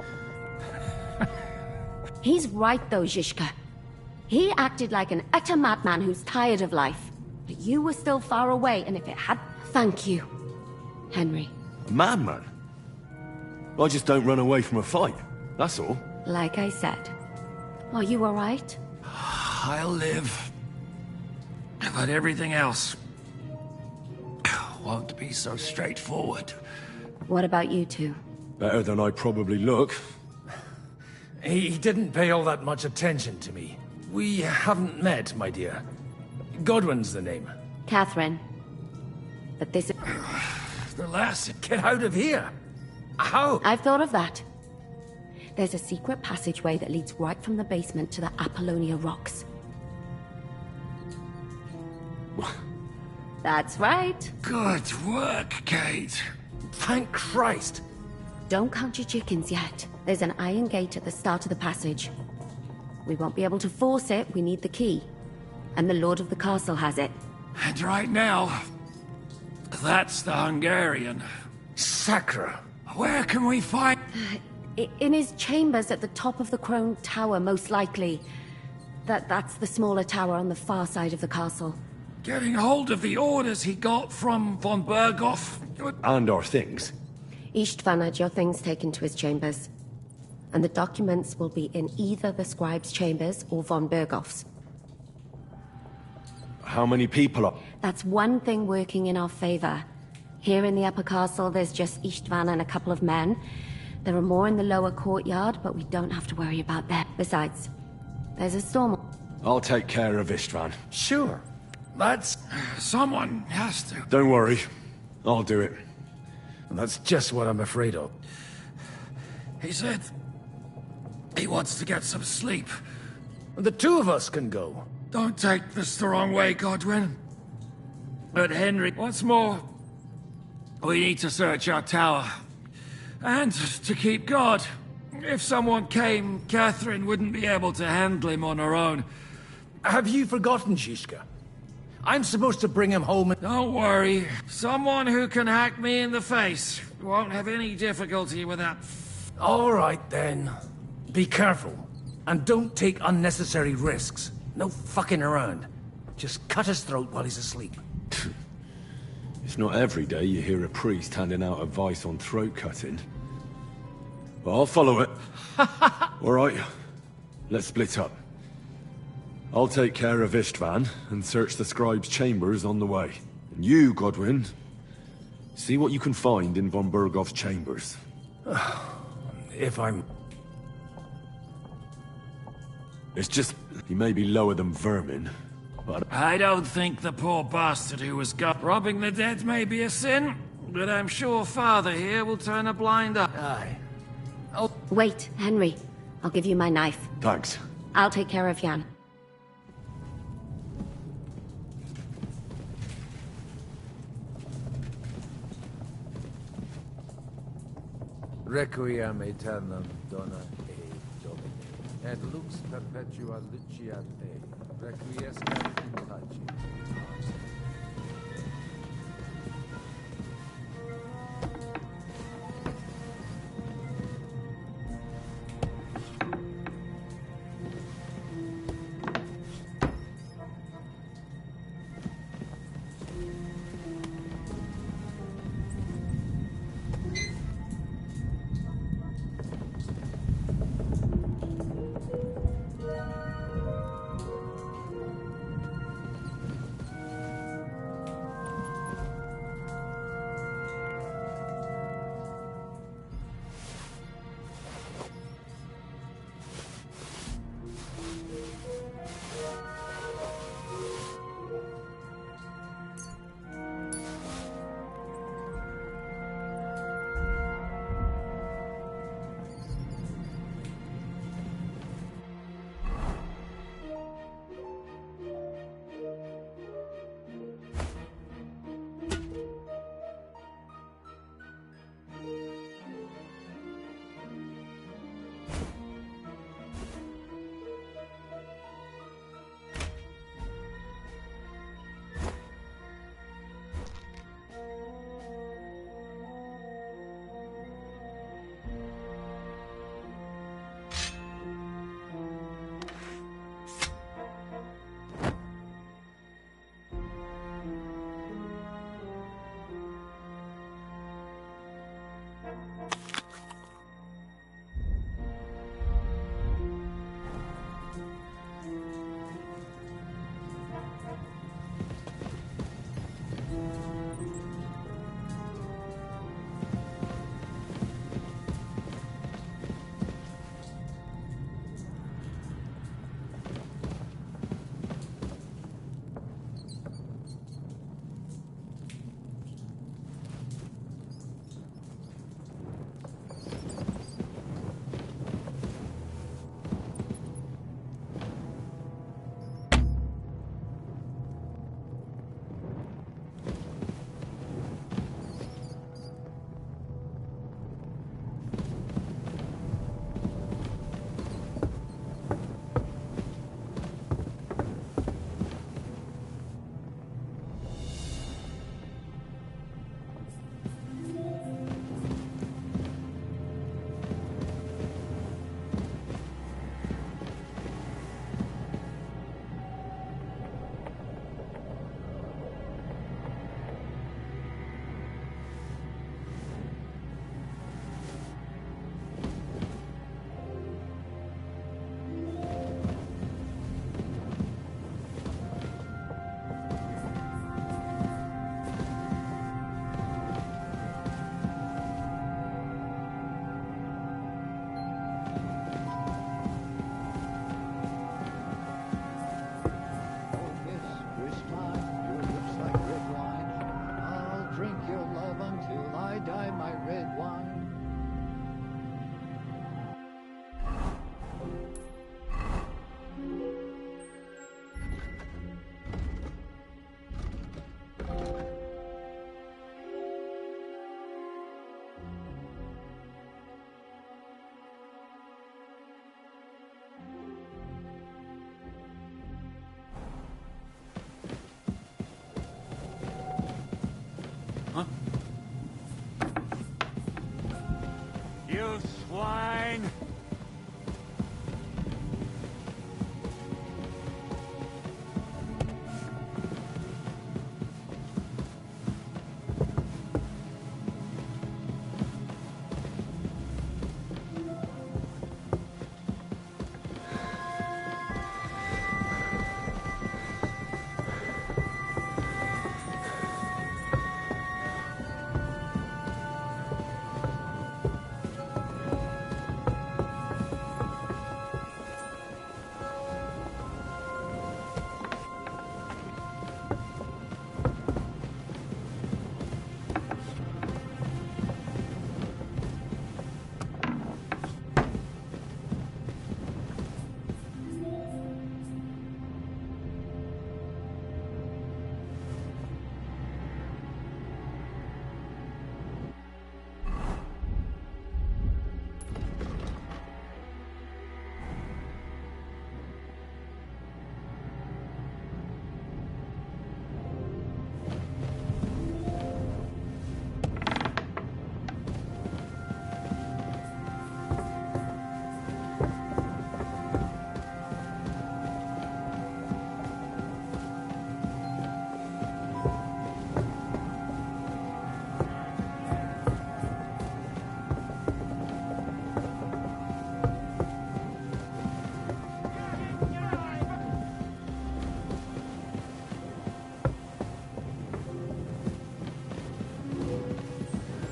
He's right though, Zizka. He acted like an utter madman who's tired of life. But you were still far away, and if it had... Thank you, Henry. A madman? I just don't run away from a fight, that's all. Like I said. Are you alright? I'll live. But everything else won't be so straightforward. What about you two? Better than I probably look. He didn't pay all that much attention to me. We haven't met, my dear. Godwin's the name. Catherine. But this is... The lass, get out of here! How? I've thought of that. There's a secret passageway that leads right from the basement to the Apollonia Rocks. That's right. Good work, Kate. Thank Christ. Don't count your chickens yet. There's an iron gate at the start of the passage. We won't be able to force it, we need the key. And the Lord of the Castle has it. And right now, that's the Hungarian. Sacra. Where can we find... In his chambers at the top of the Crone Tower, most likely. That's the smaller tower on the far side of the castle. Getting hold of the orders he got from von Berghoff. And our things. Istvan had your things taken to his chambers. And the documents will be in either the scribe's chambers or von Berghoff's. How many people are... That's one thing working in our favor. Here in the upper castle, there's just Istvan and a couple of men. There are more in the lower courtyard, but we don't have to worry about them. Besides, there's a storm. I'll take care of Istvan. Sure. That's... someone has to. Don't worry. I'll do it. And that's just what I'm afraid of. He said... he wants to get some sleep. The two of us can go. Don't take this the wrong way, Godwin. But Henry, once more, we need to search our tower. And to keep guard. If someone came, Catherine wouldn't be able to handle him on her own. Have you forgotten, Zizka? I'm supposed to bring him home. Don't worry. Someone who can hack me in the face won't have any difficulty with that. All right, then. Be careful. And don't take unnecessary risks. No fucking around. Just cut his throat while he's asleep. It's not every day you hear a priest handing out advice on throat cutting. But I'll follow it. All right, let's split up. I'll take care of Istvan and search the scribe's chambers on the way. And you, Godwin, see what you can find in von Berghoff's chambers. If I'm... It's just, he may be lower than vermin, but... I don't think the poor bastard who was robbing the dead may be a sin, but I'm sure Father here will turn a blind eye. Aye. Oh. Wait, Henry. I'll give you my knife. Thanks. I'll take care of Jan. Requiem aeternam dona e domine, et lux perpetua luciat e, requiescat in pace.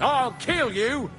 I'll kill you!